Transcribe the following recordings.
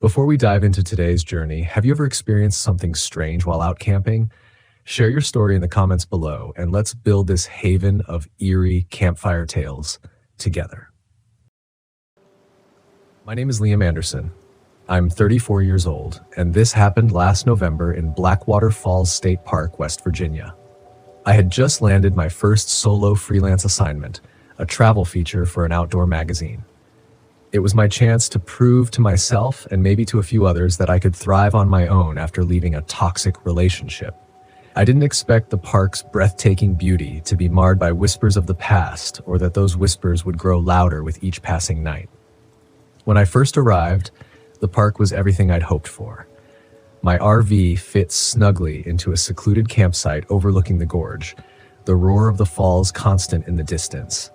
Before we dive into today's journey, have you ever experienced something strange while out camping? Share your story in the comments below, and let's build this haven of eerie campfire tales together. My name is Liam Anderson. I'm 34 years old, and this happened last November in Blackwater Falls State Park, West Virginia. I had just landed my first solo freelance assignment, a travel feature for an outdoor magazine. It was my chance to prove to myself and maybe to a few others that I could thrive on my own after leaving a toxic relationship. I didn't expect the park's breathtaking beauty to be marred by whispers of the past, or that those whispers would grow louder with each passing night. When I first arrived, the park was everything I'd hoped for. My RV fit snugly into a secluded campsite overlooking the gorge, the roar of the falls constant in the distance.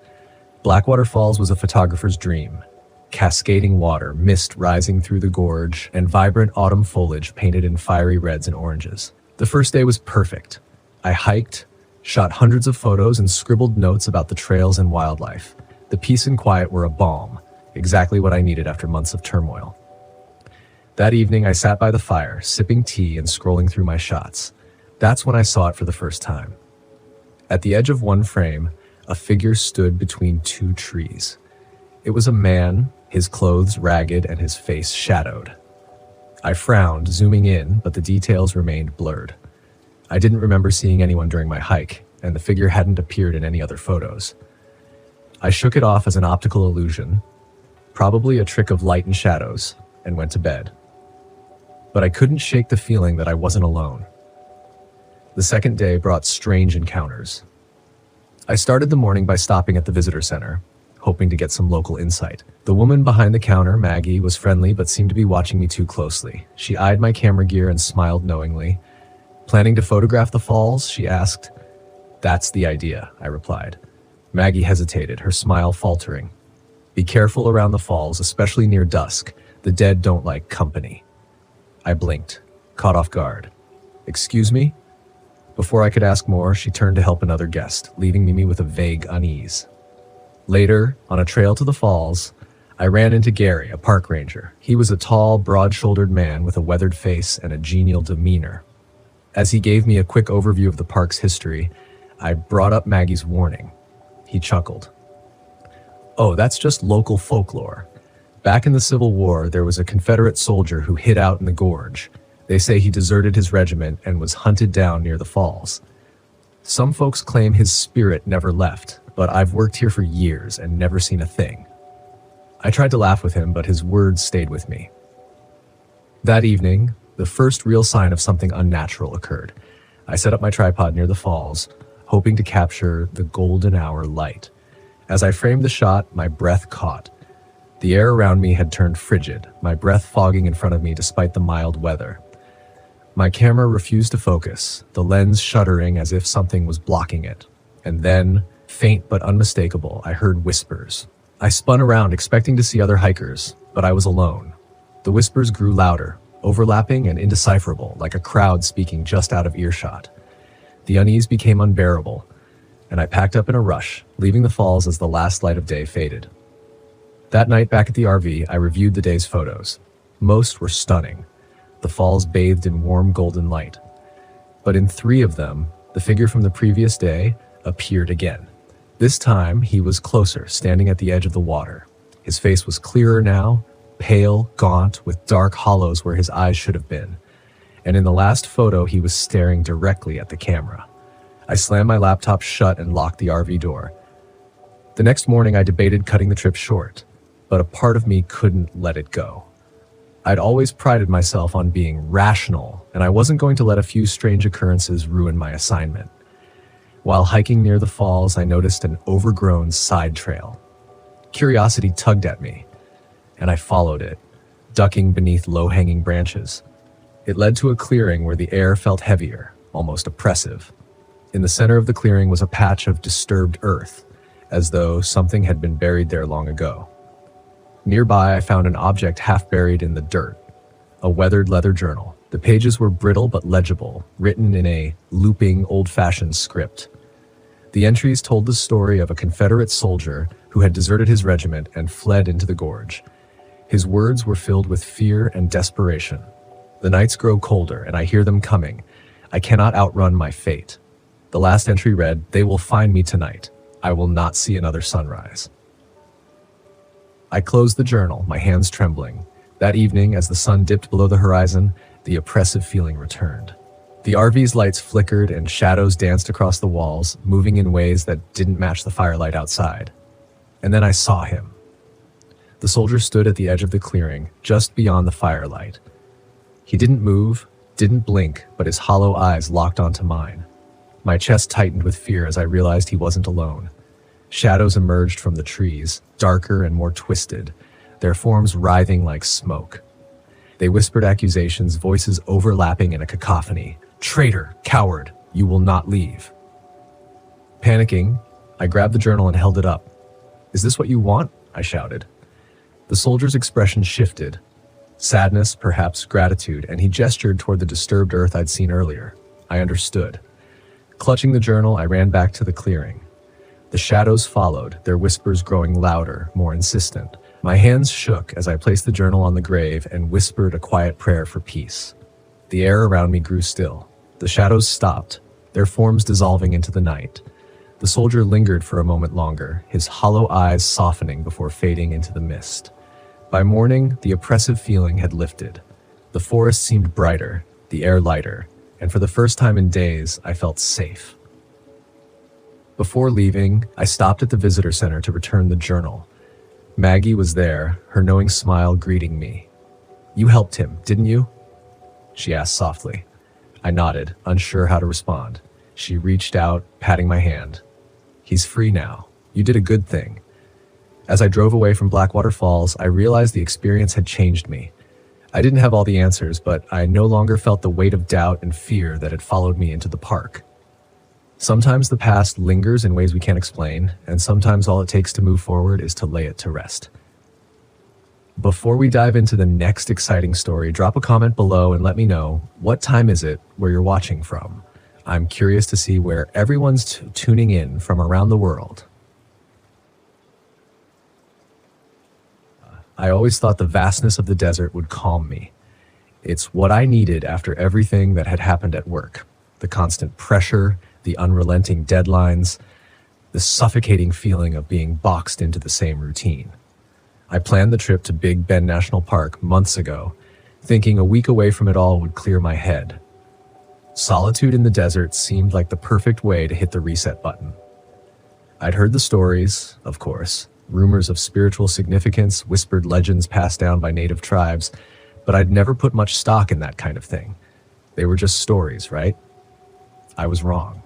Blackwater Falls was a photographer's dream. Cascading water, mist rising through the gorge, and vibrant autumn foliage painted in fiery reds and oranges. The first day was perfect. I hiked, shot hundreds of photos, and scribbled notes about the trails and wildlife. The peace and quiet were a balm, exactly what I needed after months of turmoil. That evening, I sat by the fire, sipping tea and scrolling through my shots. That's when I saw it for the first time. At the edge of one frame, a figure stood between two trees. It was a man, his clothes ragged and his face shadowed. I frowned, zooming in, but the details remained blurred. I didn't remember seeing anyone during my hike, and the figure hadn't appeared in any other photos. I shook it off as an optical illusion, probably a trick of light and shadows, and went to bed. But I couldn't shake the feeling that I wasn't alone. The second day brought strange encounters. I started the morning by stopping at the visitor center, hoping to get some local insight. The woman behind the counter, Maggie, was friendly but seemed to be watching me too closely. She eyed my camera gear and smiled knowingly. "Planning to photograph the falls?" she asked. "That's the idea," I replied. Maggie hesitated, her smile faltering. "Be careful around the falls, especially near dusk. The dead don't like company." I blinked, caught off guard. "Excuse me?" Before I could ask more, she turned to help another guest, leaving me with a vague unease. Later, on a trail to the falls, I ran into Gary, a park ranger. He was a tall, broad-shouldered man with a weathered face and a genial demeanor. As he gave me a quick overview of the park's history, I brought up Maggie's warning. He chuckled. "Oh, that's just local folklore. Back in the Civil War, there was a Confederate soldier who hid out in the gorge. They say he deserted his regiment and was hunted down near the falls. Some folks claim his spirit never left, but I've worked here for years and never seen a thing." I tried to laugh with him, but his words stayed with me. That evening, the first real sign of something unnatural occurred. I set up my tripod near the falls, hoping to capture the golden hour light. As I framed the shot, my breath caught. The air around me had turned frigid, my breath fogging in front of me despite the mild weather. My camera refused to focus, the lens shuddering as if something was blocking it. And then, faint but unmistakable, I heard whispers. I spun around expecting to see other hikers, but I was alone. The whispers grew louder, overlapping and indecipherable, like a crowd speaking just out of earshot. The unease became unbearable, and I packed up in a rush, leaving the falls as the last light of day faded. That night back at the RV, I reviewed the day's photos. Most were stunning. The falls bathed in warm golden light. But in 3 of them, the figure from the previous day appeared again. This time, he was closer, standing at the edge of the water. His face was clearer now, pale, gaunt, with dark hollows where his eyes should have been. And in the last photo, he was staring directly at the camera. I slammed my laptop shut and locked the RV door. The next morning, I debated cutting the trip short, but a part of me couldn't let it go. I'd always prided myself on being rational, and I wasn't going to let a few strange occurrences ruin my assignment. While hiking near the falls, I noticed an overgrown side trail. Curiosity tugged at me, and I followed it, ducking beneath low-hanging branches. It led to a clearing where the air felt heavier, almost oppressive. In the center of the clearing was a patch of disturbed earth, as though something had been buried there long ago. Nearby, I found an object half buried in the dirt, a weathered leather journal. The pages were brittle but legible, written in a looping, old-fashioned script. The entries told the story of a Confederate soldier who had deserted his regiment and fled into the gorge. His words were filled with fear and desperation. The nights grow colder, and I hear them coming. I cannot outrun my fate. The last entry read, "They will find me tonight. I will not see another sunrise." I closed the journal, my hands trembling. That evening, as the sun dipped below the horizon, the oppressive feeling returned. The RV's lights flickered and shadows danced across the walls, moving in ways that didn't match the firelight outside. And then I saw him. The soldier stood at the edge of the clearing, just beyond the firelight. He didn't move, didn't blink, but his hollow eyes locked onto mine. My chest tightened with fear as I realized he wasn't alone. Shadows emerged from the trees, darker and more twisted, their forms writhing like smoke. They whispered accusations, voices overlapping in a cacophony. "Traitor! Coward! You will not leave!" Panicking, I grabbed the journal and held it up. "Is this what you want?" I shouted. The soldier's expression shifted. Sadness, perhaps gratitude, and he gestured toward the disturbed earth I'd seen earlier. I understood. Clutching the journal, I ran back to the clearing. The shadows followed, their whispers growing louder, more insistent. My hands shook as I placed the journal on the grave and whispered a quiet prayer for peace. The air around me grew still. The shadows stopped, their forms dissolving into the night. The soldier lingered for a moment longer, his hollow eyes softening before fading into the mist. By morning, the oppressive feeling had lifted. The forest seemed brighter, the air lighter, and for the first time in days, I felt safe. Before leaving, I stopped at the visitor center to return the journal. Maggie was there, her knowing smile greeting me. "You helped him, didn't you?" she asked softly. I nodded, unsure how to respond. She reached out, patting my hand. "He's free now. You did a good thing." As I drove away from Blackwater Falls, I realized the experience had changed me. I didn't have all the answers, but I no longer felt the weight of doubt and fear that had followed me into the park. Sometimes the past lingers in ways we can't explain, and sometimes all it takes to move forward is to lay it to rest. Before we dive into the next exciting story, drop a comment below and let me know, what time is it where you're watching from? I'm curious to see where everyone's tuning in from around the world. I always thought the vastness of the desert would calm me. It's what I needed after everything that had happened at work. The constant pressure, the unrelenting deadlines, the suffocating feeling of being boxed into the same routine. I planned the trip to Big Bend National Park months ago, thinking a week away from it all would clear my head. Solitude in the desert seemed like the perfect way to hit the reset button. I'd heard the stories, of course, rumors of spiritual significance, whispered legends passed down by native tribes, but I'd never put much stock in that kind of thing. They were just stories, right? I was wrong.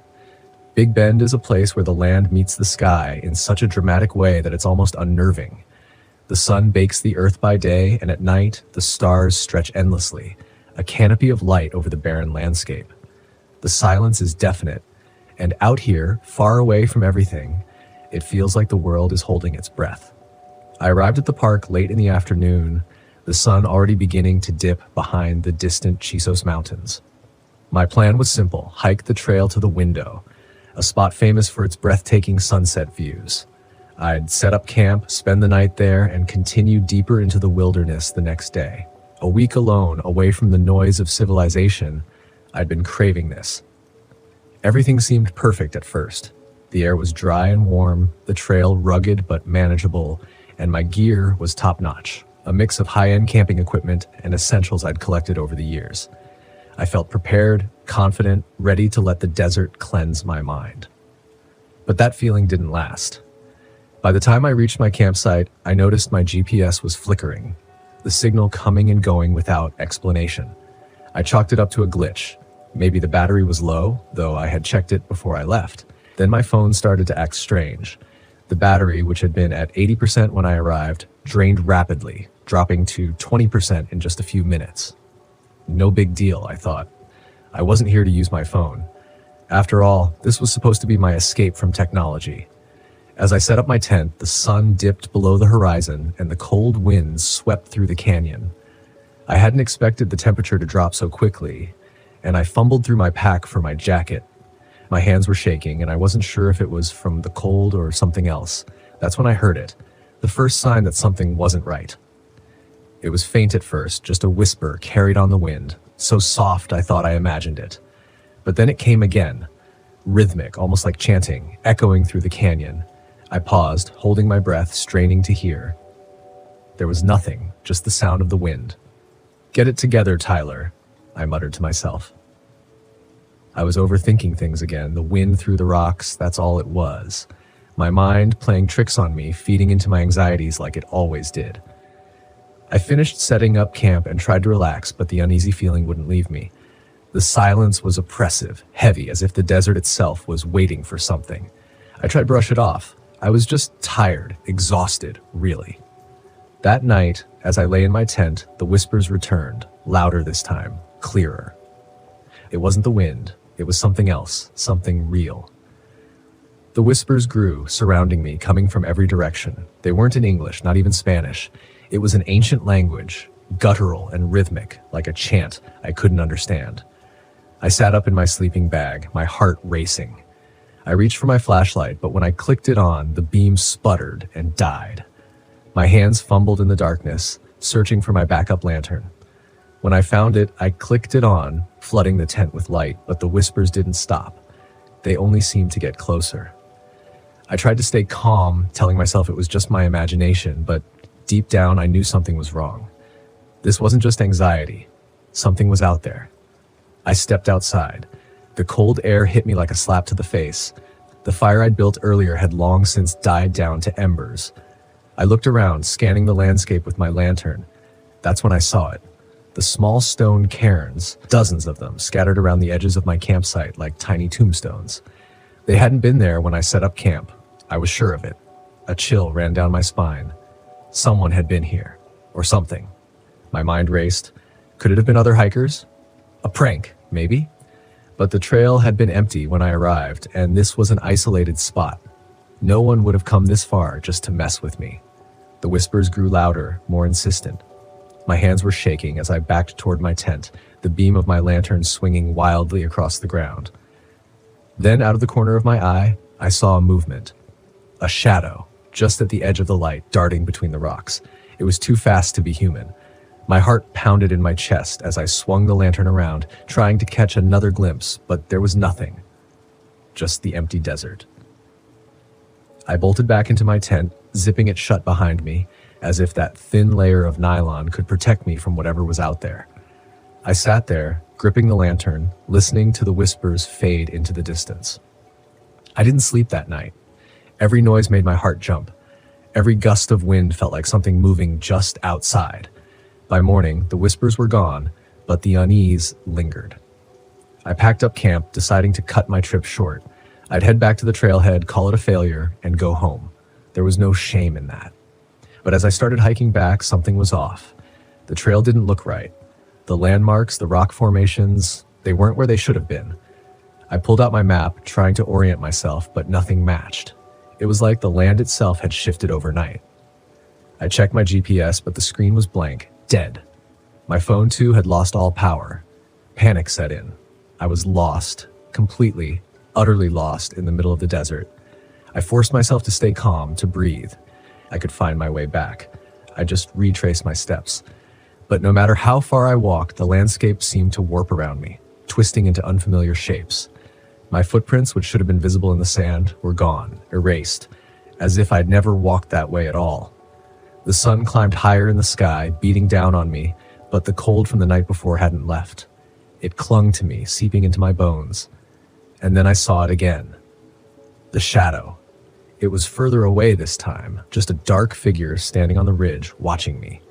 Big Bend is a place where the land meets the sky in such a dramatic way that it's almost unnerving. The sun bakes the earth by day, and at night, the stars stretch endlessly, a canopy of light over the barren landscape. The silence is deafening, and out here, far away from everything, it feels like the world is holding its breath. I arrived at the park late in the afternoon, the sun already beginning to dip behind the distant Chisos Mountains. My plan was simple: hike the trail to the window, a spot famous for its breathtaking sunset views. I'd set up camp, spend the night there, and continue deeper into the wilderness the next day. A week alone, away from the noise of civilization, I'd been craving this. Everything seemed perfect at first. The air was dry and warm, the trail rugged but manageable, and my gear was top-notch, a mix of high-end camping equipment and essentials I'd collected over the years. I felt prepared, confident, ready to let the desert cleanse my mind. But that feeling didn't last. By the time I reached my campsite, I noticed my GPS was flickering, the signal coming and going without explanation. I chalked it up to a glitch. Maybe the battery was low, though I had checked it before I left. Then my phone started to act strange. The battery, which had been at 80% when I arrived, drained rapidly, dropping to 20% in just a few minutes. No big deal, I thought. I wasn't here to use my phone. After all, this was supposed to be my escape from technology. As I set up my tent, the sun dipped below the horizon and the cold winds swept through the canyon. I hadn't expected the temperature to drop so quickly, and I fumbled through my pack for my jacket. My hands were shaking, and I wasn't sure if it was from the cold or something else. That's when I heard it, the first sign that something wasn't right. It was faint at first, just a whisper carried on the wind, so soft I thought I imagined it. But then it came again, rhythmic, almost like chanting, echoing through the canyon. I paused, holding my breath, straining to hear. There was nothing, just the sound of the wind. "Get it together, Tyler," I muttered to myself. I was overthinking things again, the wind through the rocks, that's all it was. My mind playing tricks on me, feeding into my anxieties like it always did. I finished setting up camp and tried to relax, but the uneasy feeling wouldn't leave me. The silence was oppressive, heavy, as if the desert itself was waiting for something. I tried to brush it off. I was just tired, exhausted, really. That night, as I lay in my tent, the whispers returned, louder this time, clearer. It wasn't the wind. It was something else, something real. The whispers grew, surrounding me, coming from every direction. They weren't in English, not even Spanish. It was an ancient language, guttural and rhythmic, like a chant I couldn't understand. I sat up in my sleeping bag, my heart racing. I reached for my flashlight, but when I clicked it on, the beam sputtered and died. My hands fumbled in the darkness, searching for my backup lantern. When I found it, I clicked it on, flooding the tent with light, but the whispers didn't stop. They only seemed to get closer. I tried to stay calm, telling myself it was just my imagination, but deep down I knew something was wrong. This wasn't just anxiety. Something was out there. I stepped outside. The cold air hit me like a slap to the face. The fire I'd built earlier had long since died down to embers. I looked around, scanning the landscape with my lantern. That's when I saw it. The small stone cairns, dozens of them, scattered around the edges of my campsite like tiny tombstones. They hadn't been there when I set up camp. I was sure of it. A chill ran down my spine. Someone had been here. Or something. My mind raced. Could it have been other hikers? A prank, maybe? But the trail had been empty when I arrived, and this was an isolated spot. No one would have come this far just to mess with me. The whispers grew louder, more insistent. My hands were shaking as I backed toward my tent, the beam of my lantern swinging wildly across the ground. Then, out of the corner of my eye, I saw a movement. A shadow, just at the edge of the light, darting between the rocks. It was too fast to be human. My heart pounded in my chest as I swung the lantern around, trying to catch another glimpse, but there was nothing. Just the empty desert. I bolted back into my tent, zipping it shut behind me, as if that thin layer of nylon could protect me from whatever was out there. I sat there, gripping the lantern, listening to the whispers fade into the distance. I didn't sleep that night. Every noise made my heart jump. Every gust of wind felt like something moving just outside. By morning, the whispers were gone, but the unease lingered. I packed up camp, deciding to cut my trip short. I'd head back to the trailhead, call it a failure, and go home. There was no shame in that. But as I started hiking back, something was off. The trail didn't look right. The landmarks, the rock formations, they weren't where they should have been. I pulled out my map, trying to orient myself, but nothing matched. It was like the land itself had shifted overnight. I checked my GPS, but the screen was blank, dead. My phone, too, had lost all power. Panic set in. I was lost, completely, utterly lost in the middle of the desert. I forced myself to stay calm, to breathe. I could find my way back. I just retraced my steps. But no matter how far I walked, the landscape seemed to warp around me, twisting into unfamiliar shapes. My footprints, which should have been visible in the sand, were gone, erased, as if I'd never walked that way at all. The sun climbed higher in the sky, beating down on me, but the cold from the night before hadn't left. It clung to me, seeping into my bones. And then I saw it again. The shadow. It was further away this time, just a dark figure standing on the ridge, watching me.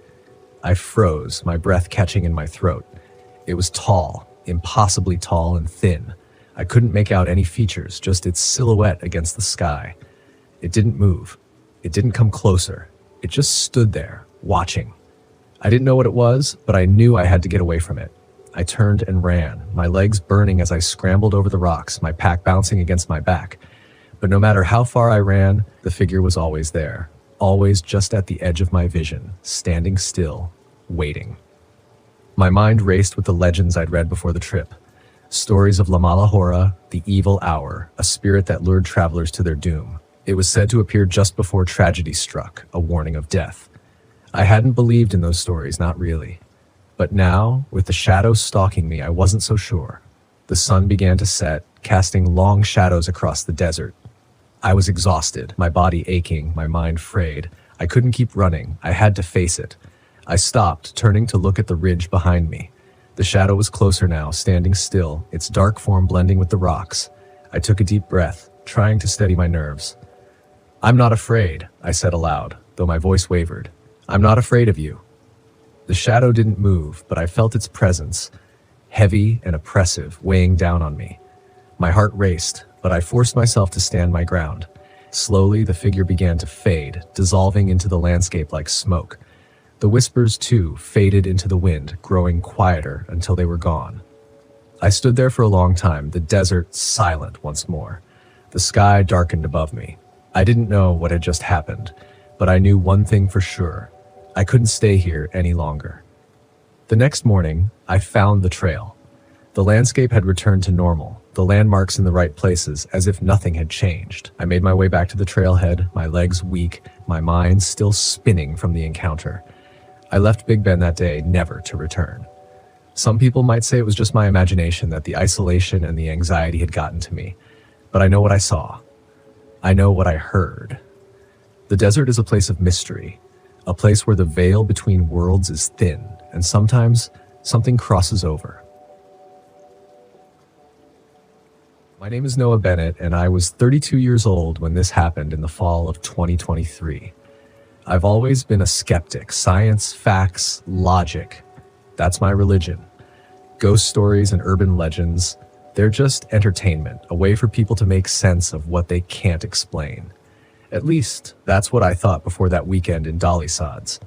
I froze, my breath catching in my throat. It was tall, impossibly tall and thin. I couldn't make out any features, just its silhouette against the sky. It didn't move. It didn't come closer. It just stood there, watching. I didn't know what it was, but I knew I had to get away from it. I turned and ran, my legs burning as I scrambled over the rocks, my pack bouncing against my back. But no matter how far I ran, the figure was always there, always just at the edge of my vision, standing still, waiting. My mind raced with the legends I'd read before the trip. Stories of La Malahora, the evil hour, a spirit that lured travelers to their doom. It was said to appear just before tragedy struck, a warning of death. I hadn't believed in those stories, not really. But now, with the shadows stalking me, I wasn't so sure. The sun began to set, casting long shadows across the desert. I was exhausted, my body aching, my mind frayed. I couldn't keep running. I had to face it. I stopped, turning to look at the ridge behind me. The shadow was closer now, standing still, its dark form blending with the rocks. I took a deep breath, trying to steady my nerves. "I'm not afraid," I said aloud, though my voice wavered. "I'm not afraid of you." The shadow didn't move, but I felt its presence, heavy and oppressive, weighing down on me. My heart raced, but I forced myself to stand my ground. Slowly, the figure began to fade, dissolving into the landscape like smoke. The whispers, too, faded into the wind, growing quieter until they were gone. I stood there for a long time, the desert silent once more. The sky darkened above me. I didn't know what had just happened, but I knew one thing for sure. I couldn't stay here any longer. The next morning, I found the trail. The landscape had returned to normal, the landmarks in the right places, as if nothing had changed. I made my way back to the trailhead, my legs weak, my mind still spinning from the encounter. I left Big Bend that day, never to return. Some people might say it was just my imagination, that the isolation and the anxiety had gotten to me. But I know what I saw. I know what I heard. The desert is a place of mystery, a place where the veil between worlds is thin, and sometimes something crosses over. My name is Noah Bennett, and I was 32 years old when this happened in the fall of 2023. I've always been a skeptic. Science, facts, logic. That's my religion. Ghost stories and urban legends, they're just entertainment, a way for people to make sense of what they can't explain. At least, that's what I thought before that weekend in Dolly Sods.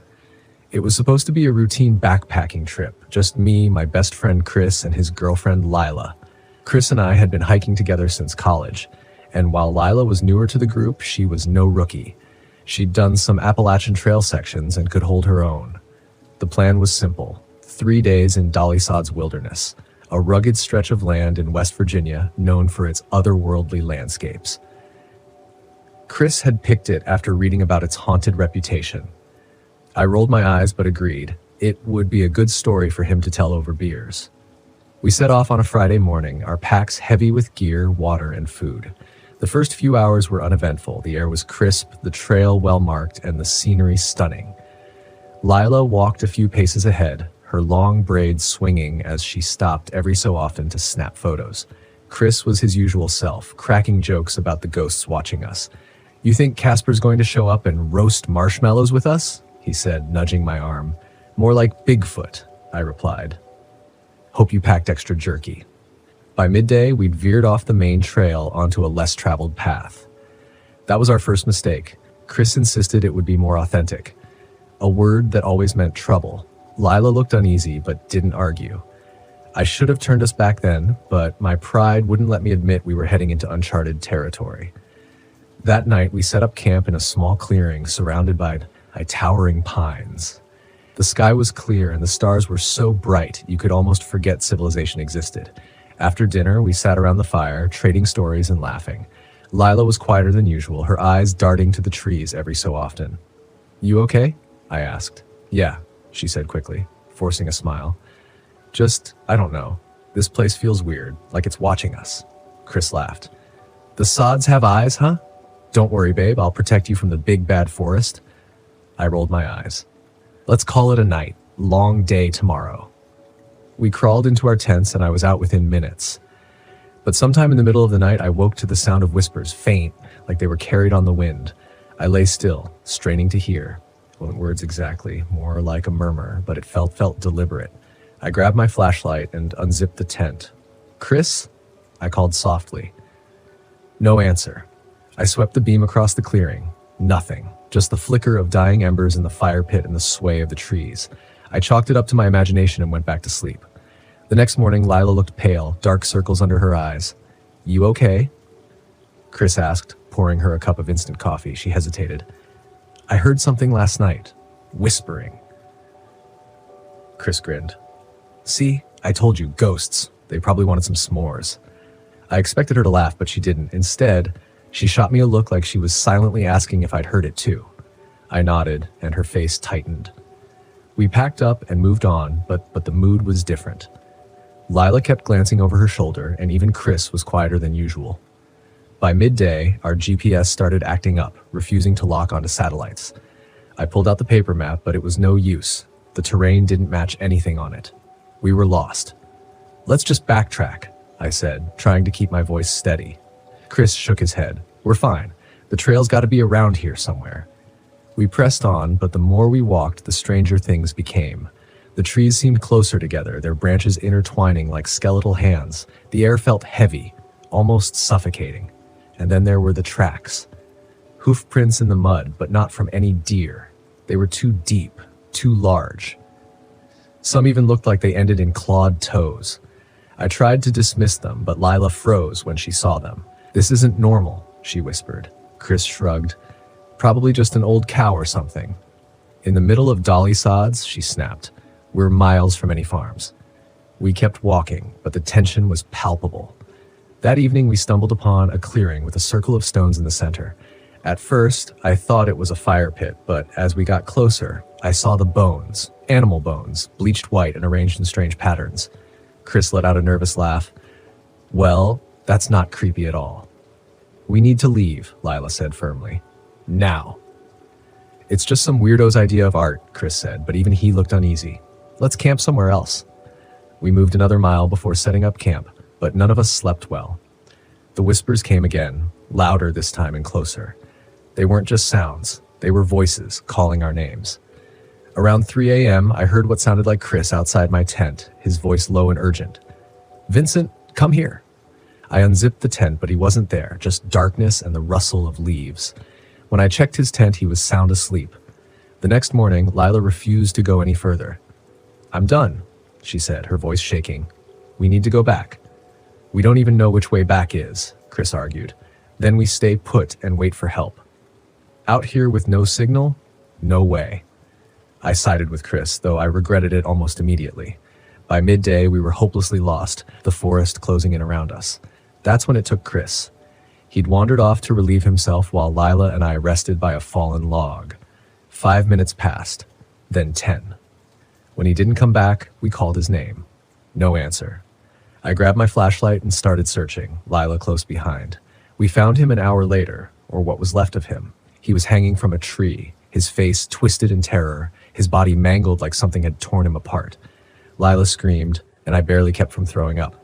It was supposed to be a routine backpacking trip, just me, my best friend Chris, and his girlfriend Lila. Chris and I had been hiking together since college, and while Lila was newer to the group, she was no rookie. She'd done some Appalachian Trail sections and could hold her own. The plan was simple: 3 days in Dolly Sods wilderness, a rugged stretch of land in West Virginia known for its otherworldly landscapes. Chris had picked it after reading about its haunted reputation. I rolled my eyes but agreed. It would be a good story for him to tell over beers. We set off on a Friday morning, our packs heavy with gear, water, and food. The first few hours were uneventful. The air was crisp, the trail well-marked, and the scenery stunning. Lila walked a few paces ahead, her long braids swinging as she stopped every so often to snap photos. Chris was his usual self, cracking jokes about the ghosts watching us. "You think Casper's going to show up and roast marshmallows with us?" he said, nudging my arm. "More like Bigfoot," I replied. "Hope you packed extra jerky." By midday, we'd veered off the main trail onto a less traveled path. That was our first mistake. Chris insisted it would be more authentic. A word that always meant trouble. Lila looked uneasy, but didn't argue. I should have turned us back then, but my pride wouldn't let me admit we were heading into uncharted territory. That night, we set up camp in a small clearing surrounded by towering pines. The sky was clear and the stars were so bright you could almost forget civilization existed. After dinner, we sat around the fire, trading stories and laughing. Lila was quieter than usual, her eyes darting to the trees every so often. "You okay?" I asked. "Yeah," she said quickly, forcing a smile. I don't know. This place feels weird, like it's watching us." Chris laughed. "The sods have eyes, huh? Don't worry, babe, I'll protect you from the big bad forest." I rolled my eyes. "Let's call it a night. Long day tomorrow." We crawled into our tents and I was out within minutes. But sometime in the middle of the night, I woke to the sound of whispers, faint, like they were carried on the wind. I lay still, straining to hear. It wasn't words exactly, more like a murmur, but it felt deliberate. I grabbed my flashlight and unzipped the tent. "Chris?" I called softly. No answer. I swept the beam across the clearing. Nothing. Just the flicker of dying embers in the fire pit and the sway of the trees. I chalked it up to my imagination and went back to sleep. The next morning, Lila looked pale, dark circles under her eyes. "You okay?" Chris asked, pouring her a cup of instant coffee. She hesitated. "I heard something last night. Whispering." Chris grinned. "See, I told you, ghosts. They probably wanted some s'mores." I expected her to laugh, but she didn't. Instead, she shot me a look like she was silently asking if I'd heard it too. I nodded, and her face tightened. We packed up and moved on, but the mood was different. Lila kept glancing over her shoulder, and even Chris was quieter than usual. By midday, our GPS started acting up, refusing to lock onto satellites. I pulled out the paper map, but it was no use. The terrain didn't match anything on it. We were lost. "Let's just backtrack," I said, trying to keep my voice steady. Chris shook his head. "We're fine. The trail's got to be around here somewhere." We pressed on, but the more we walked, the stranger things became. The trees seemed closer together, their branches intertwining like skeletal hands. The air felt heavy, almost suffocating. And then there were the tracks. Hoof prints in the mud, but not from any deer. They were too deep, too large. Some even looked like they ended in clawed toes. I tried to dismiss them, but Lila froze when she saw them. "This isn't normal," she whispered. Chris shrugged. "Probably just an old cow or something." "In the middle of dolly sods," she snapped. "We're miles from any farms." We kept walking, but the tension was palpable. That evening we stumbled upon a clearing with a circle of stones in the center. At first, I thought it was a fire pit, but as we got closer, I saw the bones, animal bones, bleached white and arranged in strange patterns. Chris let out a nervous laugh. "Well, that's not creepy at all." "We need to leave," Lila said firmly. "Now." "It's just some weirdo's idea of art," Chris said, but even he looked uneasy. "Let's camp somewhere else." We moved another mile before setting up camp, but none of us slept well. The whispers came again, louder this time and closer. They weren't just sounds, they were voices calling our names. Around 3 a.m., I heard what sounded like Chris outside my tent, his voice low and urgent. "Vincent, come here." I unzipped the tent, but he wasn't there, just darkness and the rustle of leaves. When I checked his tent, he was sound asleep. The next morning, Lila refused to go any further. "I'm done," she said, her voice shaking. "We need to go back." "We don't even know which way back is," Chris argued. "Then we stay put and wait for help." Out here with no signal? No way. I sided with Chris, though I regretted it almost immediately. By midday, we were hopelessly lost, the forest closing in around us. That's when it took Chris. He'd wandered off to relieve himself while Lila and I rested by a fallen log. 5 minutes passed, then 10. When he didn't come back, we called his name. No answer. I grabbed my flashlight and started searching, Lila close behind. We found him an hour later, or what was left of him. He was hanging from a tree, his face twisted in terror, his body mangled like something had torn him apart. Lila screamed, and I barely kept from throwing up.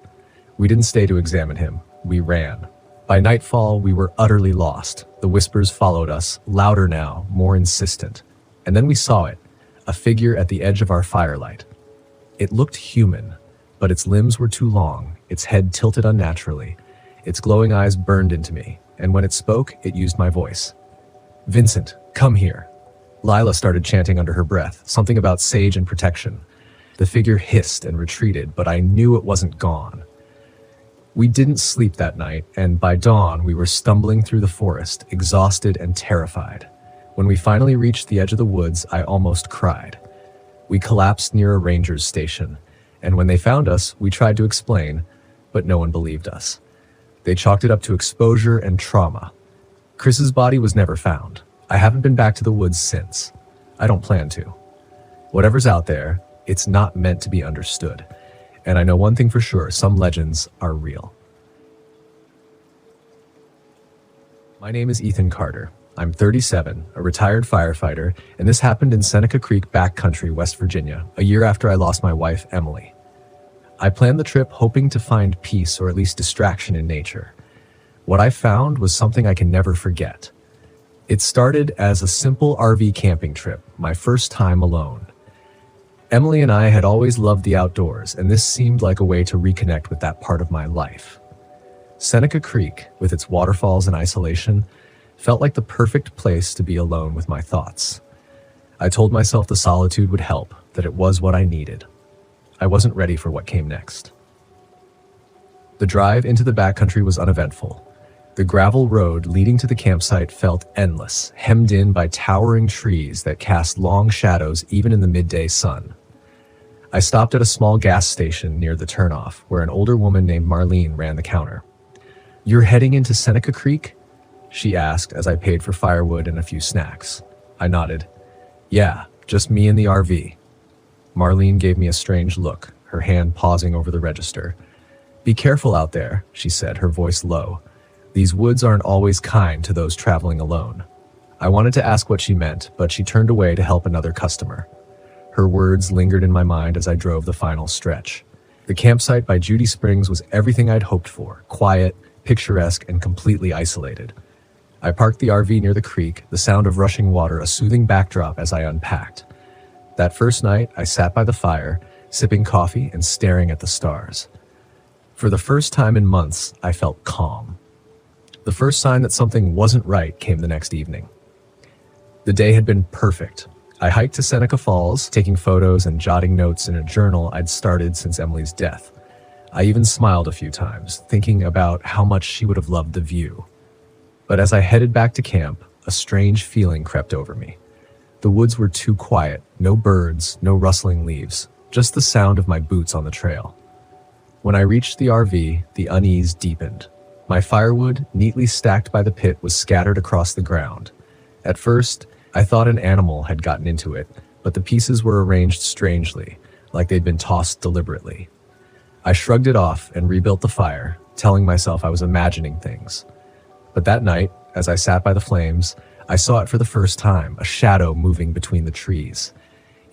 We didn't stay to examine him. We ran. By nightfall, we were utterly lost. The whispers followed us, louder now, more insistent. And then we saw it, a figure at the edge of our firelight. It looked human, but its limbs were too long, its head tilted unnaturally. Its glowing eyes burned into me, and when it spoke, it used my voice. "Vincent, come here." Lila started chanting under her breath, something about sage and protection. The figure hissed and retreated, but I knew it wasn't gone. We didn't sleep that night, and by dawn we were stumbling through the forest, exhausted and terrified. When we finally reached the edge of the woods, I almost cried. We collapsed near a ranger's station, and when they found us, we tried to explain, but no one believed us. They chalked it up to exposure and trauma. Chris's body was never found. I haven't been back to the woods since. I don't plan to. Whatever's out there, it's not meant to be understood. And I know one thing for sure, some legends are real. My name is Ethan Carter. I'm 37, a retired firefighter, and this happened in Seneca Creek backcountry, West Virginia, a year after I lost my wife, Emily. I planned the trip hoping to find peace or at least distraction in nature. What I found was something I can never forget. It started as a simple RV camping trip, my first time alone. Emily and I had always loved the outdoors, and this seemed like a way to reconnect with that part of my life. Seneca Creek, with its waterfalls and isolation, felt like the perfect place to be alone with my thoughts. I told myself the solitude would help, that it was what I needed. I wasn't ready for what came next. The drive into the backcountry was uneventful. The gravel road leading to the campsite felt endless, hemmed in by towering trees that cast long shadows even in the midday sun. I stopped at a small gas station near the turnoff, where an older woman named Marlene ran the counter. "You're heading into Seneca Creek?" she asked as I paid for firewood and a few snacks. I nodded. "Yeah, just me and the RV." Marlene gave me a strange look, her hand pausing over the register. "Be careful out there," she said, her voice low. "These woods aren't always kind to those traveling alone." I wanted to ask what she meant, but she turned away to help another customer. Her words lingered in my mind as I drove the final stretch. The campsite by Judy Springs was everything I'd hoped for: quiet, picturesque, and completely isolated. I parked the RV near the creek, the sound of rushing water a soothing backdrop as I unpacked. That first night, I sat by the fire, sipping coffee and staring at the stars. For the first time in months, I felt calm. The first sign that something wasn't right came the next evening. The day had been perfect. I hiked to Seneca Falls, taking photos and jotting notes in a journal I'd started since Emily's death. I even smiled a few times, thinking about how much she would have loved the view. But as I headed back to camp, a strange feeling crept over me. The woods were too quiet, no birds, no rustling leaves, just the sound of my boots on the trail. When I reached the RV, the unease deepened. My firewood, neatly stacked by the pit, was scattered across the ground. At first, I thought an animal had gotten into it, but the pieces were arranged strangely, like they'd been tossed deliberately. I shrugged it off and rebuilt the fire, telling myself I was imagining things. But that night, as I sat by the flames, I saw it for the first time, a shadow moving between the trees.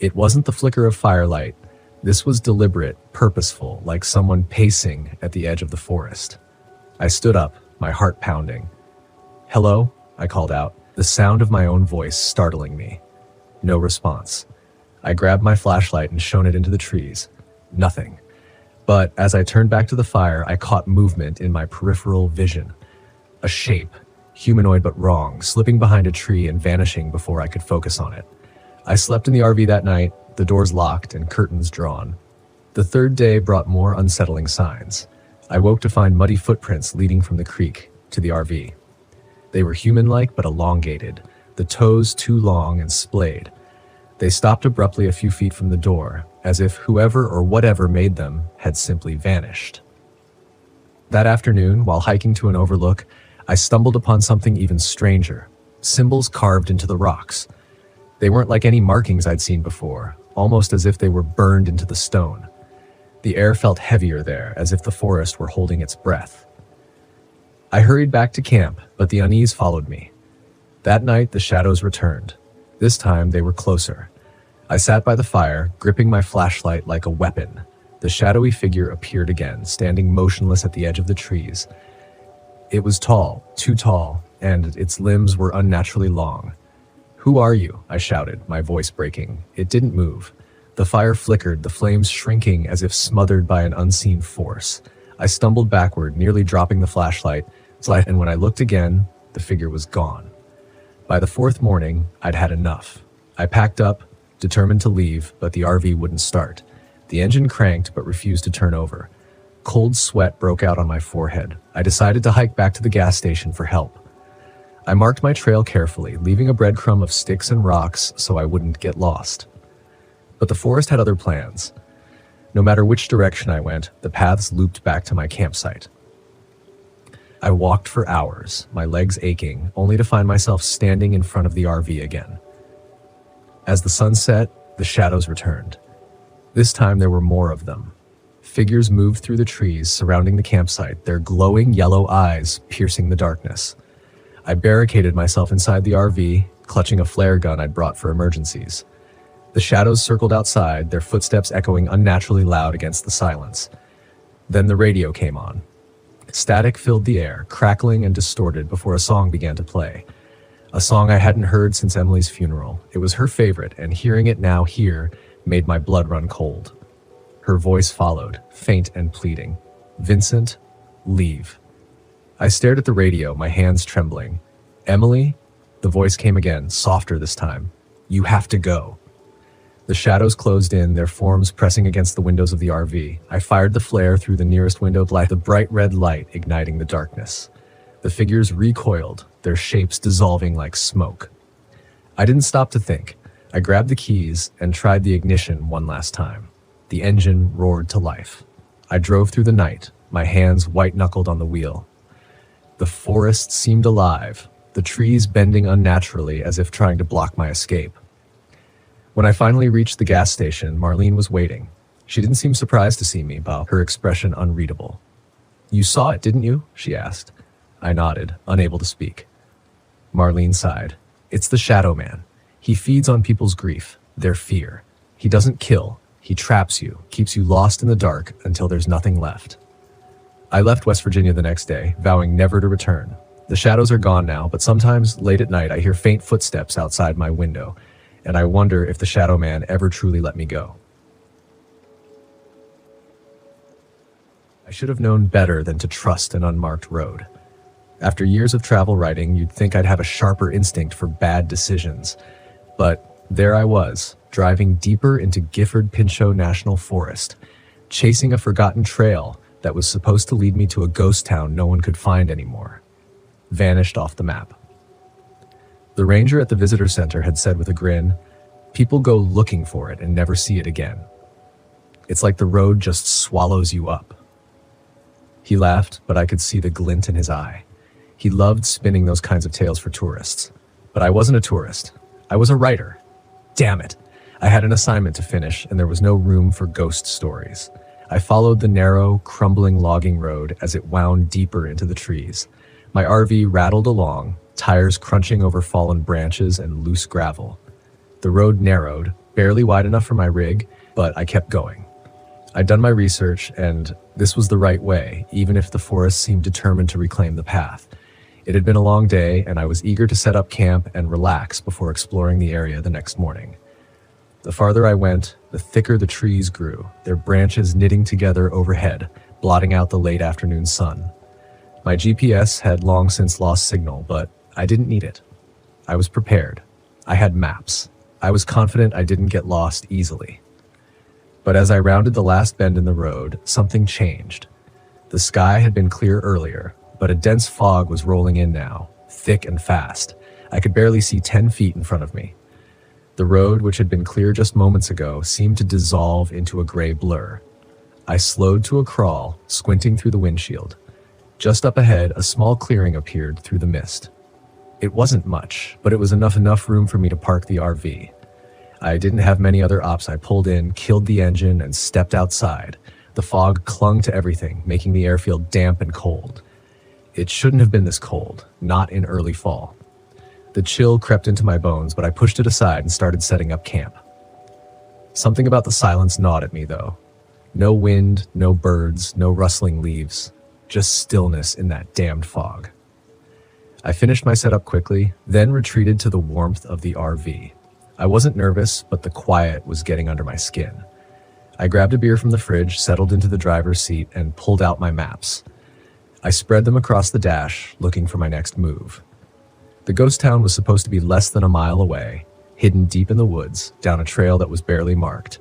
It wasn't the flicker of firelight. This was deliberate, purposeful, like someone pacing at the edge of the forest. I stood up, my heart pounding. "Hello?" I called out, the sound of my own voice startling me. No response. I grabbed my flashlight and shone it into the trees. Nothing. But as I turned back to the fire, I caught movement in my peripheral vision. A shape, humanoid but wrong, slipping behind a tree and vanishing before I could focus on it. I slept in the RV that night, the doors locked and curtains drawn. The third day brought more unsettling signs. I woke to find muddy footprints leading from the creek to the RV. They were human-like but elongated, the toes too long and splayed. They stopped abruptly a few feet from the door, as if whoever or whatever made them had simply vanished. That afternoon, while hiking to an overlook, I stumbled upon something even stranger: symbols carved into the rocks. They weren't like any markings I'd seen before, almost as if they were burned into the stone. The air felt heavier there, as if the forest were holding its breath. I hurried back to camp, but the unease followed me. That night, the shadows returned. This time, they were closer. I sat by the fire, gripping my flashlight like a weapon. The shadowy figure appeared again, standing motionless at the edge of the trees. It was tall, too tall, and its limbs were unnaturally long. "Who are you?" I shouted, my voice breaking. It didn't move. The fire flickered, the flames shrinking as if smothered by an unseen force. I stumbled backward, nearly dropping the flashlight, and when I looked again, the figure was gone. By the fourth morning, I'd had enough. I packed up, determined to leave, but the RV wouldn't start. The engine cranked but refused to turn over. Cold sweat broke out on my forehead. I decided to hike back to the gas station for help. I marked my trail carefully, leaving a breadcrumb of sticks and rocks so I wouldn't get lost. But the forest had other plans. No matter which direction I went, the paths looped back to my campsite. I walked for hours, my legs aching, only to find myself standing in front of the RV again. As the sun set, the shadows returned. This time there were more of them. Figures moved through the trees surrounding the campsite, their glowing yellow eyes piercing the darkness. I barricaded myself inside the RV, clutching a flare gun I'd brought for emergencies. The shadows circled outside, their footsteps echoing unnaturally loud against the silence. Then the radio came on. Static filled the air, crackling and distorted before a song began to play. A song I hadn't heard since Emily's funeral. It was her favorite, and hearing it now here made my blood run cold. Her voice followed, faint and pleading. "Vincent, leave." I stared at the radio, my hands trembling. "Emily?" The voice came again, softer this time. "You have to go." The shadows closed in, their forms pressing against the windows of the RV. I fired the flare through the nearest window, the bright red light igniting the darkness. The figures recoiled, their shapes dissolving like smoke. I didn't stop to think. I grabbed the keys and tried the ignition one last time. The engine roared to life. I drove through the night, my hands white-knuckled on the wheel. The forest seemed alive, the trees bending unnaturally as if trying to block my escape. When I finally reached the gas station, Marlene was waiting. She didn't seem surprised to see me, but her expression unreadable. "You saw it, didn't you?" she asked. I nodded, unable to speak. Marlene sighed. "It's the Shadow Man. He feeds on people's grief, their fear. He doesn't kill. He traps you, keeps you lost in the dark until there's nothing left." I left West Virginia the next day, vowing never to return. The shadows are gone now, but sometimes, late at night, I hear faint footsteps outside my window, and I wonder if the Shadow Man ever truly let me go. I should have known better than to trust an unmarked road. After years of travel writing, you'd think I'd have a sharper instinct for bad decisions. But there I was, driving deeper into Gifford Pinchot National Forest, chasing a forgotten trail that was supposed to lead me to a ghost town no one could find anymore. Vanished off the map. The ranger at the visitor center had said with a grin, "People go looking for it and never see it again. It's like the road just swallows you up." He laughed, but I could see the glint in his eye. He loved spinning those kinds of tales for tourists. But I wasn't a tourist. I was a writer. Damn it. I had an assignment to finish, and there was no room for ghost stories. I followed the narrow, crumbling logging road as it wound deeper into the trees. My RV rattled along, tires crunching over fallen branches and loose gravel. The road narrowed, barely wide enough for my rig, but I kept going. I'd done my research, and this was the right way, even if the forest seemed determined to reclaim the path. It had been a long day, and I was eager to set up camp and relax before exploring the area the next morning. The farther I went, the thicker the trees grew, their branches knitting together overhead, blotting out the late afternoon sun. My GPS had long since lost signal, but I didn't need it. I was prepared. I had maps. I was confident I didn't get lost easily. But as I rounded the last bend in the road, something changed. The sky had been clear earlier, but a dense fog was rolling in now, thick and fast. I could barely see 10 feet in front of me. The road, which had been clear just moments ago, seemed to dissolve into a gray blur. I slowed to a crawl, squinting through the windshield. Just up ahead, a small clearing appeared through the mist. It wasn't much, but it was enough room for me to park the RV. I didn't have many other options. I pulled in, killed the engine, and stepped outside. The fog clung to everything, making the air feel damp and cold. It shouldn't have been this cold, not in early fall. The chill crept into my bones, but I pushed it aside and started setting up camp. Something about the silence gnawed at me, though. No wind, no birds, no rustling leaves, just stillness in that damned fog. I finished my setup quickly, then retreated to the warmth of the RV. I wasn't nervous, but the quiet was getting under my skin. I grabbed a beer from the fridge, settled into the driver's seat, and pulled out my maps. I spread them across the dash, looking for my next move. The ghost town was supposed to be less than a mile away, hidden deep in the woods, down a trail that was barely marked.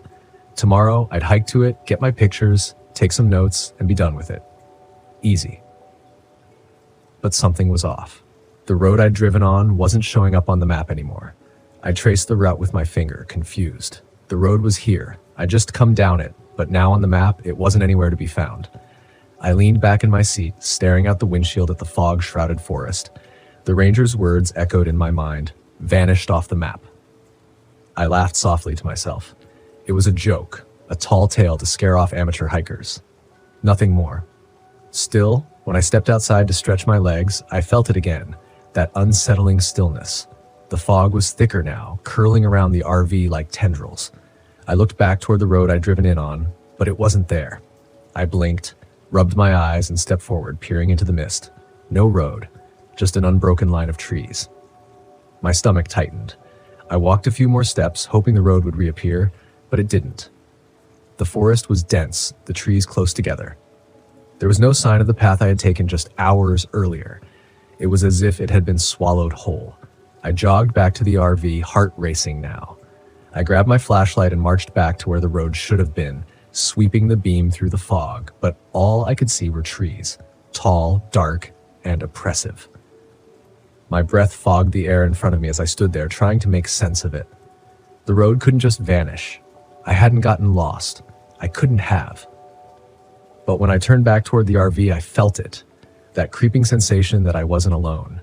Tomorrow, I'd hike to it, get my pictures, take some notes, and be done with it. Easy. But something was off. The road I'd driven on wasn't showing up on the map anymore. I traced the route with my finger, confused. The road was here. I'd just come down it, but now on the map, it wasn't anywhere to be found. I leaned back in my seat, staring out the windshield at the fog-shrouded forest. The ranger's words echoed in my mind, vanished off the map. I laughed softly to myself. It was a joke, a tall tale to scare off amateur hikers. Nothing more. Still, when I stepped outside to stretch my legs, I felt it again, that unsettling stillness. The fog was thicker now, curling around the RV like tendrils. I looked back toward the road I'd driven in on, but it wasn't there. I blinked, rubbed my eyes, and stepped forward, peering into the mist. No road, just an unbroken line of trees. My stomach tightened. I walked a few more steps, hoping the road would reappear, but it didn't. The forest was dense, the trees close together. There was no sign of the path I had taken just hours earlier. It was as if it had been swallowed whole. I jogged back to the RV, heart racing now. I grabbed my flashlight and marched back to where the road should have been, sweeping the beam through the fog, but all I could see were trees, tall, dark, and oppressive. My breath fogged the air in front of me as I stood there, trying to make sense of it. The road couldn't just vanish. I hadn't gotten lost. I couldn't have. But when I turned back toward the RV, I felt it, that creeping sensation that I wasn't alone.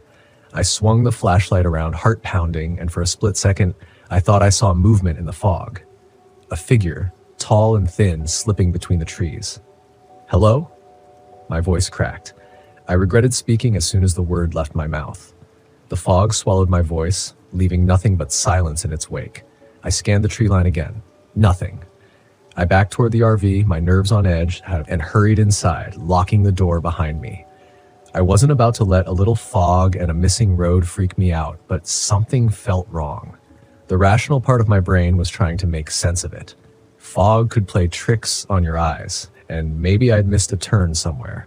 I swung the flashlight around, heart pounding, and for a split second, I thought I saw movement in the fog. A figure, tall and thin, slipping between the trees. "Hello?" My voice cracked. I regretted speaking as soon as the word left my mouth. The fog swallowed my voice, leaving nothing but silence in its wake. I scanned the tree line again. Nothing. I backed toward the RV, my nerves on edge, and hurried inside, locking the door behind me. I wasn't about to let a little fog and a missing road freak me out, but something felt wrong. The rational part of my brain was trying to make sense of it. Fog could play tricks on your eyes, and maybe I'd missed a turn somewhere.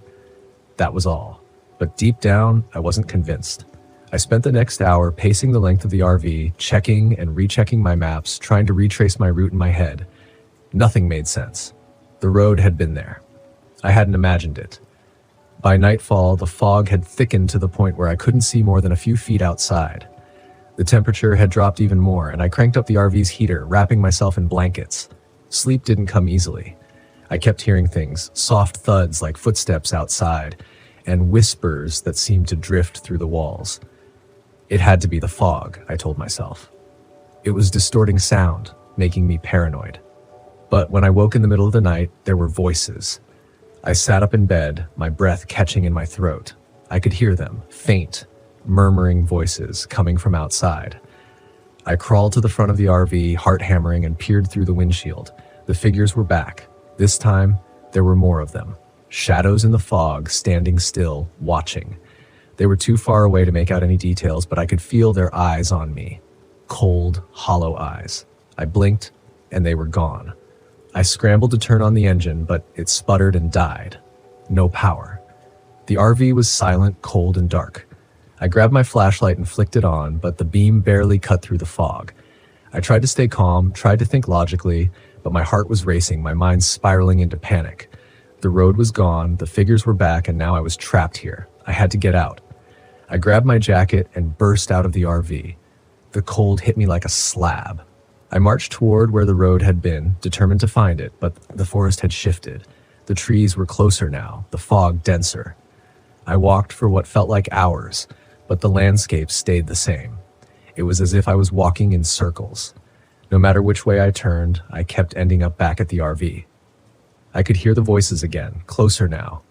That was all. But deep down, I wasn't convinced. I spent the next hour pacing the length of the RV, checking and rechecking my maps, trying to retrace my route in my head. Nothing made sense. The road had been there. I hadn't imagined it. By nightfall, the fog had thickened to the point where I couldn't see more than a few feet outside. The temperature had dropped even more, and I cranked up the RV's heater, wrapping myself in blankets. Sleep didn't come easily. I kept hearing things, soft thuds like footsteps outside, and whispers that seemed to drift through the walls. It had to be the fog, I told myself. It was distorting sound, making me paranoid. But when I woke in the middle of the night, there were voices. I sat up in bed, my breath catching in my throat. I could hear them, faint, murmuring voices coming from outside. I crawled to the front of the RV, heart hammering, and peered through the windshield. The figures were back. This time, there were more of them. Shadows in the fog, standing still, watching. They were too far away to make out any details, but I could feel their eyes on me. Cold, hollow eyes. I blinked, and they were gone. I scrambled to turn on the engine, but it sputtered and died. No power. The RV was silent, cold, and dark. I grabbed my flashlight and flicked it on, but the beam barely cut through the fog. I tried to stay calm, tried to think logically, but my heart was racing, my mind spiraling into panic. The road was gone, the figures were back, and now I was trapped here. I had to get out. I grabbed my jacket and burst out of the RV. The cold hit me like a slab. I marched toward where the road had been, determined to find it, but the forest had shifted. The trees were closer now, the fog denser. I walked for what felt like hours, but the landscape stayed the same. It was as if I was walking in circles. No matter which way I turned, I kept ending up back at the RV. I could hear the voices again, closer now.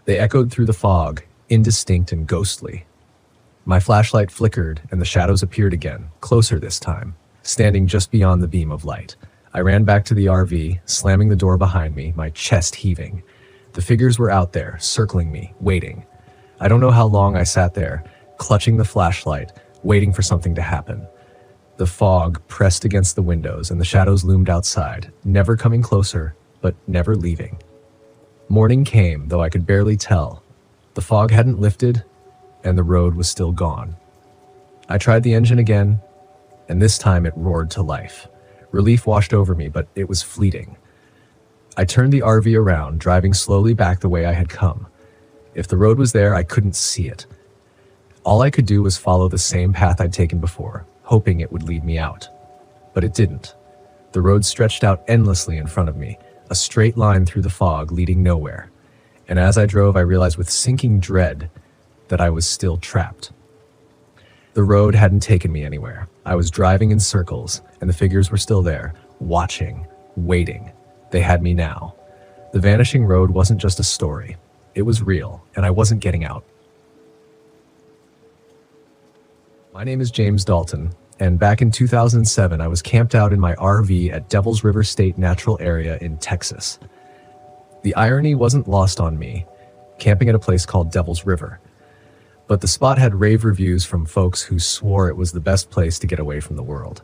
They echoed through the fog, indistinct and ghostly. My flashlight flickered, and the shadows appeared again, closer this time, standing just beyond the beam of light. I ran back to the RV, slamming the door behind me, my chest heaving. The figures were out there, circling me, waiting. I don't know how long I sat there, clutching the flashlight, waiting for something to happen. The fog pressed against the windows, and the shadows loomed outside, never coming closer, but never leaving. Morning came, though I could barely tell. The fog hadn't lifted, and the road was still gone. I tried the engine again, and this time it roared to life. Relief washed over me, but it was fleeting. I turned the RV around, driving slowly back the way I had come. If the road was there, I couldn't see it. All I could do was follow the same path I'd taken before, hoping it would lead me out. But it didn't. The road stretched out endlessly in front of me, a straight line through the fog leading nowhere. And as I drove, I realized with sinking dread that I was still trapped. The road hadn't taken me anywhere. I was driving in circles, and the figures were still there, watching, waiting. They had me now. The vanishing road wasn't just a story. It was real, and I wasn't getting out. My name is James Dalton, and back in 2007, I was camped out in my RV at Devil's River State Natural Area in Texas. The irony wasn't lost on me, camping at a place called Devil's River. But the spot had rave reviews from folks who swore it was the best place to get away from the world.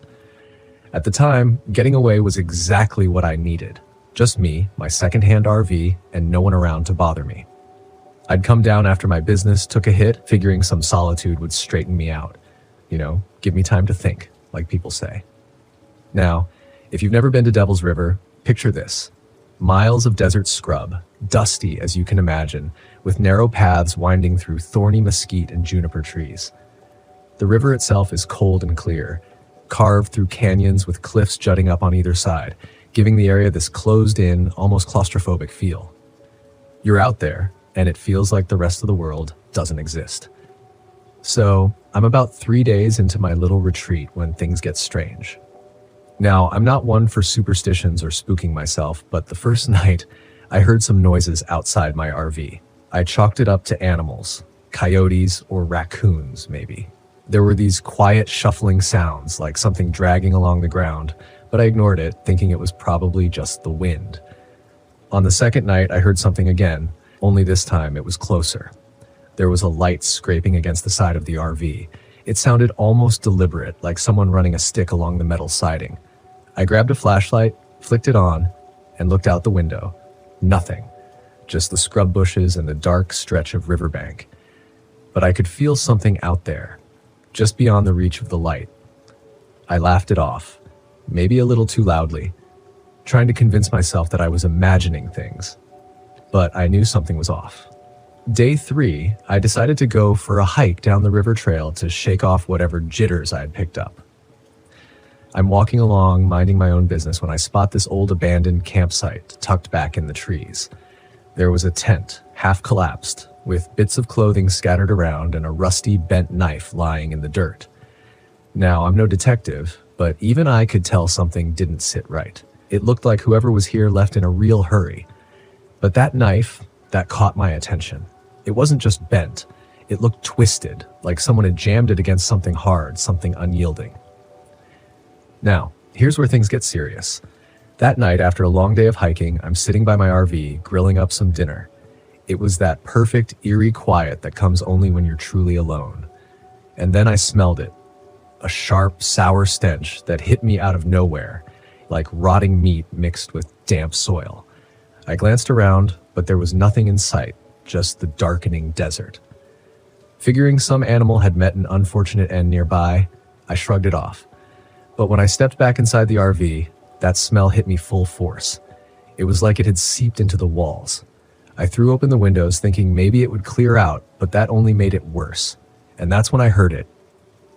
At the time, getting away was exactly what I needed. Just me, my secondhand RV, and no one around to bother me. I'd come down after my business took a hit, figuring some solitude would straighten me out. Give me time to think, like people say. Now, if you've never been to Devil's River, picture this. Miles of desert scrub, dusty as you can imagine, with narrow paths winding through thorny mesquite and juniper trees. The river itself is cold and clear, carved through canyons with cliffs jutting up on either side, giving the area this closed-in, almost claustrophobic feel. You're out there, and it feels like the rest of the world doesn't exist. So, I'm about 3 days into my little retreat when things get strange. Now, I'm not one for superstitions or spooking myself, but the first night, I heard some noises outside my RV. I chalked it up to animals, coyotes or raccoons, maybe. There were these quiet, shuffling sounds, like something dragging along the ground, but I ignored it, thinking it was probably just the wind. On the second night, I heard something again, only this time it was closer. There was a light scraping against the side of the RV. It sounded almost deliberate, like someone running a stick along the metal siding. I grabbed a flashlight, flicked it on, and looked out the window. Nothing. Just the scrub bushes and the dark stretch of riverbank. But I could feel something out there, just beyond the reach of the light. I laughed it off, maybe a little too loudly, trying to convince myself that I was imagining things. But I knew something was off. Day 3, I decided to go for a hike down the river trail to shake off whatever jitters I had picked up. I'm walking along, minding my own business, when I spot this old abandoned campsite tucked back in the trees. There was a tent, half collapsed, with bits of clothing scattered around and a rusty bent knife lying in the dirt. Now, I'm no detective, but even I could tell something didn't sit right. It looked like whoever was here left in a real hurry. But that knife, that caught my attention. It wasn't just bent. It looked twisted, like someone had jammed it against something hard, something unyielding. Now, here's where things get serious. That night, after a long day of hiking, I'm sitting by my RV, grilling up some dinner. It was that perfect, eerie quiet that comes only when you're truly alone. And then I smelled it. A sharp, sour stench that hit me out of nowhere, like rotting meat mixed with damp soil. I glanced around, but there was nothing in sight, just the darkening desert. Figuring some animal had met an unfortunate end nearby, I shrugged it off. But when I stepped back inside the RV, that smell hit me full force. It was like it had seeped into the walls. I threw open the windows thinking maybe it would clear out, but that only made it worse. And that's when I heard it.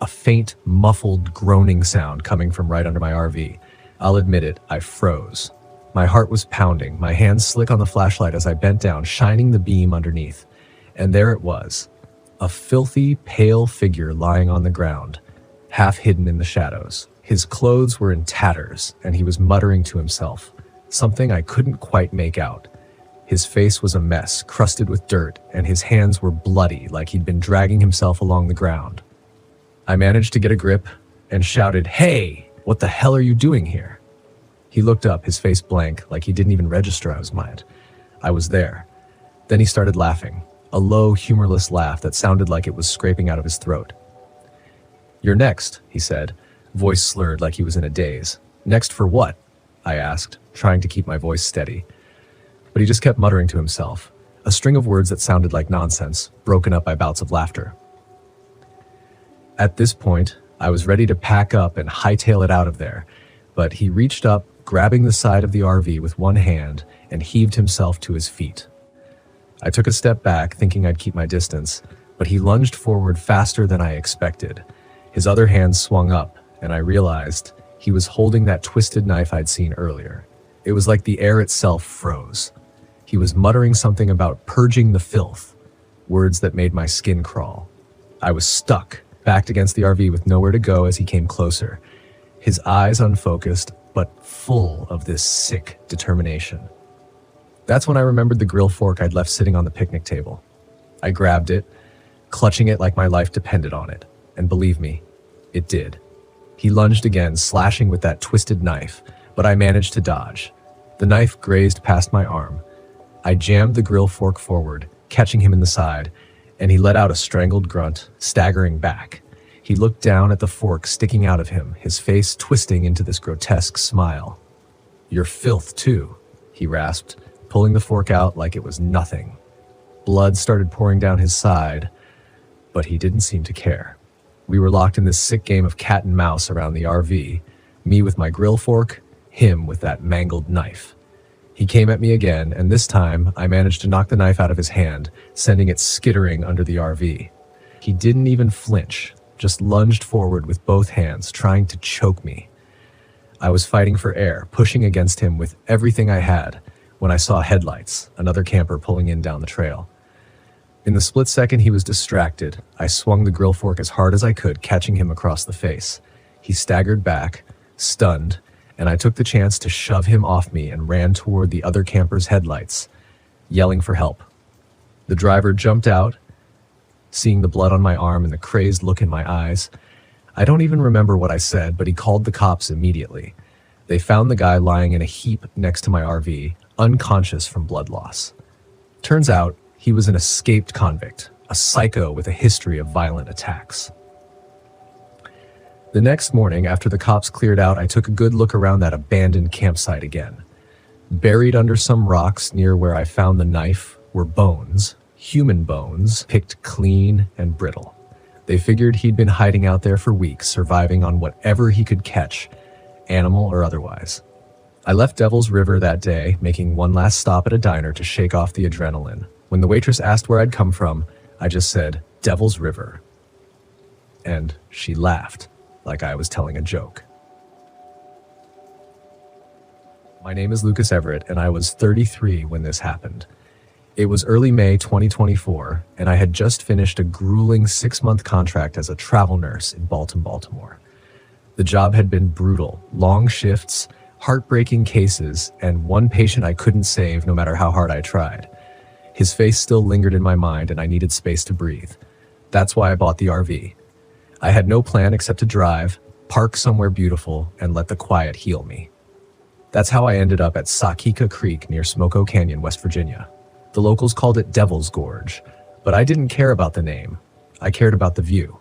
A faint, muffled groaning sound coming from right under my RV. I'll admit it, I froze. My heart was pounding, my hands slick on the flashlight as I bent down, shining the beam underneath. And there it was. A filthy, pale figure lying on the ground, half hidden in the shadows. His clothes were in tatters, and he was muttering to himself, something I couldn't quite make out. His face was a mess, crusted with dirt, and his hands were bloody, like he'd been dragging himself along the ground. I managed to get a grip and shouted, "Hey, what the hell are you doing here?" He looked up, his face blank, like he didn't even register I was mine. I was there. Then he started laughing, a low, humorless laugh that sounded like it was scraping out of his throat. "You're next," he said, voice slurred like he was in a daze. "Next for what?" I asked, trying to keep my voice steady. But he just kept muttering to himself, a string of words that sounded like nonsense, broken up by bouts of laughter. At this point, I was ready to pack up and hightail it out of there, but he reached up, grabbing the side of the RV with one hand, and heaved himself to his feet. I took a step back, thinking I'd keep my distance, but he lunged forward faster than I expected. His other hand swung up, and I realized he was holding that twisted knife I'd seen earlier. It was like the air itself froze. He was muttering something about purging the filth, words that made my skin crawl. I was stuck, backed against the RV with nowhere to go as he came closer, his eyes unfocused, but full of this sick determination. That's when I remembered the grill fork I'd left sitting on the picnic table. I grabbed it, clutching it like my life depended on it, and believe me, it did. He lunged again, slashing with that twisted knife, but I managed to dodge. The knife grazed past my arm. I jammed the grill fork forward, catching him in the side, and he let out a strangled grunt, staggering back. He looked down at the fork sticking out of him, his face twisting into this grotesque smile. "You're filth too," he rasped, pulling the fork out like it was nothing. Blood started pouring down his side, but he didn't seem to care. We were locked in this sick game of cat and mouse around the RV, me with my grill fork, him with that mangled knife. He came at me again, and this time I managed to knock the knife out of his hand, sending it skittering under the RV. He didn't even flinch, just lunged forward with both hands, trying to choke me. I was fighting for air, pushing against him with everything I had, when I saw headlights, another camper pulling in down the trail. In the split second he was distracted, I swung the grill fork as hard as I could, catching him across the face. He staggered back, stunned, and I took the chance to shove him off me and ran toward the other camper's headlights, yelling for help. The driver jumped out, seeing the blood on my arm and the crazed look in my eyes. I don't even remember what I said, but he called the cops immediately. They found the guy lying in a heap next to my RV, unconscious from blood loss. Turns out, he was an escaped convict, a psycho with a history of violent attacks. The next morning, after the cops cleared out, I took a good look around that abandoned campsite again. Buried under some rocks near where I found the knife were bones, human bones, picked clean and brittle. They figured he'd been hiding out there for weeks, surviving on whatever he could catch, animal or otherwise. I left Devil's River that day, making one last stop at a diner to shake off the adrenaline. When the waitress asked where I'd come from, I just said, Devil's River. And she laughed, like I was telling a joke. My name is Lucas Everett, and I was 33 when this happened. It was early May 2024, and I had just finished a grueling 6-month contract as a travel nurse in Baltimore. The job had been brutal, long shifts, heartbreaking cases, and one patient I couldn't save no matter how hard I tried. His face still lingered in my mind, and I needed space to breathe. That's why I bought the RV. I had no plan except to drive, park somewhere beautiful, and let the quiet heal me. That's how I ended up at Sakika Creek near Smoko Canyon, West Virginia. The locals called it Devil's Gorge, but I didn't care about the name. I cared about the view.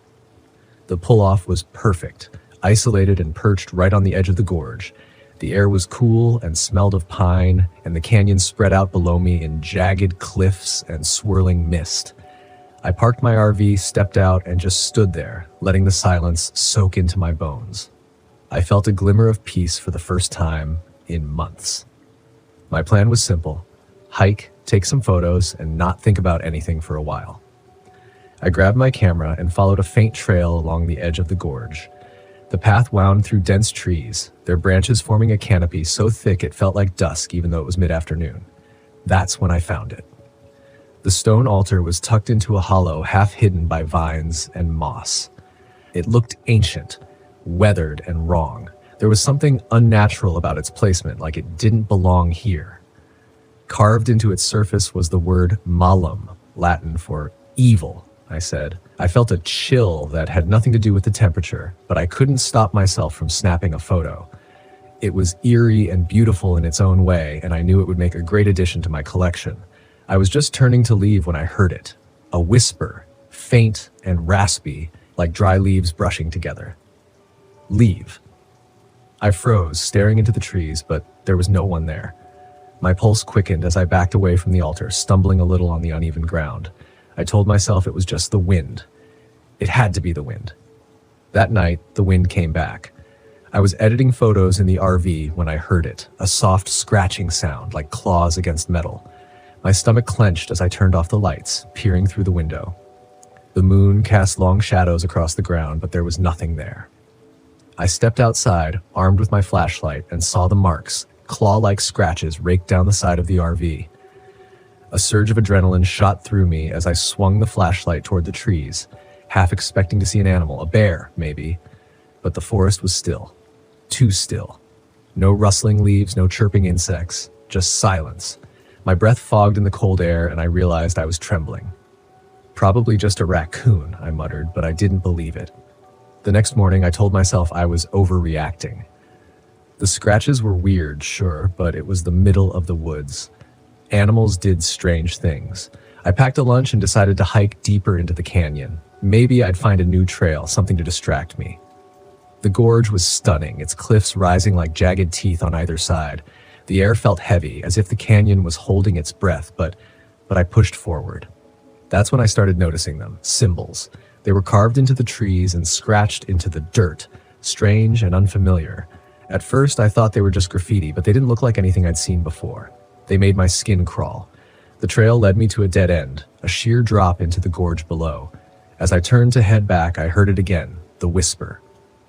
The pull-off was perfect, isolated and perched right on the edge of the gorge. The air was cool and smelled of pine, and the canyon spread out below me in jagged cliffs and swirling mist. I parked my RV, stepped out, and just stood there, letting the silence soak into my bones. I felt a glimmer of peace for the first time in months. My plan was simple: hike, take some photos, and not think about anything for a while. I grabbed my camera and followed a faint trail along the edge of the gorge. The path wound through dense trees, their branches forming a canopy so thick it felt like dusk even though it was mid-afternoon. That's when I found it. The stone altar was tucked into a hollow half hidden by vines and moss. It looked ancient, weathered, and wrong. There was something unnatural about its placement, like it didn't belong here. Carved into its surface was the word malum, Latin for evil, I said. I felt a chill that had nothing to do with the temperature, but I couldn't stop myself from snapping a photo. It was eerie and beautiful in its own way, and I knew it would make a great addition to my collection. I was just turning to leave when I heard it. A whisper, faint and raspy, like dry leaves brushing together. Leave. I froze, staring into the trees, but there was no one there. My pulse quickened as I backed away from the altar, stumbling a little on the uneven ground. I told myself it was just the wind. It had to be the wind. That night, the wind came back. I was editing photos in the RV when I heard it, a soft scratching sound like claws against metal. My stomach clenched as I turned off the lights, peering through the window. The moon cast long shadows across the ground, but there was nothing there. I stepped outside, armed with my flashlight, and saw the marks, claw-like scratches raked down the side of the RV. A surge of adrenaline shot through me as I swung the flashlight toward the trees, half expecting to see an animal, a bear, maybe. But the forest was still. Too still. No rustling leaves, no chirping insects, just silence. My breath fogged in the cold air, and I realized I was trembling. Probably just a raccoon, I muttered, but I didn't believe it. The next morning, I told myself I was overreacting. The scratches were weird, sure, but it was the middle of the woods. Animals did strange things. I packed a lunch and decided to hike deeper into the canyon. Maybe I'd find a new trail, something to distract me. The gorge was stunning, its cliffs rising like jagged teeth on either side. The air felt heavy, as if the canyon was holding its breath, but I pushed forward. That's when I started noticing them, symbols. They were carved into the trees and scratched into the dirt, strange and unfamiliar. At first, I thought they were just graffiti, but they didn't look like anything I'd seen before. They made my skin crawl. The trail led me to a dead end, a sheer drop into the gorge below. As I turned to head back, I heard it again, the whisper.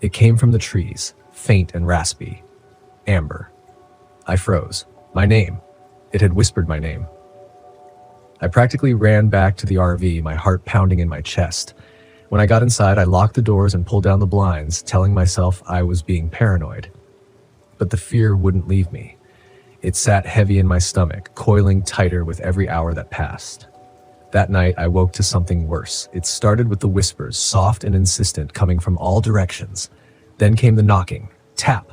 It came from the trees, faint and raspy. Amber. I froze. My name. It had whispered my name. I practically ran back to the RV, my heart pounding in my chest. When I got inside, I locked the doors and pulled down the blinds, telling myself I was being paranoid. But the fear wouldn't leave me. It sat heavy in my stomach, coiling tighter with every hour that passed. That night, I woke to something worse. It started with the whispers, soft and insistent, coming from all directions. Then came the knocking. Tap,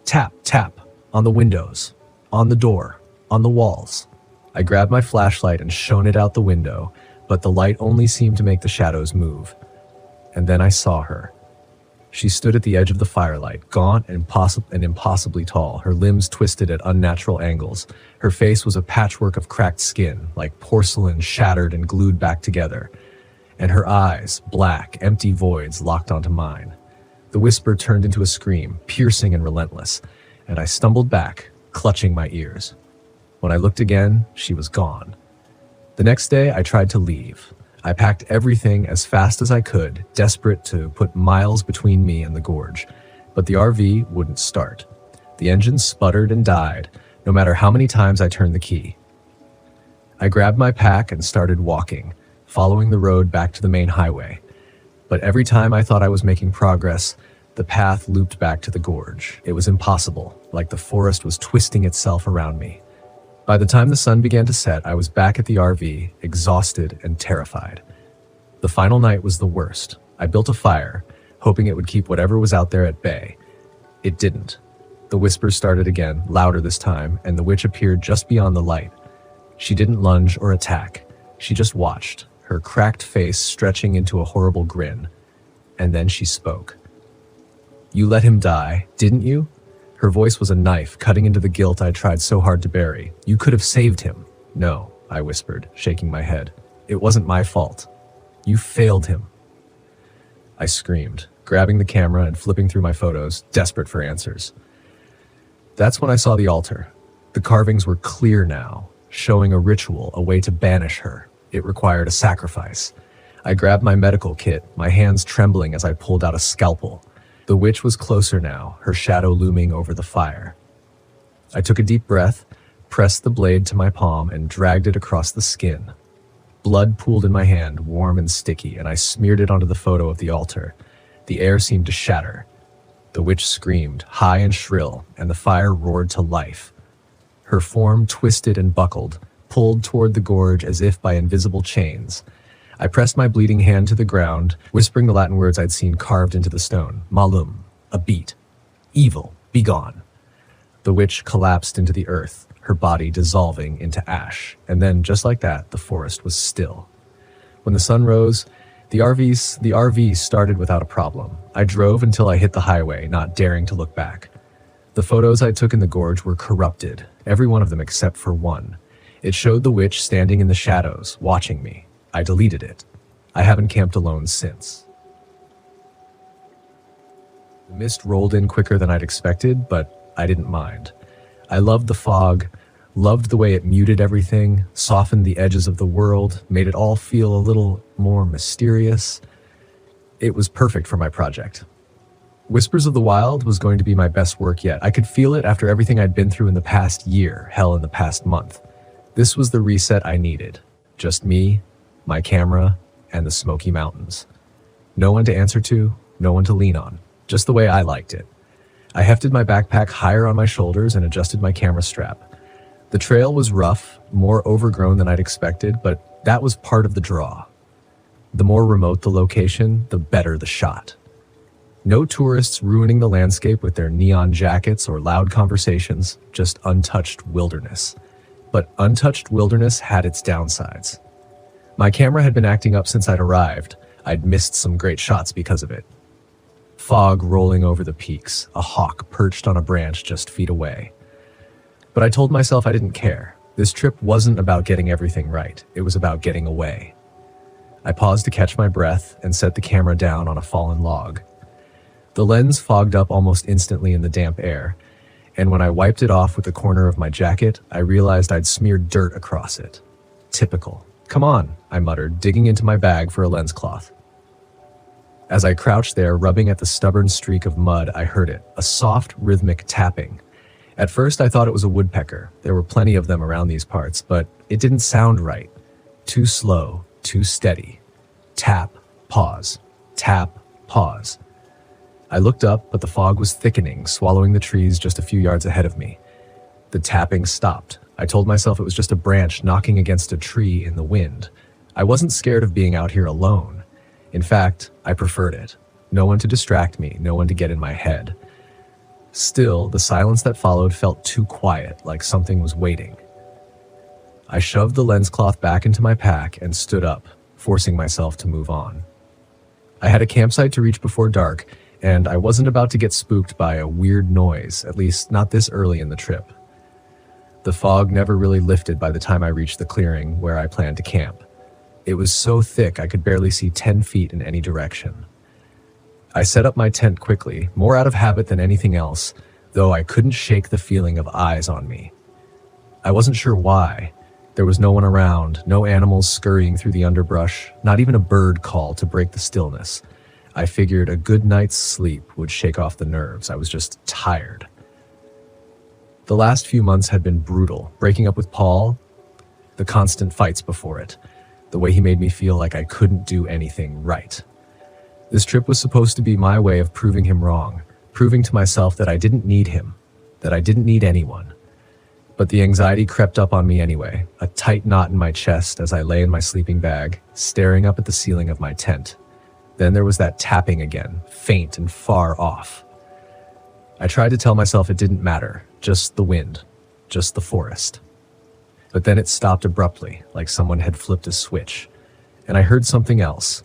tap, tap, on the windows, on the door, on the walls. I grabbed my flashlight and shone it out the window, but the light only seemed to make the shadows move. And then I saw her. She stood at the edge of the firelight, gaunt and impossibly tall, her limbs twisted at unnatural angles. Her face was a patchwork of cracked skin, like porcelain shattered and glued back together. And her eyes, black, empty voids, locked onto mine. The whisper turned into a scream, piercing and relentless, and I stumbled back, clutching my ears. When I looked again, she was gone. The next day, I tried to leave. I packed everything as fast as I could, desperate to put miles between me and the gorge. But the RV wouldn't start. The engine sputtered and died, no matter how many times I turned the key. I grabbed my pack and started walking, following the road back to the main highway. But every time I thought I was making progress, the path looped back to the gorge. It was impossible, like the forest was twisting itself around me. By the time the sun began to set, I was back at the RV, exhausted and terrified. The final night was the worst. I built a fire, hoping it would keep whatever was out there at bay. It didn't. The whispers started again, louder this time, and the witch appeared just beyond the light. She didn't lunge or attack. She just watched, her cracked face stretching into a horrible grin. And then she spoke. "You let him die, didn't you?" Her voice was a knife cutting into the guilt I tried so hard to bury. "You could have saved him." "No," I whispered, shaking my head. "It wasn't my fault. You failed him." I screamed, grabbing the camera and flipping through my photos, desperate for answers. That's when I saw the altar. The carvings were clear now, showing a ritual, a way to banish her. It required a sacrifice. I grabbed my medical kit, my hands trembling as I pulled out a scalpel. The witch was closer now, her shadow looming over the fire. I took a deep breath, pressed the blade to my palm, and dragged it across the skin. Blood pooled in my hand, warm and sticky, and I smeared it onto the photo of the altar. The air seemed to shatter. The witch screamed, high and shrill, and the fire roared to life. Her form twisted and buckled, pulled toward the gorge as if by invisible chains. I pressed my bleeding hand to the ground, whispering the Latin words I'd seen carved into the stone. Malum, a beat. Evil, be gone. The witch collapsed into the earth, her body dissolving into ash. And then, just like that, the forest was still. When the sun rose, the RV started without a problem. I drove until I hit the highway, not daring to look back. The photos I took in the gorge were corrupted, every one of them except for one. It showed the witch standing in the shadows, watching me. I deleted it. I haven't camped alone since. The mist rolled in quicker than I'd expected, but I didn't mind. I loved the fog, loved the way it muted everything, softened the edges of the world, made it all feel a little more mysterious. It was perfect for my project. Whispers of the Wild was going to be my best work yet. I could feel it after everything I'd been through in the past year, hell, in the past month. This was the reset I needed. Just me, my camera, and the Smoky Mountains. No one to answer to, no one to lean on, just the way I liked it. I hefted my backpack higher on my shoulders and adjusted my camera strap. The trail was rough, more overgrown than I'd expected, but that was part of the draw. The more remote the location, the better the shot. No tourists ruining the landscape with their neon jackets or loud conversations, just untouched wilderness. But untouched wilderness had its downsides. My camera had been acting up since I'd arrived. I'd missed some great shots because of it. Fog rolling over the peaks, a hawk perched on a branch just feet away. But I told myself I didn't care. This trip wasn't about getting everything right. It was about getting away. I paused to catch my breath and set the camera down on a fallen log. The lens fogged up almost instantly in the damp air, and when I wiped it off with the corner of my jacket, I realized I'd smeared dirt across it. Typical. "Come on," I muttered, digging into my bag for a lens cloth. As I crouched there, rubbing at the stubborn streak of mud, I heard it, a soft, rhythmic tapping. At first, I thought it was a woodpecker. There were plenty of them around these parts, but it didn't sound right. Too slow, too steady. Tap, pause, tap, pause. I looked up, but the fog was thickening, swallowing the trees just a few yards ahead of me. The tapping stopped. I told myself it was just a branch knocking against a tree in the wind. I wasn't scared of being out here alone. In fact, I preferred it. No one to distract me, no one to get in my head. Still, the silence that followed felt too quiet, like something was waiting. I shoved the lens cloth back into my pack and stood up, forcing myself to move on. I had a campsite to reach before dark, and I wasn't about to get spooked by a weird noise, at least not this early in the trip. The fog never really lifted by the time I reached the clearing where I planned to camp. It was so thick I could barely see 10 feet in any direction. I set up my tent quickly, more out of habit than anything else, though I couldn't shake the feeling of eyes on me. I wasn't sure why. There was no one around, no animals scurrying through the underbrush, not even a bird call to break the stillness. I figured a good night's sleep would shake off the nerves. I was just tired. The last few months had been brutal. Breaking up with Paul, the constant fights before it, the way he made me feel like I couldn't do anything right. This trip was supposed to be my way of proving him wrong, proving to myself that I didn't need him, that I didn't need anyone. But the anxiety crept up on me anyway, a tight knot in my chest as I lay in my sleeping bag, staring up at the ceiling of my tent. Then there was that tapping again, faint and far off. I tried to tell myself it didn't matter, just the wind, just the forest. But then it stopped abruptly, like someone had flipped a switch, and I heard something else.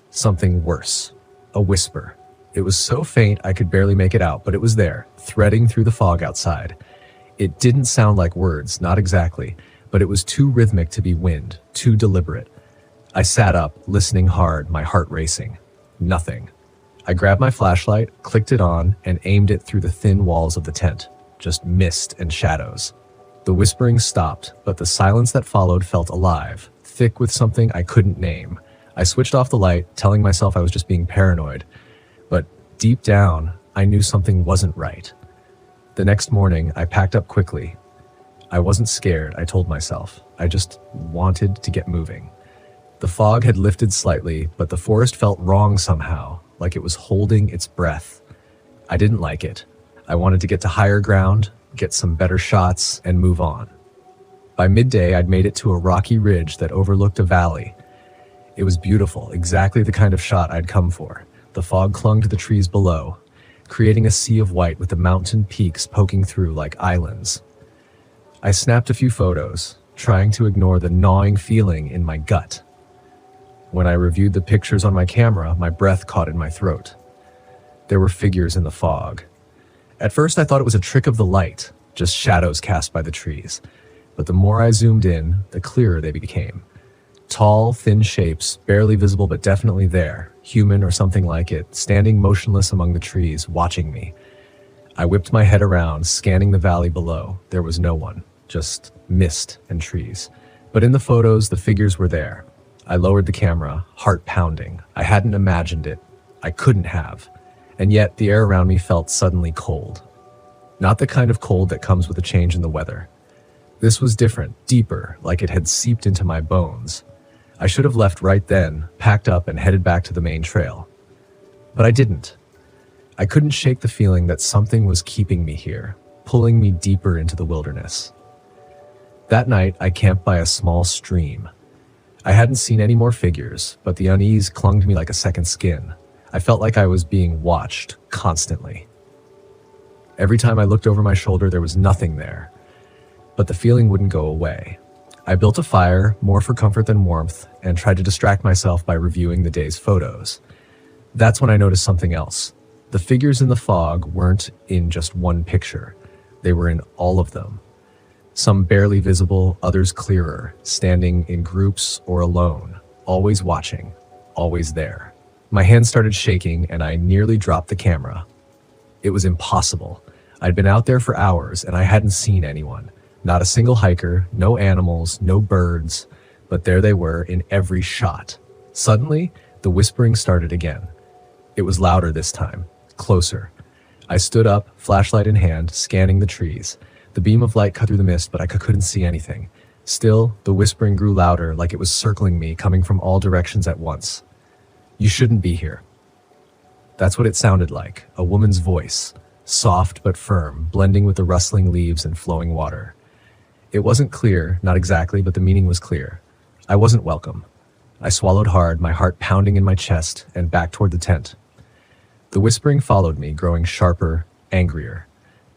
Something worse. A whisper. It was so faint I could barely make it out, but it was there, threading through the fog outside. It didn't sound like words, not exactly, but it was too rhythmic to be wind, too deliberate. I sat up, listening hard, my heart racing. Nothing. I grabbed my flashlight, clicked it on, and aimed it through the thin walls of the tent. Just mist and shadows. The whispering stopped, but the silence that followed felt alive, thick with something I couldn't name. I switched off the light, telling myself I was just being paranoid. But deep down, I knew something wasn't right. The next morning, I packed up quickly. I wasn't scared, I told myself. I just wanted to get moving. The fog had lifted slightly, but the forest felt wrong somehow, like it was holding its breath. I didn't like it. I wanted to get to higher ground, get some better shots, and move on. By midday, I'd made it to a rocky ridge that overlooked a valley. It was beautiful, exactly the kind of shot I'd come for. The fog clung to the trees below, creating a sea of white with the mountain peaks poking through like islands. I snapped a few photos, trying to ignore the gnawing feeling in my gut. When I reviewed the pictures on my camera, my breath caught in my throat. There were figures in the fog. At first, I thought it was a trick of the light, just shadows cast by the trees. But the more I zoomed in, the clearer they became. Tall, thin shapes, barely visible but definitely there, human or something like it, standing motionless among the trees, watching me. I whipped my head around, scanning the valley below. There was no one, just mist and trees. But in the photos, the figures were there. I lowered the camera, heart pounding. I hadn't imagined it. I couldn't have. And yet, the air around me felt suddenly cold. Not the kind of cold that comes with a change in the weather. This was different, deeper, like it had seeped into my bones. I should have left right then, packed up and headed back to the main trail. But I didn't. I couldn't shake the feeling that something was keeping me here, pulling me deeper into the wilderness. That night, I camped by a small stream. I hadn't seen any more figures, but the unease clung to me like a second skin. I felt like I was being watched, constantly. Every time I looked over my shoulder, there was nothing there. But the feeling wouldn't go away. I built a fire, more for comfort than warmth, and tried to distract myself by reviewing the day's photos. That's when I noticed something else. The figures in the fog weren't in just one picture. They were in all of them. Some barely visible, others clearer, standing in groups or alone, always watching, always there. My hands started shaking and I nearly dropped the camera. It was impossible. I'd been out there for hours and I hadn't seen anyone. Not a single hiker, no animals, no birds, but there they were in every shot. Suddenly, the whispering started again. It was louder this time, closer. I stood up, flashlight in hand, scanning the trees. The beam of light cut through the mist, but I couldn't see anything. Still, the whispering grew louder, like it was circling me, coming from all directions at once. You shouldn't be here. That's what it sounded like, a woman's voice, soft but firm, blending with the rustling leaves and flowing water. It wasn't clear, not exactly, but the meaning was clear. I wasn't welcome. I swallowed hard, my heart pounding in my chest, and back toward the tent. The whispering followed me, growing sharper, angrier.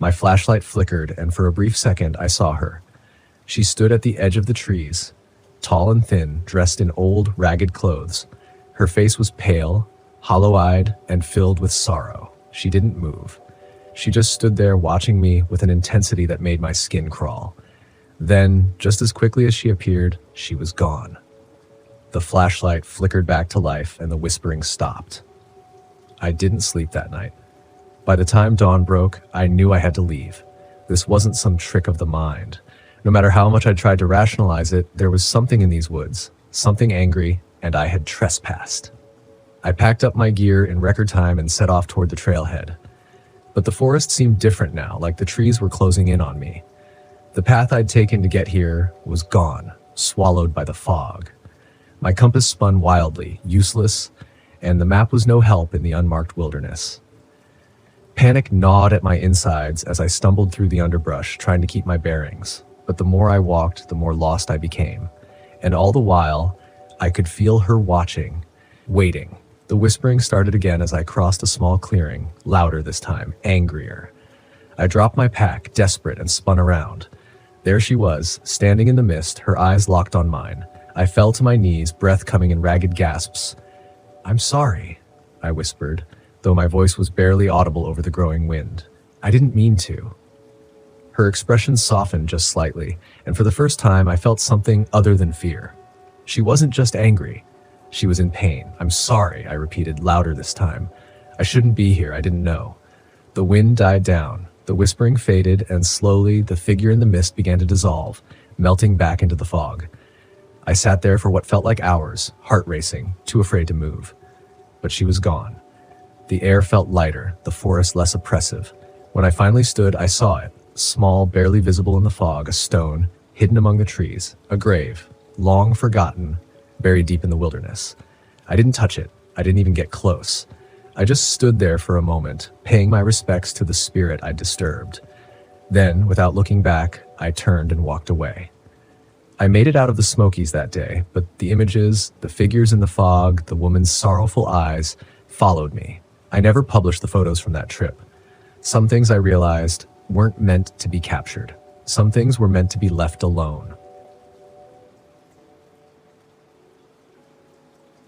My flashlight flickered, and for a brief second I saw her. She stood at the edge of the trees, tall and thin, dressed in old, ragged clothes. Her face was pale, hollow-eyed, and filled with sorrow. She didn't move. She just stood there watching me with an intensity that made my skin crawl. Then, just as quickly as she appeared, she was gone. The flashlight flickered back to life, and the whispering stopped. I didn't sleep that night. By the time dawn broke, I knew I had to leave. This wasn't some trick of the mind. No matter how much I tried to rationalize it, there was something in these woods, something angry, and I had trespassed. I packed up my gear in record time and set off toward the trailhead. But the forest seemed different now, like the trees were closing in on me. The path I'd taken to get here was gone, swallowed by the fog. My compass spun wildly, useless, and the map was no help in the unmarked wilderness. Panic gnawed at my insides as I stumbled through the underbrush, trying to keep my bearings. But the more I walked, the more lost I became. And all the while, I could feel her watching, waiting. The whispering started again as I crossed a small clearing, louder this time, angrier. I dropped my pack, desperate, and spun around. There she was, standing in the mist, her eyes locked on mine. I fell to my knees, breath coming in ragged gasps. "I'm sorry," I whispered, though my voice was barely audible over the growing wind. "I didn't mean to." Her expression softened just slightly, and for the first time I felt something other than fear. She wasn't just angry. She was in pain. "I'm sorry," I repeated, louder this time. "I shouldn't be here. I didn't know." The wind died down. The whispering faded, and slowly the figure in the mist began to dissolve, melting back into the fog. I sat there for what felt like hours, heart racing, too afraid to move. But she was gone. The air felt lighter, the forest less oppressive. When I finally stood, I saw it. Small, barely visible in the fog, a stone, hidden among the trees, a grave, long forgotten, buried deep in the wilderness. I didn't touch it. I didn't even get close. I just stood there for a moment, paying my respects to the spirit I'd disturbed. Then, without looking back, I turned and walked away. I made it out of the Smokies that day, but the images, the figures in the fog, the woman's sorrowful eyes, followed me. I never published the photos from that trip. Some things I realized weren't meant to be captured. Some things were meant to be left alone.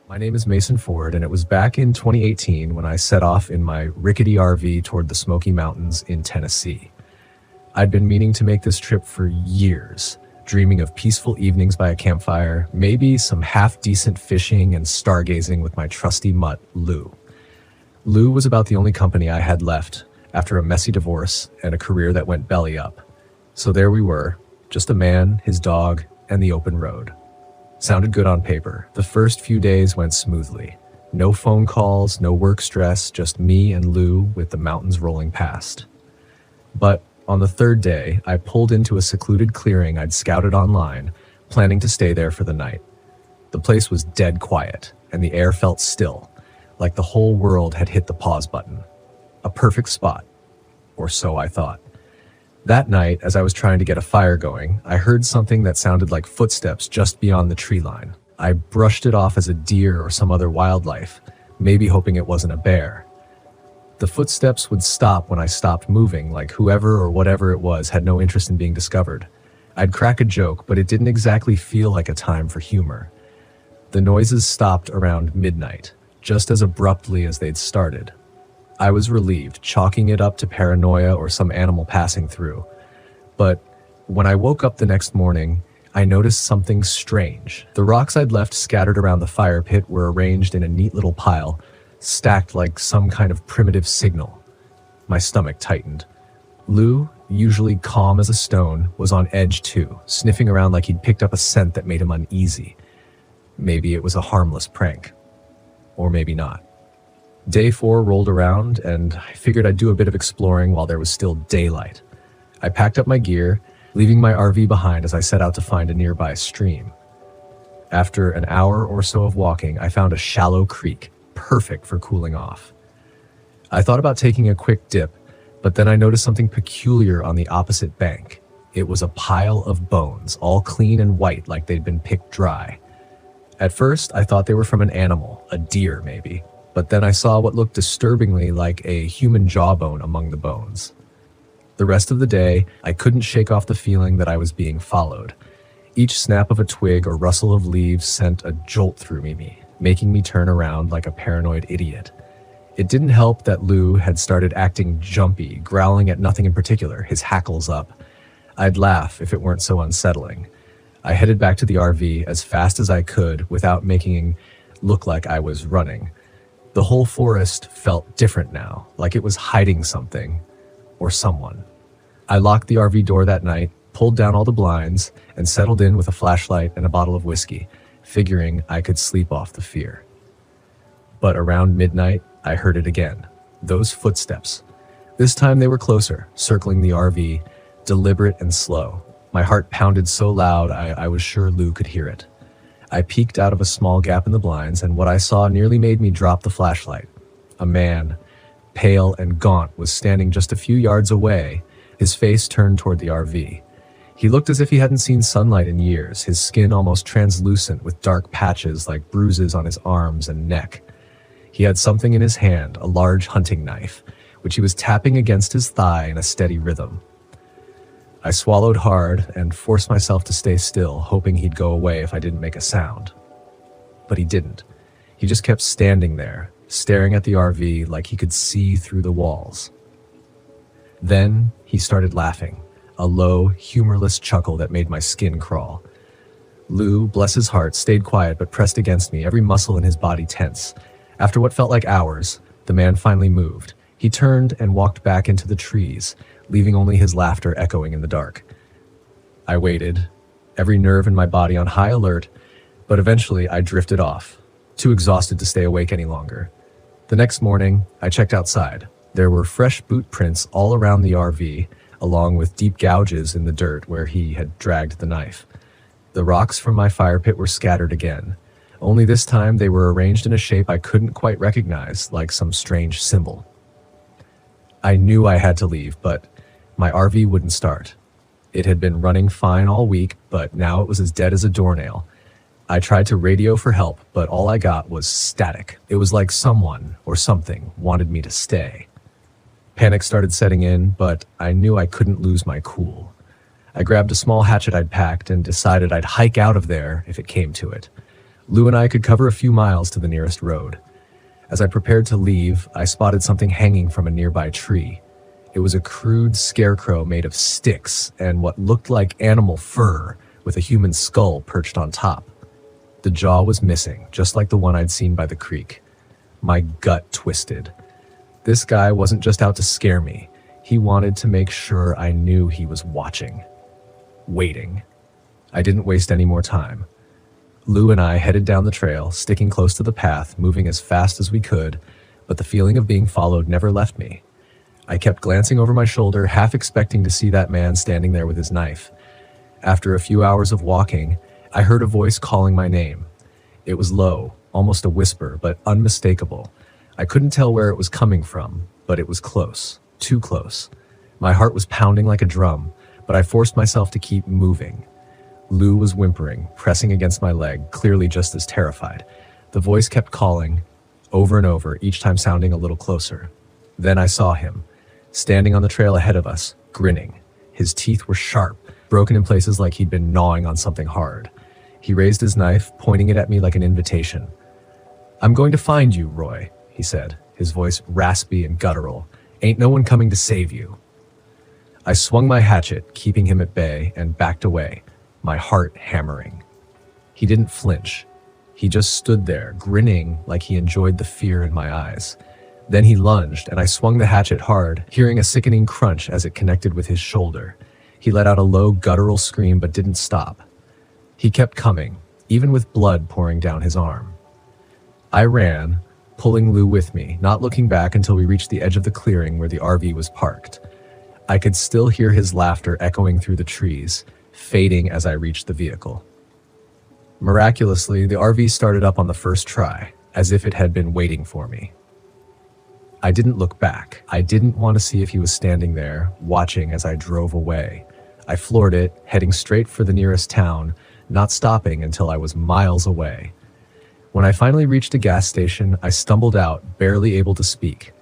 My name is Mason Ford, and it was back in 2018 when I set off in my rickety RV toward the Smoky Mountains in Tennessee. I'd been meaning to make this trip for years, dreaming of peaceful evenings by a campfire, maybe some half-decent fishing and stargazing with my trusty mutt, Lou. Lou was about the only company I had left after a messy divorce and a career that went belly up. So there we were, just a man, his dog, and the open road. Sounded good on paper. The first few days went smoothly. No phone calls, no work stress, just me and Lou with the mountains rolling past. But on the third day, I pulled into a secluded clearing I'd scouted online, planning to stay there for the night. The place was dead quiet, and the air felt still, like the whole world had hit the pause button. A perfect spot. Or so I thought. That night, as I was trying to get a fire going, I heard something that sounded like footsteps just beyond the tree line. I brushed it off as a deer or some other wildlife, maybe hoping it wasn't a bear. The footsteps would stop when I stopped moving, like whoever or whatever it was had no interest in being discovered. I'd crack a joke, but it didn't exactly feel like a time for humor. The noises stopped around midnight, just as abruptly as they'd started. I was relieved, chalking it up to paranoia or some animal passing through. But when I woke up the next morning, I noticed something strange. The rocks I'd left scattered around the fire pit were arranged in a neat little pile, stacked like some kind of primitive signal. My stomach tightened. Lou, usually calm as a stone, was on edge too, sniffing around like he'd picked up a scent that made him uneasy. Maybe it was a harmless prank. Or maybe not. Day 4 rolled around, and I figured I'd do a bit of exploring while there was still daylight. I packed up my gear, leaving my RV behind as I set out to find a nearby stream. After an hour or so of walking, I found a shallow creek, perfect for cooling off. I thought about taking a quick dip, but then I noticed something peculiar on the opposite bank. It was a pile of bones, all clean and white like they'd been picked dry. At first, I thought they were from an animal, a deer maybe, but then I saw what looked disturbingly like a human jawbone among the bones. The rest of the day, I couldn't shake off the feeling that I was being followed. Each snap of a twig or rustle of leaves sent a jolt through me, making me turn around like a paranoid idiot. It didn't help that Lou had started acting jumpy, growling at nothing in particular, his hackles up. I'd laugh if it weren't so unsettling. I headed back to the RV as fast as I could without making it look like I was running. The whole forest felt different now, like it was hiding something or someone. I locked the RV door that night, pulled down all the blinds, and settled in with a flashlight and a bottle of whiskey, figuring I could sleep off the fear. But around midnight, I heard it again. Those footsteps. This time they were closer, circling the RV, deliberate and slow. My heart pounded so loud I was sure Lou could hear it. I peeked out of a small gap in the blinds, and what I saw nearly made me drop the flashlight. A man, pale and gaunt, was standing just a few yards away, his face turned toward the RV. He looked as if he hadn't seen sunlight in years, his skin almost translucent with dark patches like bruises on his arms and neck. He had something in his hand, a large hunting knife, which he was tapping against his thigh in a steady rhythm. I swallowed hard and forced myself to stay still, hoping he'd go away if I didn't make a sound. But he didn't. He just kept standing there, staring at the RV like he could see through the walls. Then he started laughing, a low, humorless chuckle that made my skin crawl. Lou, bless his heart, stayed quiet but pressed against me, every muscle in his body tense. After what felt like hours, the man finally moved. He turned and walked back into the trees, leaving only his laughter echoing in the dark. I waited, every nerve in my body on high alert, but eventually I drifted off, too exhausted to stay awake any longer. The next morning, I checked outside. There were fresh boot prints all around the RV, along with deep gouges in the dirt where he had dragged the knife. The rocks from my fire pit were scattered again, only this time they were arranged in a shape I couldn't quite recognize, like some strange symbol. I knew I had to leave, but my RV wouldn't start. It had been running fine all week, but now it was as dead as a doornail. I tried to radio for help, but all I got was static. It was like someone or something wanted me to stay. Panic started setting in, but I knew I couldn't lose my cool. I grabbed a small hatchet I'd packed and decided I'd hike out of there if it came to it. Lou and I could cover a few miles to the nearest road. As I prepared to leave, I spotted something hanging from a nearby tree. It was a crude scarecrow made of sticks and what looked like animal fur, with a human skull perched on top. The jaw was missing, just like the one I'd seen by the creek. My gut twisted. This guy wasn't just out to scare me. He wanted to make sure I knew he was watching. Waiting. I didn't waste any more time. Lou and I headed down the trail, sticking close to the path, moving as fast as we could, but the feeling of being followed never left me. I kept glancing over my shoulder, half expecting to see that man standing there with his knife. After a few hours of walking, I heard a voice calling my name. It was low, almost a whisper, but unmistakable. I couldn't tell where it was coming from, but it was close, too close. My heart was pounding like a drum, but I forced myself to keep moving. Lou was whimpering, pressing against my leg, clearly just as terrified. The voice kept calling, over and over, each time sounding a little closer. Then I saw him, standing on the trail ahead of us, grinning. His teeth were sharp, broken in places like he'd been gnawing on something hard. He raised his knife, pointing it at me like an invitation. "I'm going to find you, Roy," he said, his voice raspy and guttural. "Ain't no one coming to save you." I swung my hatchet, keeping him at bay, and backed away, my heart hammering. He didn't flinch. He just stood there, grinning like he enjoyed the fear in my eyes. Then he lunged, and I swung the hatchet hard, hearing a sickening crunch as it connected with his shoulder. He let out a low, guttural scream but didn't stop. He kept coming, even with blood pouring down his arm. I ran, pulling Lou with me, not looking back until we reached the edge of the clearing where the RV was parked. I could still hear his laughter echoing through the trees, fading as I reached the vehicle. Miraculously, the RV started up on the first try, as if it had been waiting for me. I didn't look back. I didn't want to see if he was standing there, watching as I drove away. I floored it, heading straight for the nearest town, not stopping until I was miles away. When I finally reached a gas station, I stumbled out, barely able to speak.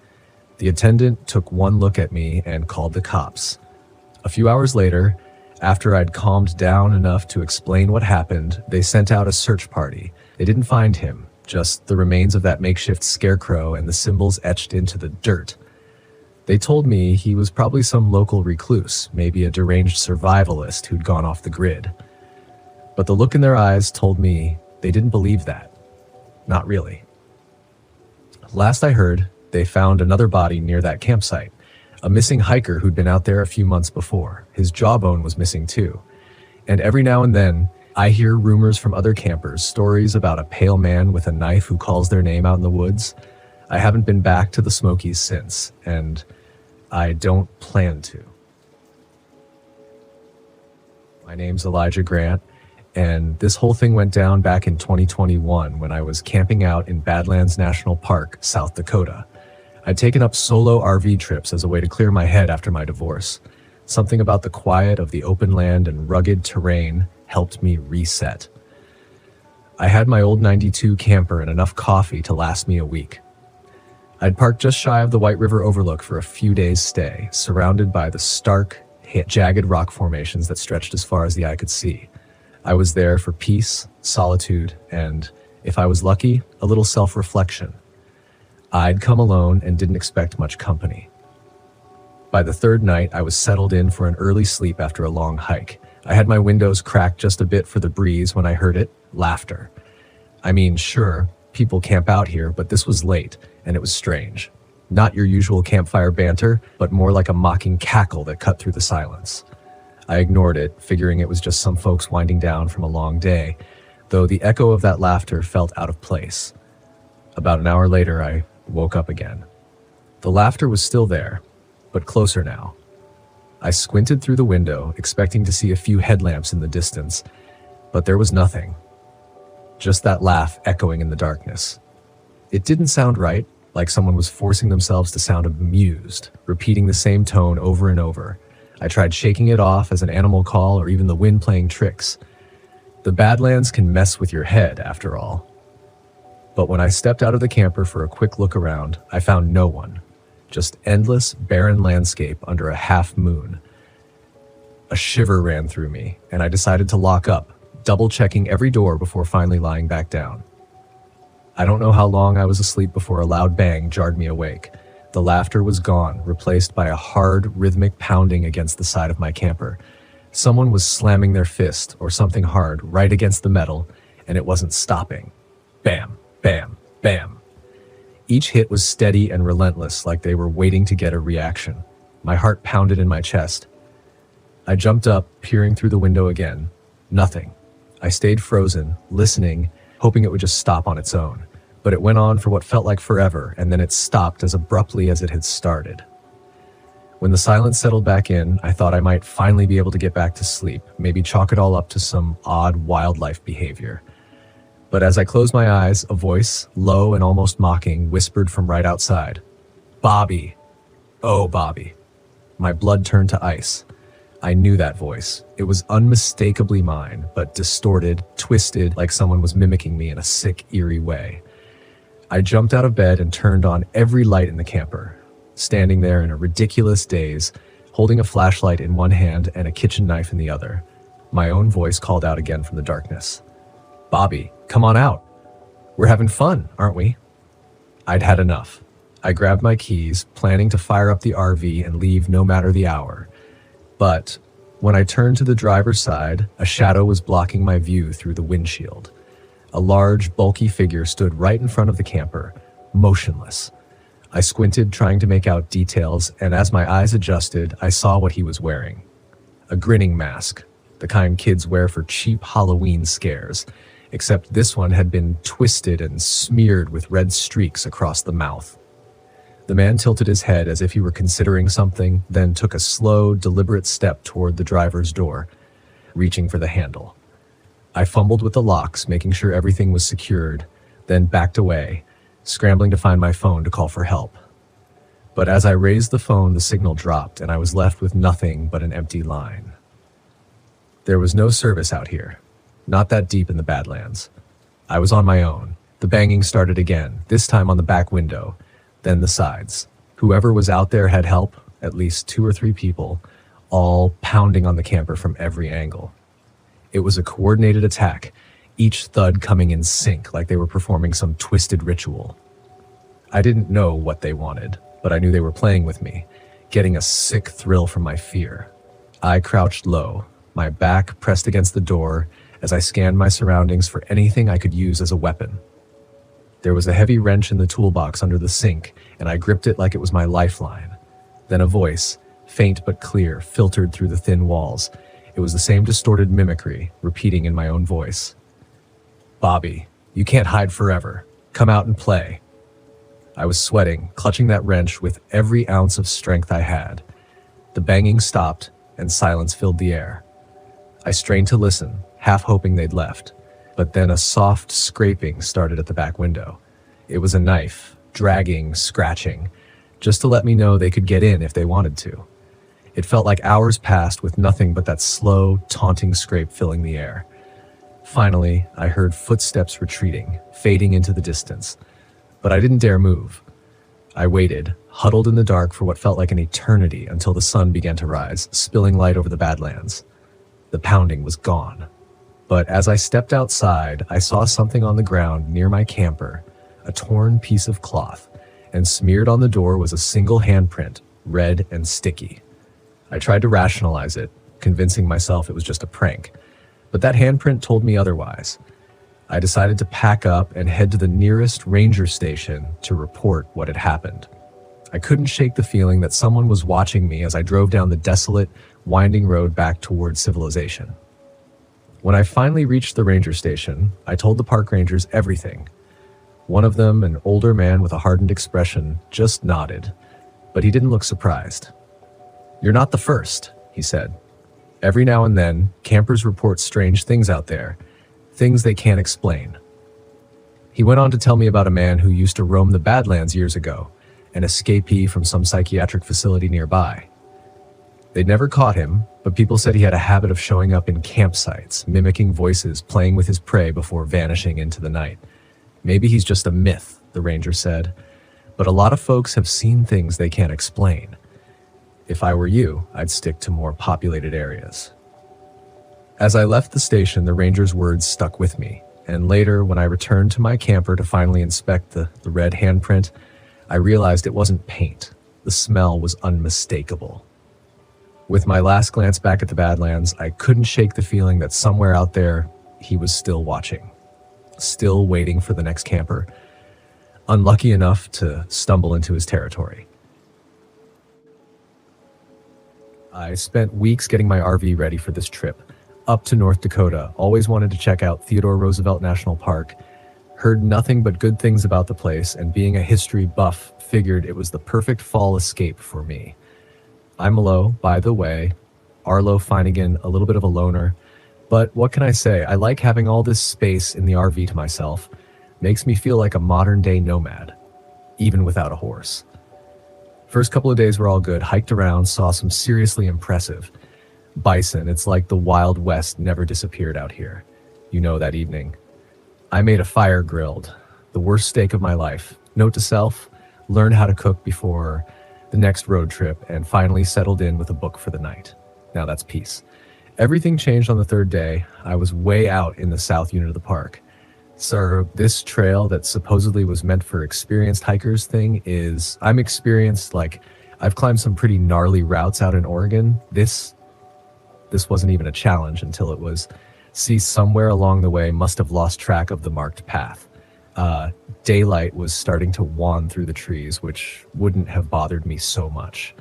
The attendant took one look at me and called the cops. A few hours later, after I'd calmed down enough to explain what happened, they sent out a search party. They didn't find him, just the remains of that makeshift scarecrow and the symbols etched into the dirt. They told me he was probably some local recluse, maybe a deranged survivalist who'd gone off the grid. But the look in their eyes told me they didn't believe that. Not really. Last I heard, they found another body near that campsite. A missing hiker who'd been out there a few months before. His jawbone was missing too. And every now and then, I hear rumors from other campers, stories about a pale man with a knife who calls their name out in the woods. I haven't been back to the Smokies since, and I don't plan to. My name's Elijah Grant, and this whole thing went down back in 2021 when I was camping out in Badlands National Park, South Dakota. I'd taken up solo RV trips as a way to clear my head after my divorce. Something about the quiet of the open land and rugged terrain helped me reset. I had my old 92 camper and enough coffee to last me a week. I'd parked just shy of the White River overlook for a few days' stay, surrounded by the stark, jagged rock formations that stretched as far as the eye could see. I was there for peace, solitude, and, if I was lucky, a little self-reflection. I'd come alone and didn't expect much company. By the third night, I was settled in for an early sleep after a long hike. I had my windows cracked just a bit for the breeze when I heard it, laughter. I mean, sure, people camp out here, but this was late, and it was strange. Not your usual campfire banter, but more like a mocking cackle that cut through the silence. I ignored it, figuring it was just some folks winding down from a long day, though the echo of that laughter felt out of place. About an hour later, I woke up again. The laughter was still there, but closer now. I squinted through the window, expecting to see a few headlamps in the distance, but there was nothing. Just that laugh echoing in the darkness. It didn't sound right, like someone was forcing themselves to sound amused, repeating the same tone over and over. I tried shaking it off as an animal call or even the wind playing tricks. The Badlands can mess with your head, after all. But when I stepped out of the camper for a quick look around, I found no one. Just endless, barren landscape under a half moon. A shiver ran through me, and I decided to lock up, double-checking every door before finally lying back down. I don't know how long I was asleep before a loud bang jarred me awake. The laughter was gone, replaced by a hard, rhythmic pounding against the side of my camper. Someone was slamming their fist, or something hard, right against the metal, and it wasn't stopping. Bam, bam, bam. Each hit was steady and relentless, like they were waiting to get a reaction. My heart pounded in my chest. I jumped up, peering through the window again. Nothing. I stayed frozen, listening, hoping it would just stop on its own. But it went on for what felt like forever, and then it stopped as abruptly as it had started. When the silence settled back in, I thought I might finally be able to get back to sleep, maybe chalk it all up to some odd wildlife behavior. But as I closed my eyes, a voice, low and almost mocking, whispered from right outside. "Bobby. Oh, Bobby." My blood turned to ice. I knew that voice. It was unmistakably mine, but distorted, twisted, like someone was mimicking me in a sick, eerie way. I jumped out of bed and turned on every light in the camper, standing there in a ridiculous daze, holding a flashlight in one hand and a kitchen knife in the other. My own voice called out again from the darkness. "Bobby, come on out. We're having fun, aren't we?" I'd had enough. I grabbed my keys, planning to fire up the RV and leave no matter the hour. But when I turned to the driver's side, a shadow was blocking my view through the windshield. A large, bulky figure stood right in front of the camper, motionless. I squinted, trying to make out details, and as my eyes adjusted, I saw what he was wearing. A grinning mask, the kind kids wear for cheap Halloween scares, except this one had been twisted and smeared with red streaks across the mouth. The man tilted his head as if he were considering something, then took a slow, deliberate step toward the driver's door, reaching for the handle. I fumbled with the locks, making sure everything was secured, then backed away, scrambling to find my phone to call for help. But as I raised the phone, the signal dropped and I was left with nothing but an empty line. There was no service out here, not that deep in the Badlands. I was on my own. The banging started again, this time on the back window, then the sides. Whoever was out there had help, at least 2 or 3 people, all pounding on the camper from every angle. It was a coordinated attack, each thud coming in sync like they were performing some twisted ritual. I didn't know what they wanted, but I knew they were playing with me, getting a sick thrill from my fear. I crouched low, my back pressed against the door as I scanned my surroundings for anything I could use as a weapon. There was a heavy wrench in the toolbox under the sink, and I gripped it like it was my lifeline. Then a voice, faint but clear, filtered through the thin walls. It was the same distorted mimicry, repeating in my own voice. "Bobby, you can't hide forever. Come out and play." I was sweating, clutching that wrench with every ounce of strength I had. The banging stopped, and silence filled the air. I strained to listen, half hoping they'd left, but then a soft scraping started at the back window. It was a knife, dragging, scratching, just to let me know they could get in if they wanted to. It felt like hours passed with nothing but that slow, taunting scrape filling the air. Finally, I heard footsteps retreating, fading into the distance, but I didn't dare move. I waited, huddled in the dark for what felt like an eternity until the sun began to rise, spilling light over the Badlands. The pounding was gone. But as I stepped outside, I saw something on the ground near my camper, a torn piece of cloth, and smeared on the door was a single handprint, red and sticky. I tried to rationalize it, convincing myself it was just a prank, but that handprint told me otherwise. I decided to pack up and head to the nearest ranger station to report what had happened. I couldn't shake the feeling that someone was watching me as I drove down the desolate, winding road back toward civilization. When I finally reached the ranger station, I told the park rangers everything. One of them, an older man with a hardened expression, just nodded, but he didn't look surprised. "You're not the first," he said. "Every now and then, campers report strange things out there, things they can't explain." He went on to tell me about a man who used to roam the Badlands years ago, an escapee from some psychiatric facility nearby. They'd never caught him, but people said he had a habit of showing up in campsites, mimicking voices, playing with his prey before vanishing into the night. "Maybe he's just a myth," the ranger said, "but a lot of folks have seen things they can't explain. If I were you, I'd stick to more populated areas." As I left the station, the ranger's words stuck with me, and later, when I returned to my camper to finally inspect the red handprint, I realized it wasn't paint. The smell was unmistakable. With my last glance back at the Badlands, I couldn't shake the feeling that somewhere out there, he was still watching, still waiting for the next camper, unlucky enough to stumble into his territory. I spent weeks getting my RV ready for this trip. Up to North Dakota, always wanted to check out Theodore Roosevelt National Park. Heard nothing but good things about the place, and being a history buff, figured it was the perfect fall escape for me. I'm low, by the way, Arlo Finnegan, a little bit of a loner, but what can I say? I like having all this space in the RV to myself. Makes me feel like a modern-day nomad, even without a horse. First couple of days were all good, hiked around, saw some seriously impressive bison. It's like the Wild West never disappeared out here. You know, that evening. I made a fire grilled, the worst steak of my life. Note to self, learn how to cook before the next road trip, and finally settled in with a book for the night. Now that's peace. Everything changed on the third day. I was way out in the south unit of the park. So this trail that supposedly was meant for experienced hikers thing is, I'm experienced, like I've climbed some pretty gnarly routes out in Oregon. This wasn't even a challenge until it was, see, somewhere along the way must have lost track of the marked path. Daylight was starting to wane through the trees, which wouldn't have bothered me so much.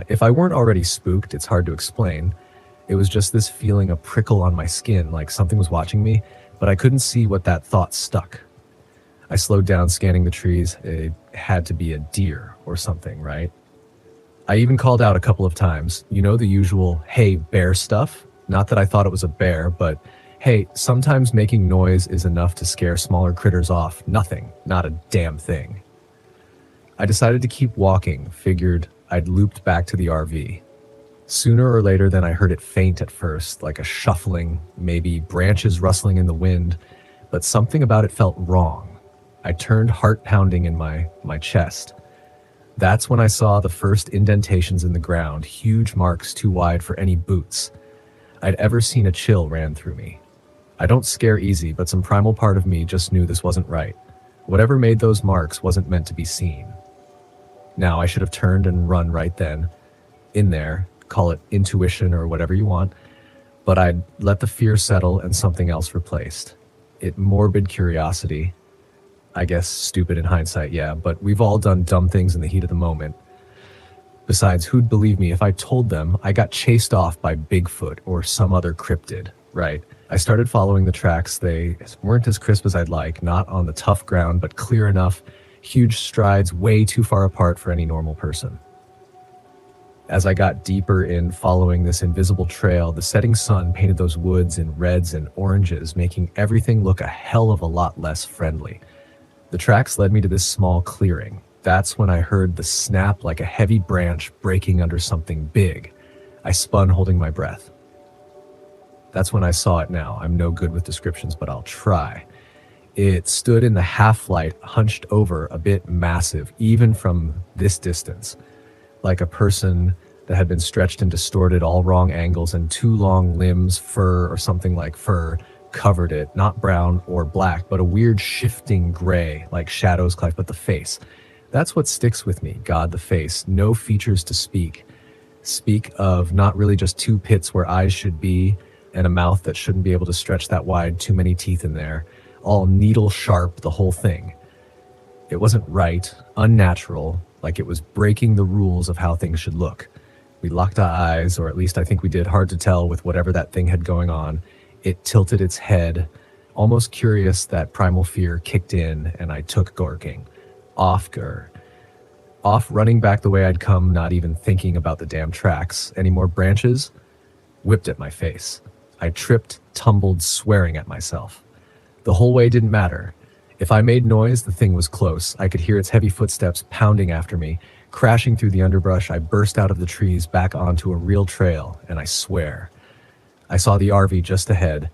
If I weren't already spooked, it's hard to explain. It was just this feeling, a prickle on my skin, like something was watching me, but I couldn't see what that thought stuck. I slowed down, scanning the trees. It had to be a deer or something, right? I even called out a couple of times, you know, the usual, "Hey, bear" stuff. Not that I thought it was a bear, but hey, sometimes making noise is enough to scare smaller critters off. Nothing, not a damn thing. I decided to keep walking, figured I'd looped back to the RV. Sooner or later, then I heard it faint at first, like a shuffling, maybe branches rustling in the wind, but something about it felt wrong. I turned, heart pounding in my chest. That's when I saw the first indentations in the ground, huge marks too wide for any boots I'd ever seen. A chill ran through me. I don't scare easy, but some primal part of me just knew this wasn't right. Whatever made those marks wasn't meant to be seen. Now, I should have turned and run right then, in there, call it intuition or whatever you want, but I'd let the fear settle and something else replaced it. Morbid curiosity. I guess stupid in hindsight, yeah, but we've all done dumb things in the heat of the moment. Besides, who'd believe me if I told them I got chased off by Bigfoot or some other cryptid, right? I started following the tracks. They weren't as crisp as I'd like, not on the tough ground, but clear enough, huge strides way too far apart for any normal person. As I got deeper in following this invisible trail, the setting sun painted those woods in reds and oranges, making everything look a hell of a lot less friendly. The tracks led me to this small clearing. That's when I heard the snap like a heavy branch breaking under something big. I spun, holding my breath. That's when I saw it now. I'm no good with descriptions, but I'll try. It stood in the half-light, hunched over, a bit massive, even from this distance. Like a person that had been stretched and distorted, all wrong angles, and two long limbs, fur or something like fur, covered it. Not brown or black, but a weird shifting gray, like shadows, but the face. That's what sticks with me. God, the face. No features to speak. Speak of not really just two pits where eyes should be, and a mouth that shouldn't be able to stretch that wide, too many teeth in there. All needle sharp, the whole thing. It wasn't right, unnatural, like it was breaking the rules of how things should look. We locked our eyes, or at least I think we did, hard to tell with whatever that thing had going on. It tilted its head, almost curious. That primal fear kicked in, and I took gorging. Off running back the way I'd come, not even thinking about the damn tracks. Any more branches? Whipped at my face. I tripped, tumbled, swearing at myself. The whole way didn't matter. If I made noise, the thing was close. I could hear its heavy footsteps pounding after me. Crashing through the underbrush, I burst out of the trees back onto a real trail, and I swear, I saw the RV just ahead,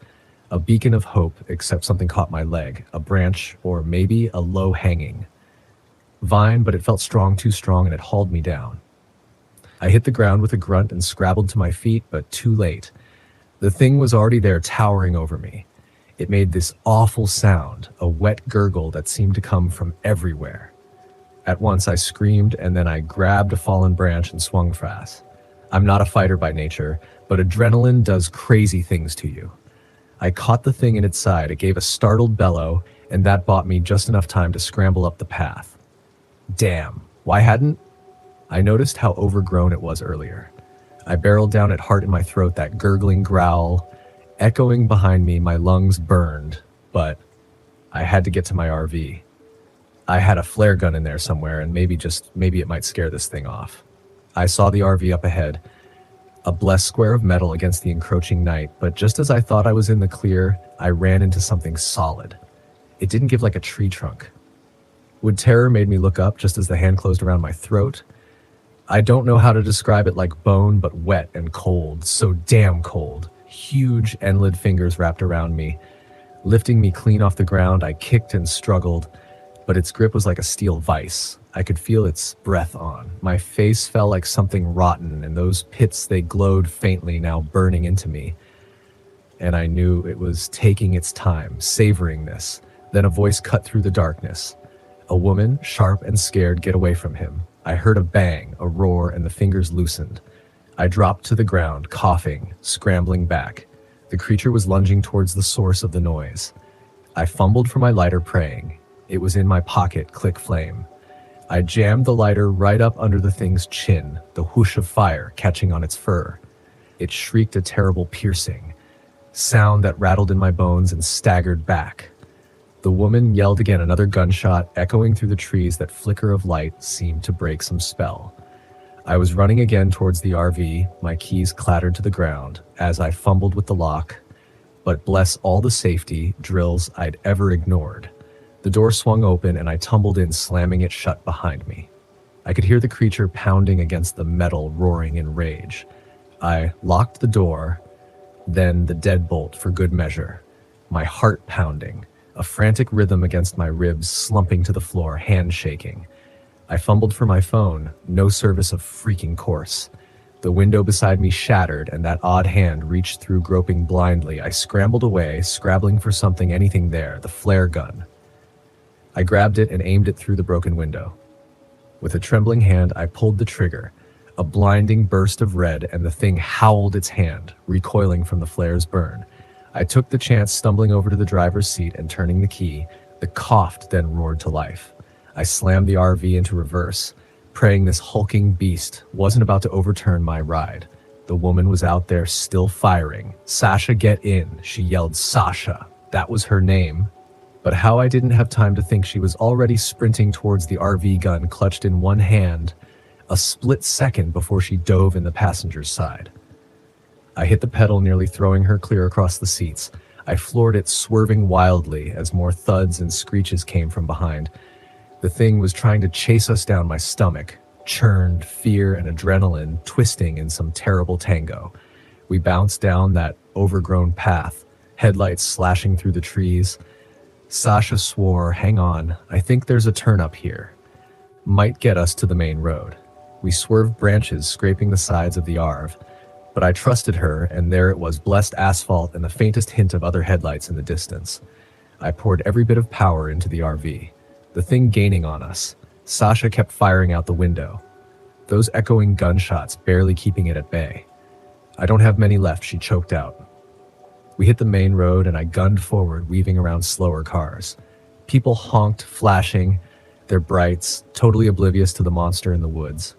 a beacon of hope, except something caught my leg, a branch, or maybe a low-hanging vine, but it felt strong, too strong, and it hauled me down. I hit the ground with a grunt and scrabbled to my feet, but too late. The thing was already there, towering over me. It made this awful sound, a wet gurgle that seemed to come from everywhere. At once I screamed, and then I grabbed a fallen branch and swung fast. I'm not a fighter by nature, but adrenaline does crazy things to you. I caught the thing in its side. It gave a startled bellow, and that bought me just enough time to scramble up the path. Damn, why hadn't I noticed how overgrown it was earlier? I barreled down at heart in my throat, that gurgling growl echoing behind me. My lungs burned, but I had to get to my RV. I had a flare gun in there somewhere, and maybe it might scare this thing off. I saw the RV up ahead, a blessed square of metal against the encroaching night, but just as I thought I was in the clear, I ran into something solid. It didn't give like a tree trunk. Would terror made me look up just as the hand closed around my throat. I don't know how to describe it, like bone, but wet and cold, so damn cold. Huge endless fingers wrapped around me, lifting me clean off the ground. I kicked and struggled, but its grip was like a steel vise. I could feel its breath on. My face felt like something rotten, and those pits, they glowed faintly, now burning into me. And I knew it was taking its time, savoring this. Then a voice cut through the darkness. A woman, sharp and scared, get away from him. I heard a bang, a roar, and the fingers loosened. I dropped to the ground, coughing, scrambling back. The creature was lunging towards the source of the noise. I fumbled for my lighter, praying. It was in my pocket, click flame. I jammed the lighter right up under the thing's chin, the whoosh of fire catching on its fur. It shrieked a terrible piercing sound that rattled in my bones and staggered back. The woman yelled again, another gunshot echoing through the trees. That flicker of light seemed to break some spell. I was running again towards the RV, my keys clattered to the ground as I fumbled with the lock, but bless all the safety drills I'd ever ignored. The door swung open and I tumbled in, slamming it shut behind me. I could hear the creature pounding against the metal, roaring in rage. I locked the door, then the deadbolt for good measure. My heart pounding, a frantic rhythm against my ribs, slumping to the floor, hand shaking. I fumbled for my phone, no service of freaking course. The window beside me shattered, and that odd hand reached through, groping blindly. I scrambled away, scrabbling for something, anything there, the flare gun. I grabbed it and aimed it through the broken window. With a trembling hand, I pulled the trigger. A blinding burst of red, and the thing howled its hand, recoiling from the flare's burn. I took the chance, stumbling over to the driver's seat and turning the key. The coughed, then roared to life. I slammed the RV into reverse, praying this hulking beast wasn't about to overturn my ride. The woman was out there, still firing. "Sasha, get in," she yelled. Sasha. That was her name. But how I didn't have time to think, she was already sprinting towards the RV gun, clutched in one hand, a split second before she dove in the passenger's side. I hit the pedal, nearly throwing her clear across the seats. I floored it, swerving wildly as more thuds and screeches came from behind. The thing was trying to chase us down my stomach, churned, fear and adrenaline twisting in some terrible tango. We bounced down that overgrown path, headlights slashing through the trees. Sasha swore, "Hang on, I think there's a turn up here. Might get us to the main road." We swerved branches, scraping the sides of the RV, but I trusted her, and there it was, blessed asphalt and the faintest hint of other headlights in the distance. I poured every bit of power into the RV. The thing gaining on us. Sasha kept firing out the window, those echoing gunshots barely keeping it at bay. "I don't have many left," she choked out. We hit the main road and I gunned forward, weaving around slower cars. People honked, flashing their brights, totally oblivious to the monster in the woods.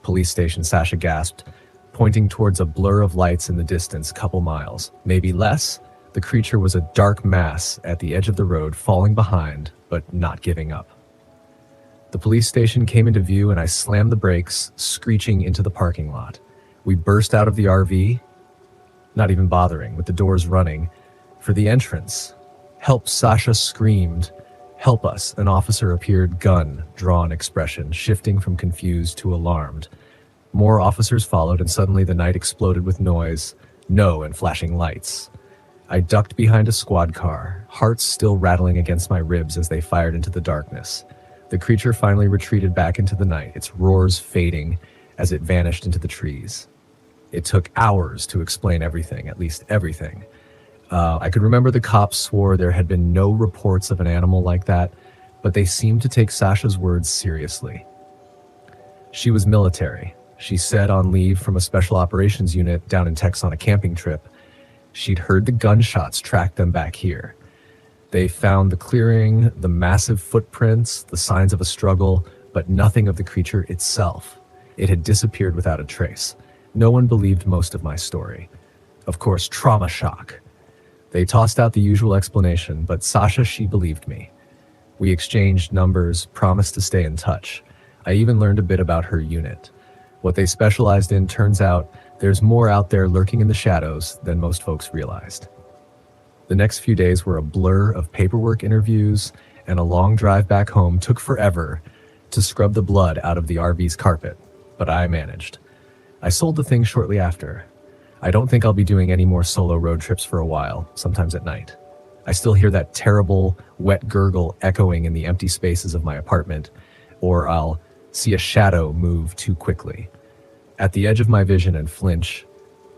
"Police station," Sasha gasped, pointing towards a blur of lights in the distance, couple miles, maybe less. The creature was a dark mass at the edge of the road, falling behind, but not giving up. The police station came into view and I slammed the brakes, screeching into the parking lot. We burst out of the RV, not even bothering, with the doors running, for the entrance. "Help," Sasha screamed. "Help us." An officer appeared, gun drawn, expression shifting from confused to alarmed. More officers followed, and suddenly the night exploded with noise, and flashing lights. I ducked behind a squad car, hearts still rattling against my ribs as they fired into the darkness. The creature finally retreated back into the night, its roars fading as it vanished into the trees. It took hours to explain everything, at least everything. I could remember the cops swore there had been no reports of an animal like that, but they seemed to take Sasha's words seriously. She was military. She said on leave from a special operations unit down in Texas on a camping trip. She'd heard the gunshots track them back here. They found the clearing, the massive footprints, the signs of a struggle, but nothing of the creature itself. It had disappeared without a trace. No one believed most of my story. Of course, trauma shock. They tossed out the usual explanation, but Sasha, she believed me. We exchanged numbers, promised to stay in touch. I even learned a bit about her unit. What they specialized in, turns out there's more out there lurking in the shadows than most folks realized. The next few days were a blur of paperwork interviews, and a long drive back home took forever to scrub the blood out of the RV's carpet, but I managed. I sold the thing shortly after. I don't think I'll be doing any more solo road trips for a while, sometimes at night. I still hear that terrible, wet gurgle echoing in the empty spaces of my apartment, or I'll see a shadow move too quickly. At the edge of my vision and flinch,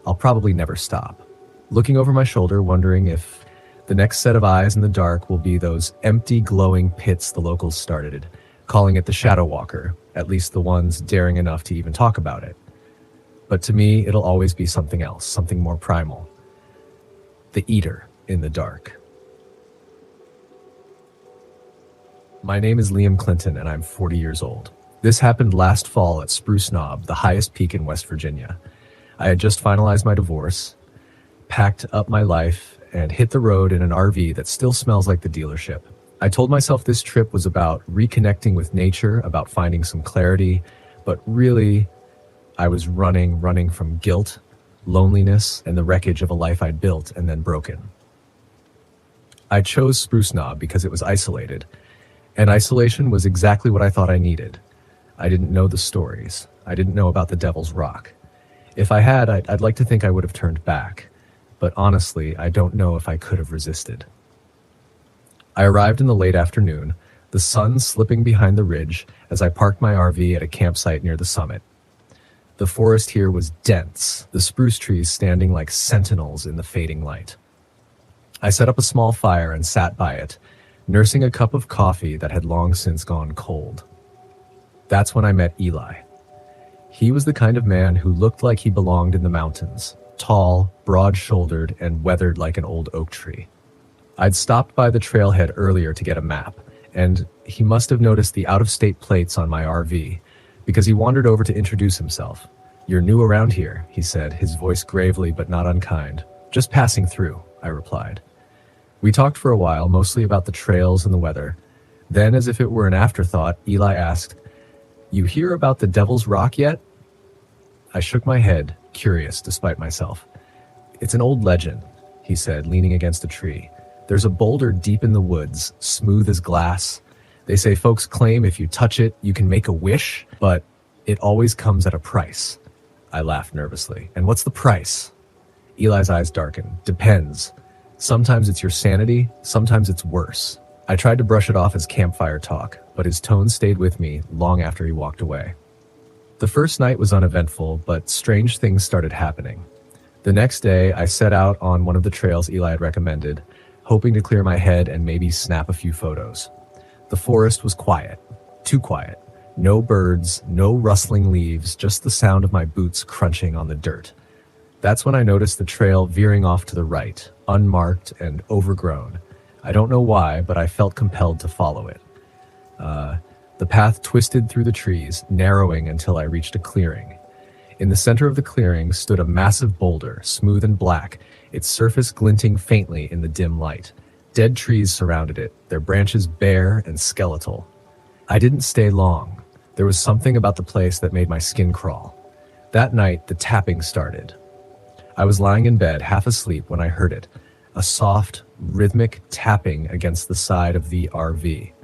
I'll probably never stop. Looking over my shoulder, wondering if the next set of eyes in the dark will be those empty, glowing pits the locals started, calling it the Shadow Walker, at least the ones daring enough to even talk about it. But to me, it'll always be something else, something more primal. The Eater in the dark. My name is Liam Clinton, and I'm 40 years old. This happened last fall at Spruce Knob, the highest peak in West Virginia. I had just finalized my divorce, packed up my life, and hit the road in an RV that still smells like the dealership. I told myself this trip was about reconnecting with nature, about finding some clarity, but really, I was running from guilt, loneliness, and the wreckage of a life I'd built and then broken. I chose Spruce Knob because it was isolated, and isolation was exactly what I thought I needed. I didn't know the stories. I didn't know about the Devil's Rock. If I had, I'd like to think I would have turned back, but honestly, I don't know if I could have resisted. I arrived in the late afternoon, the sun slipping behind the ridge as I parked my RV at a campsite near the summit. The forest here was dense, the spruce trees standing like sentinels in the fading light. I set up a small fire and sat by it, nursing a cup of coffee that had long since gone cold. That's when I met Eli. He was the kind of man who looked like he belonged in the mountains, tall, broad-shouldered, and weathered like an old oak tree. I'd stopped by the trailhead earlier to get a map, and he must have noticed the out-of-state plates on my RV, because he wandered over to introduce himself. "You're new around here," he said, his voice gravely but not unkind. "Just passing through," I replied. We talked for a while, mostly about the trails and the weather. Then, as if it were an afterthought, Eli asked, "You hear about the Devil's Rock yet?" I shook my head, curious despite myself. "It's an old legend," he said, leaning against a tree. "There's a boulder deep in the woods, smooth as glass. They say folks claim if you touch it, you can make a wish, but it always comes at a price." I laughed nervously. "And what's the price?" Eli's eyes darkened. "Depends. Sometimes it's your sanity, sometimes it's worse." I tried to brush it off as campfire talk, but his tone stayed with me long after he walked away. The first night was uneventful, but strange things started happening. The next day, I set out on one of the trails Eli had recommended, hoping to clear my head and maybe snap a few photos. The forest was quiet, too quiet. No birds, no rustling leaves, just the sound of my boots crunching on the dirt. That's when I noticed the trail veering off to the right, unmarked and overgrown. I don't know why, but I felt compelled to follow it. The path twisted through the trees, narrowing until I reached a clearing. In the center of the clearing stood a massive boulder, smooth and black, its surface glinting faintly in the dim light. Dead trees surrounded it, their branches bare and skeletal. I didn't stay long. There was something about the place that made my skin crawl. That night, the tapping started. I was lying in bed, half asleep, when I heard it. A soft, rhythmic tapping against the side of the RV.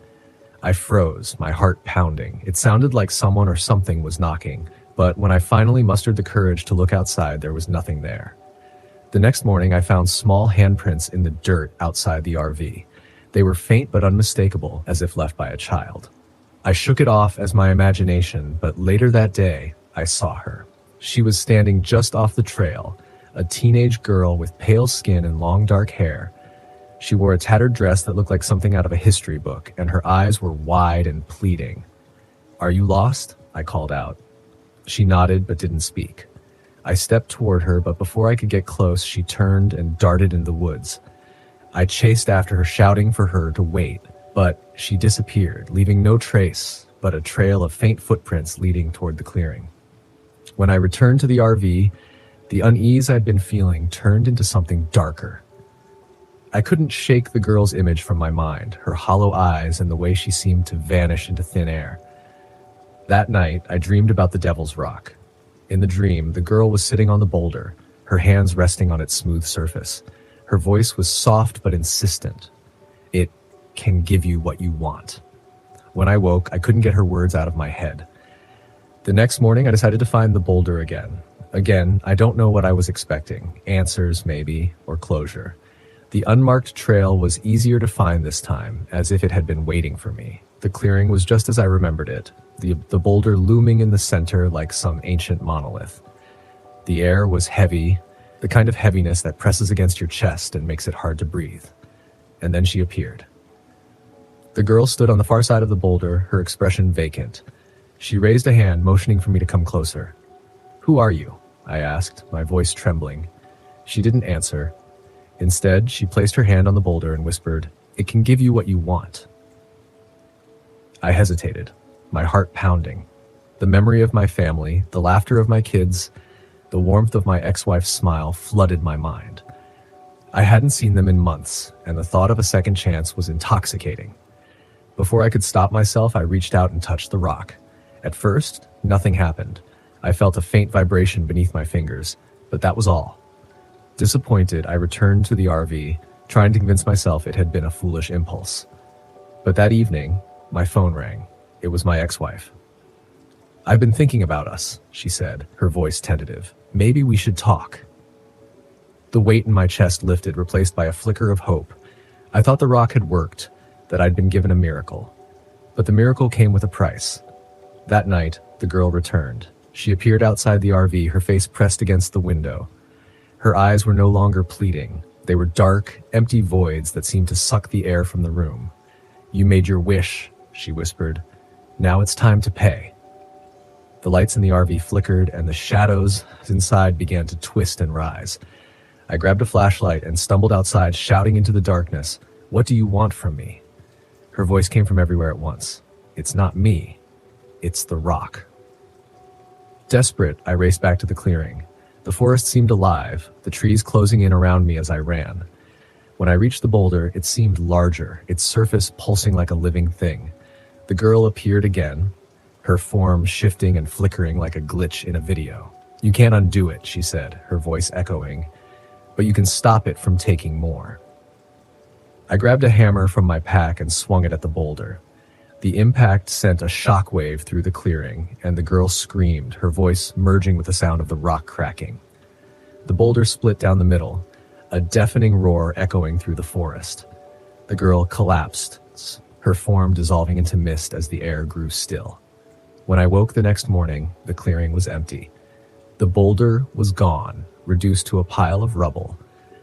I froze, my heart pounding. It sounded like someone or something was knocking, but when I finally mustered the courage to look outside, there was nothing there. The next morning, I found small handprints in the dirt outside the RV. They were faint but unmistakable, as if left by a child. I shook it off as my imagination, but later that day, I saw her. She was standing just off the trail, a teenage girl with pale skin and long dark hair. She wore a tattered dress that looked like something out of a history book, and her eyes were wide and pleading. "Are you lost?" I called out. She nodded but didn't speak. I stepped toward her, but before I could get close, she turned and darted into the woods. I chased after her, shouting for her to wait, but she disappeared, leaving no trace but a trail of faint footprints leading toward the clearing. When I returned to the RV, the unease I'd been feeling turned into something darker. I couldn't shake the girl's image from my mind, her hollow eyes and the way she seemed to vanish into thin air. That night, I dreamed about the Devil's Rock. In the dream, the girl was sitting on the boulder, her hands resting on its smooth surface. Her voice was soft but insistent. "It can give you what you want." When I woke, I couldn't get her words out of my head. The next morning, I decided to find the boulder again. Again, I don't know what I was expecting. Answers, maybe, or closure. The unmarked trail was easier to find this time, as if it had been waiting for me. The clearing was just as I remembered it, the boulder looming in the center like some ancient monolith. The air was heavy, the kind of heaviness that presses against your chest and makes it hard to breathe. And then she appeared. The girl stood on the far side of the boulder, her expression vacant. She raised a hand, motioning for me to come closer. "Who are you?" I asked, my voice trembling. She didn't answer. Instead, she placed her hand on the boulder and whispered, "It can give you what you want." I hesitated, my heart pounding. The memory of my family, the laughter of my kids, the warmth of my ex-wife's smile flooded my mind. I hadn't seen them in months, and the thought of a second chance was intoxicating. Before I could stop myself, I reached out and touched the rock. At first, nothing happened. I felt a faint vibration beneath my fingers, but that was all. Disappointed, I returned to the RV, trying to convince myself it had been a foolish impulse. But that evening, my phone rang. It was my ex-wife. "I've been thinking about us," she said, her voice tentative. "Maybe we should talk." The weight in my chest lifted, replaced by a flicker of hope. I thought the rock had worked, that I'd been given a miracle. But the miracle came with a price. That night, the girl returned. She appeared outside the RV, her face pressed against the window. Her eyes were no longer pleading. They were dark, empty voids that seemed to suck the air from the room. "You made your wish," she whispered. "Now it's time to pay." The lights in the RV flickered, and the shadows inside began to twist and rise. I grabbed a flashlight and stumbled outside, shouting into the darkness, "What do you want from me?" Her voice came from everywhere at once. "It's not me. It's the rock." Desperate, I raced back to the clearing. The forest seemed alive, the trees closing in around me as I ran. When I reached the boulder, it seemed larger, its surface pulsing like a living thing. The girl appeared again, her form shifting and flickering like a glitch in a video. "You can't undo it," she said, her voice echoing, "but you can stop it from taking more." I grabbed a hammer from my pack and swung it at the boulder. The impact sent a shockwave through the clearing, and the girl screamed, her voice merging with the sound of the rock cracking. The boulder split down the middle, a deafening roar echoing through the forest. The girl collapsed, her form dissolving into mist as the air grew still. When I woke the next morning, the clearing was empty. The boulder was gone, reduced to a pile of rubble.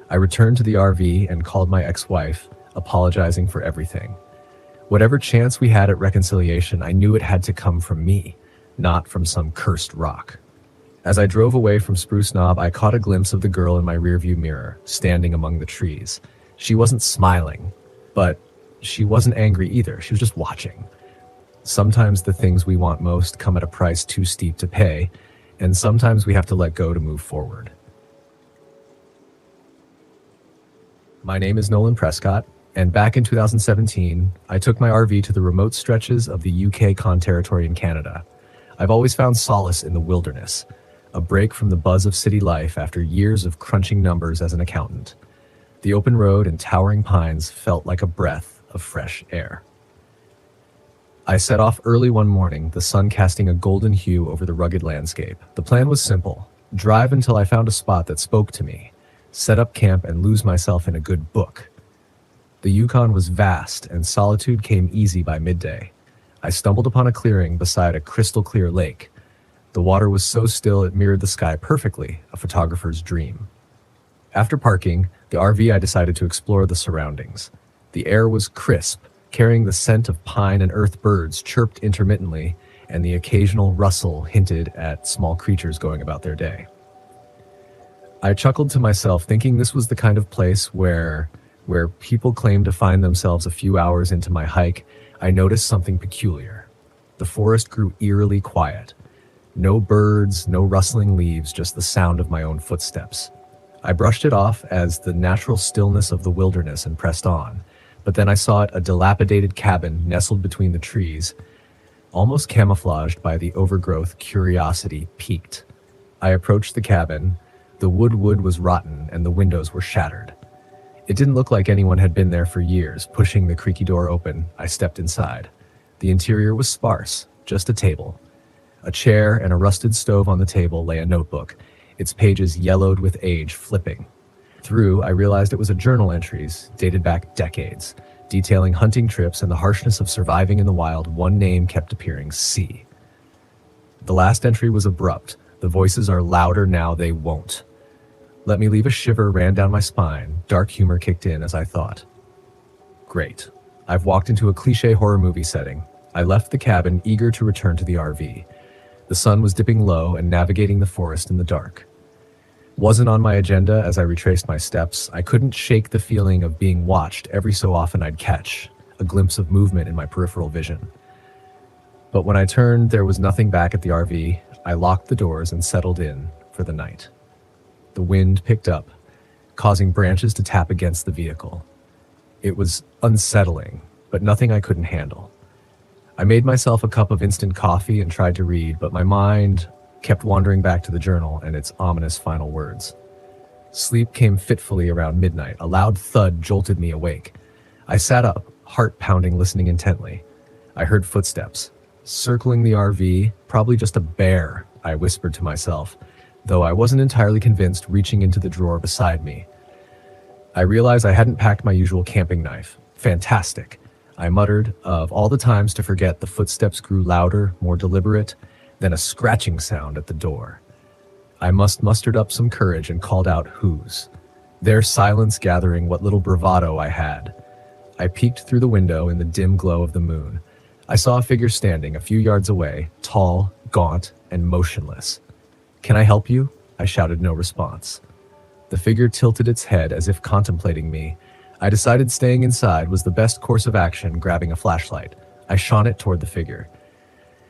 I returned to the RV and called my ex-wife, apologizing for everything. Whatever chance we had at reconciliation, I knew it had to come from me, not from some cursed rock. As I drove away from Spruce Knob, I caught a glimpse of the girl in my rearview mirror, standing among the trees. She wasn't smiling, but she wasn't angry either. She was just watching. Sometimes the things we want most come at a price too steep to pay, and sometimes we have to let go to move forward. My name is Nolan Prescott, and back in 2017, I took my RV to the remote stretches of the UK territory in Canada. I've always found solace in the wilderness, a break from the buzz of city life after years of crunching numbers as an accountant. The open road and towering pines felt like a breath of fresh air. I set off early one morning, the sun casting a golden hue over the rugged landscape. The plan was simple: drive until I found a spot that spoke to me, set up camp, and lose myself in a good book. The Yukon was vast, and solitude came easy by midday. I stumbled upon a clearing beside a crystal-clear lake. The water was so still it mirrored the sky perfectly, a photographer's dream. After parking the RV, I decided to explore the surroundings. The air was crisp, carrying the scent of pine, and earth birds chirped intermittently, and the occasional rustle hinted at small creatures going about their day. I chuckled to myself, thinking this was the kind of place where people claim to find themselves. A few hours into my hike, I noticed something peculiar. The forest grew eerily quiet. No birds, no rustling leaves, just the sound of my own footsteps. I brushed it off as the natural stillness of the wilderness and pressed on. But then I saw it, a dilapidated cabin nestled between the trees. Almost camouflaged by the overgrowth, curiosity piqued. I approached the cabin. The wood was rotten and the windows were shattered. It didn't look like anyone had been there for years. Pushing the creaky door open, I stepped inside. The interior was sparse, just a table. A chair and a rusted stove on the table lay a notebook, its pages yellowed with age, flipping. Through, I realized it was a journal entries, dated back decades, detailing hunting trips and the harshness of surviving in the wild. One name kept appearing: C. The last entry was abrupt. "The voices are louder now, they won't." Let me leave. A shiver ran down my spine. Dark humor kicked in as I thought, great. I've walked into a cliche horror movie setting. I left the cabin, eager to return to the RV. The sun was dipping low and navigating the forest in the dark. Wasn't on my agenda as I retraced my steps. I couldn't shake the feeling of being watched. Every so often I'd catch a glimpse of movement in my peripheral vision. But when I turned, there was nothing back at the RV. I locked the doors and settled in for the night. The wind picked up, causing branches to tap against the vehicle. It was unsettling, but nothing I couldn't handle. I made myself a cup of instant coffee and tried to read, but my mind kept wandering back to the journal and its ominous final words. Sleep came fitfully around midnight. A loud thud jolted me awake. I sat up, heart pounding, listening intently. I heard footsteps. Circling the RV, probably just a bear, I whispered to myself, though I wasn't entirely convinced, reaching into the drawer beside me. I realized I hadn't packed my usual camping knife. Fantastic, I muttered. Of all the times to forget, the footsteps grew louder, more deliberate, then a scratching sound at the door. I mustered up some courage and called out, "Whose?" Their silence gathering what little bravado I had. I peeked through the window in the dim glow of the moon. I saw a figure standing a few yards away, tall, gaunt, and motionless. "Can I help you?" I shouted. No response. The figure tilted its head as if contemplating me. I decided staying inside was the best course of action. Grabbing a flashlight, I shone it toward the figure.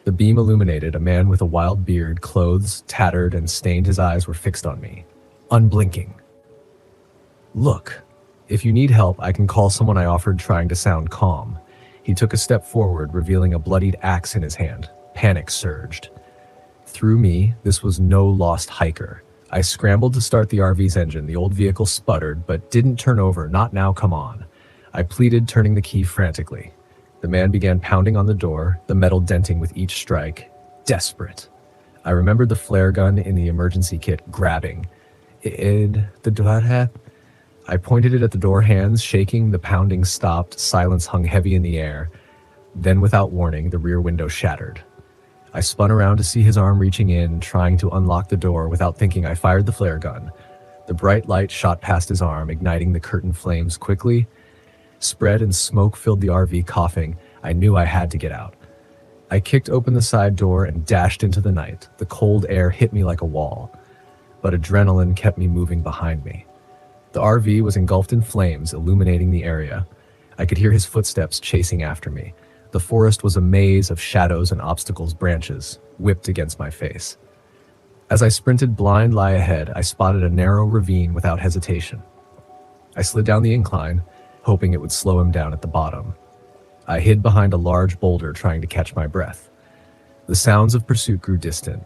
The beam illuminated a man with a wild beard, clothes tattered and stained. His eyes were fixed on me, unblinking. "Look, if you need help, I can call someone," I offered, trying to sound calm. He took a step forward, revealing a bloodied axe in his hand. Panic surged through me. This was no lost hiker. I scrambled to start the RV's engine. The old vehicle sputtered, but didn't turn over. "Not now, come on," I pleaded, turning the key frantically. The man began pounding on the door, the metal denting with each strike. Desperate. I remembered the flare gun in the emergency kit. Grabbing the door. I pointed it at the door, hands shaking. The pounding stopped. Silence hung heavy in the air. Then, without warning, the rear window shattered. I spun around to see his arm reaching in, trying to unlock the door. Without thinking, I fired the flare gun. The bright light shot past his arm, igniting the curtain flames quickly. Spread and smoke filled the RV. Coughing, I knew I had to get out. I kicked open the side door and dashed into the night. The cold air hit me like a wall, but adrenaline kept me moving behind me. The RV was engulfed in flames, illuminating the area. I could hear his footsteps chasing after me. The forest was a maze of shadows and obstacles. Branches whipped against my face. As I sprinted, blind lie ahead, I spotted a narrow ravine without hesitation. I slid down the incline, hoping it would slow him down at the bottom. I hid behind a large boulder, trying to catch my breath. The sounds of pursuit grew distant.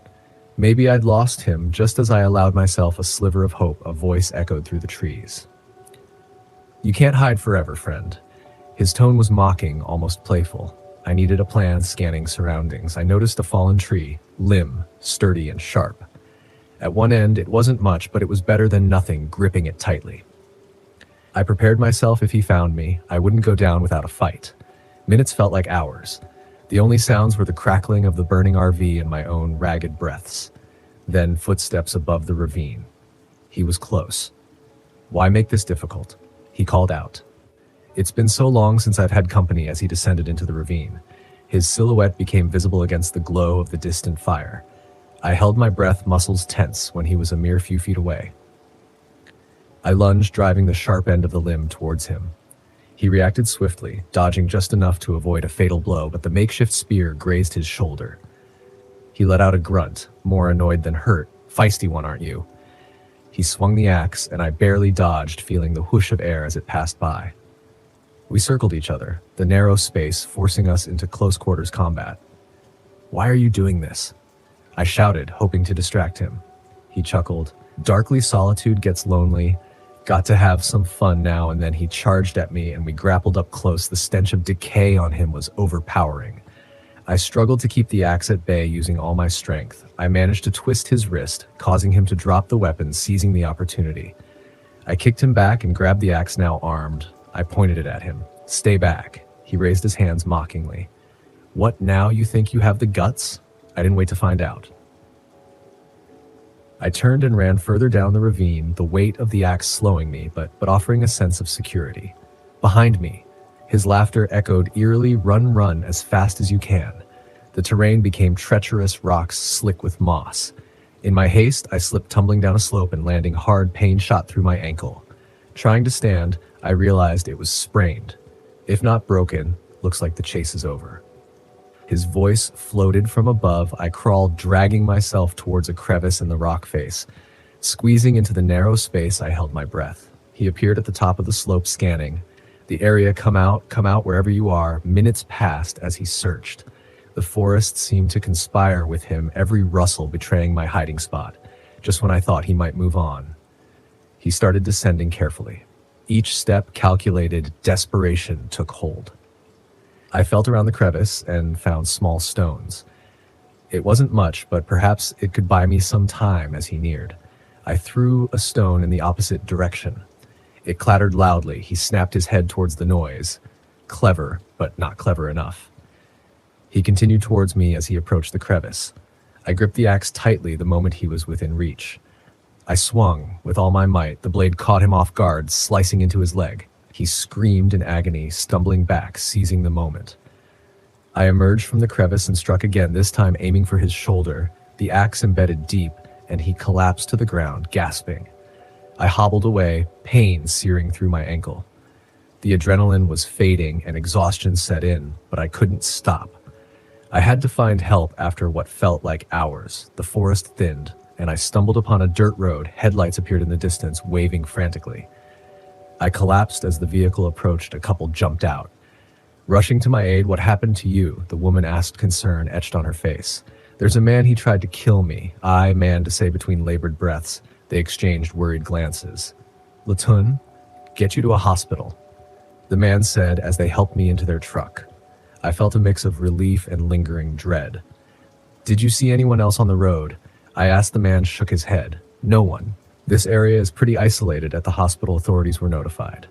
Maybe I'd lost him. Just as I allowed myself a sliver of hope, a voice echoed through the trees. "You can't hide forever, friend." His tone was mocking, almost playful. I needed a plan. Scanning surroundings, I noticed a fallen tree, limb, sturdy and sharp. At one end, it wasn't much, but it was better than nothing, gripping it tightly. I prepared myself. If he found me, I wouldn't go down without a fight. Minutes felt like hours. The only sounds were the crackling of the burning RV and my own ragged breaths. Then footsteps above the ravine. He was close. "Why make this difficult?" he called out. "It's been so long since I've had company." As he descended into the ravine, his silhouette became visible against the glow of the distant fire. I held my breath, muscles tense, when he was a mere few feet away. I lunged, driving the sharp end of the limb towards him. He reacted swiftly, dodging just enough to avoid a fatal blow, but the makeshift spear grazed his shoulder. He let out a grunt, more annoyed than hurt. "Feisty one, aren't you?" He swung the axe, and I barely dodged, feeling the whoosh of air as it passed by. We circled each other, the narrow space forcing us into close quarters combat. "Why are you doing this?" I shouted, hoping to distract him. He chuckled. "Darkly, solitude gets lonely. Got to have some fun now and then." He charged at me, and we grappled up close. The stench of decay on him was overpowering. I struggled to keep the axe at bay, using all my strength. I managed to twist his wrist, causing him to drop the weapon, seizing the opportunity. I kicked him back and grabbed the axe, now armed. I pointed it at him. "Stay back." He raised his hands mockingly. "What now? You think you have the guts?" I didn't wait to find out. I turned and ran further down the ravine, the weight of the axe slowing me, but offering a sense of security. Behind me, his laughter echoed eerily. Run as fast as you can." The terrain became treacherous, rocks slick with moss. In my haste, I slipped, tumbling down a slope and landing hard. Pain shot through my ankle. Trying to stand, I realized it was sprained. If not broken, looks like the chase is over. His voice floated from above. I crawled, dragging myself towards a crevice in the rock face. Squeezing into the narrow space, I held my breath. He appeared at the top of the slope, scanning the area. Come out wherever you are." Minutes passed as he searched. The forest seemed to conspire with him, every rustle betraying my hiding spot. Just when I thought he might move on, He started descending carefully. Each step calculated, desperation took hold. I felt around the crevice and found small stones. It wasn't much, but perhaps it could buy me some time as he neared. I threw a stone in the opposite direction. It clattered loudly. He snapped his head towards the noise. Clever, but not clever enough. He continued towards me as he approached the crevice. I gripped the axe tightly the moment he was within reach. I swung with all my might. The blade caught him off guard, slicing into his leg. He screamed in agony, stumbling back, seizing the moment. I emerged from the crevice and struck again, this time aiming for his shoulder. The axe embedded deep, and he collapsed to the ground, gasping. I hobbled away, pain searing through my ankle. The adrenaline was fading and exhaustion set in, but I couldn't stop. I had to find help after what felt like hours. The forest thinned, and I stumbled upon a dirt road. Headlights appeared in the distance, waving frantically. I collapsed as the vehicle approached. A couple jumped out. Rushing to my aid, "What happened to you?" the woman asked, concern etched on her face. "There's a man, he tried to kill me." I managed to say between labored breaths. They exchanged worried glances. "Latun, get you to a hospital," the man said as they helped me into their truck. I felt a mix of relief and lingering dread. "Did you see anyone else on the road?" I asked. The man shook his head. "No one. This area is pretty isolated. At the hospital, authorities were notified."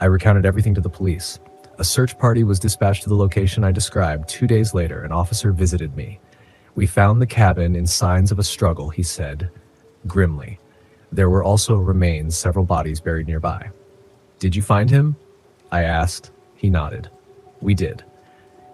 I recounted everything to the police. A search party was dispatched to the location I described. 2 days later, an officer visited me. "We found the cabin in signs of a struggle," he said, grimly. There were also remains, several bodies buried nearby. "Did you find him?" I asked. He nodded. "We did.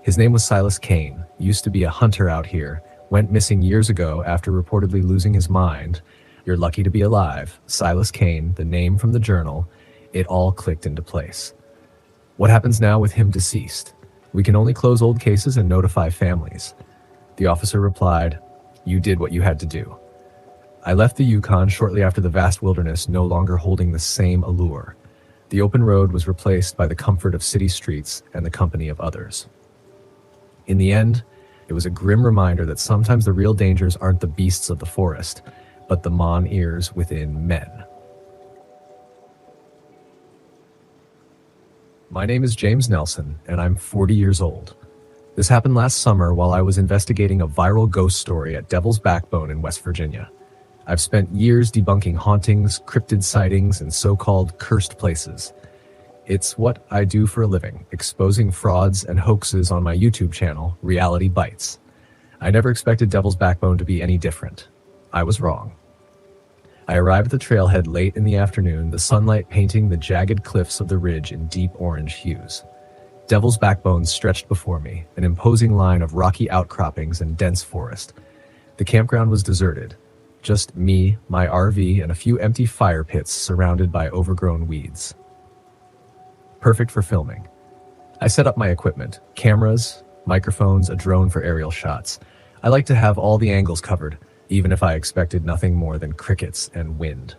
His name was Silas Kane, used to be a hunter out here, went missing years ago after reportedly losing his mind. You're lucky to be alive. Silas Kane, the name from the journal. It all clicked into place. What happens now with him deceased? We can only close old cases and notify families." The officer replied, "You did what you had to do." I left the Yukon shortly after, the vast wilderness no longer holding the same allure. The open road was replaced by the comfort of city streets and the company of others. In the end, it was a grim reminder that sometimes the real dangers aren't the beasts of the forest, but the mon-ears within men. My name is James Nelson, and I'm 40 years old. This happened last summer while I was investigating a viral ghost story at Devil's Backbone in West Virginia. I've spent years debunking hauntings, cryptid sightings, and so-called cursed places. It's what I do for a living, exposing frauds and hoaxes on my YouTube channel, Reality Bites. I never expected Devil's Backbone to be any different. I was wrong. I arrived at the trailhead late in the afternoon, the sunlight painting the jagged cliffs of the ridge in deep orange hues. Devil's Backbone stretched before me, an imposing line of rocky outcroppings and dense forest. The campground was deserted. Just me, my RV, and a few empty fire pits surrounded by overgrown weeds. Perfect for filming. I set up my equipment, cameras, microphones, a drone for aerial shots. I like to have all the angles covered, even if I expected nothing more than crickets and wind.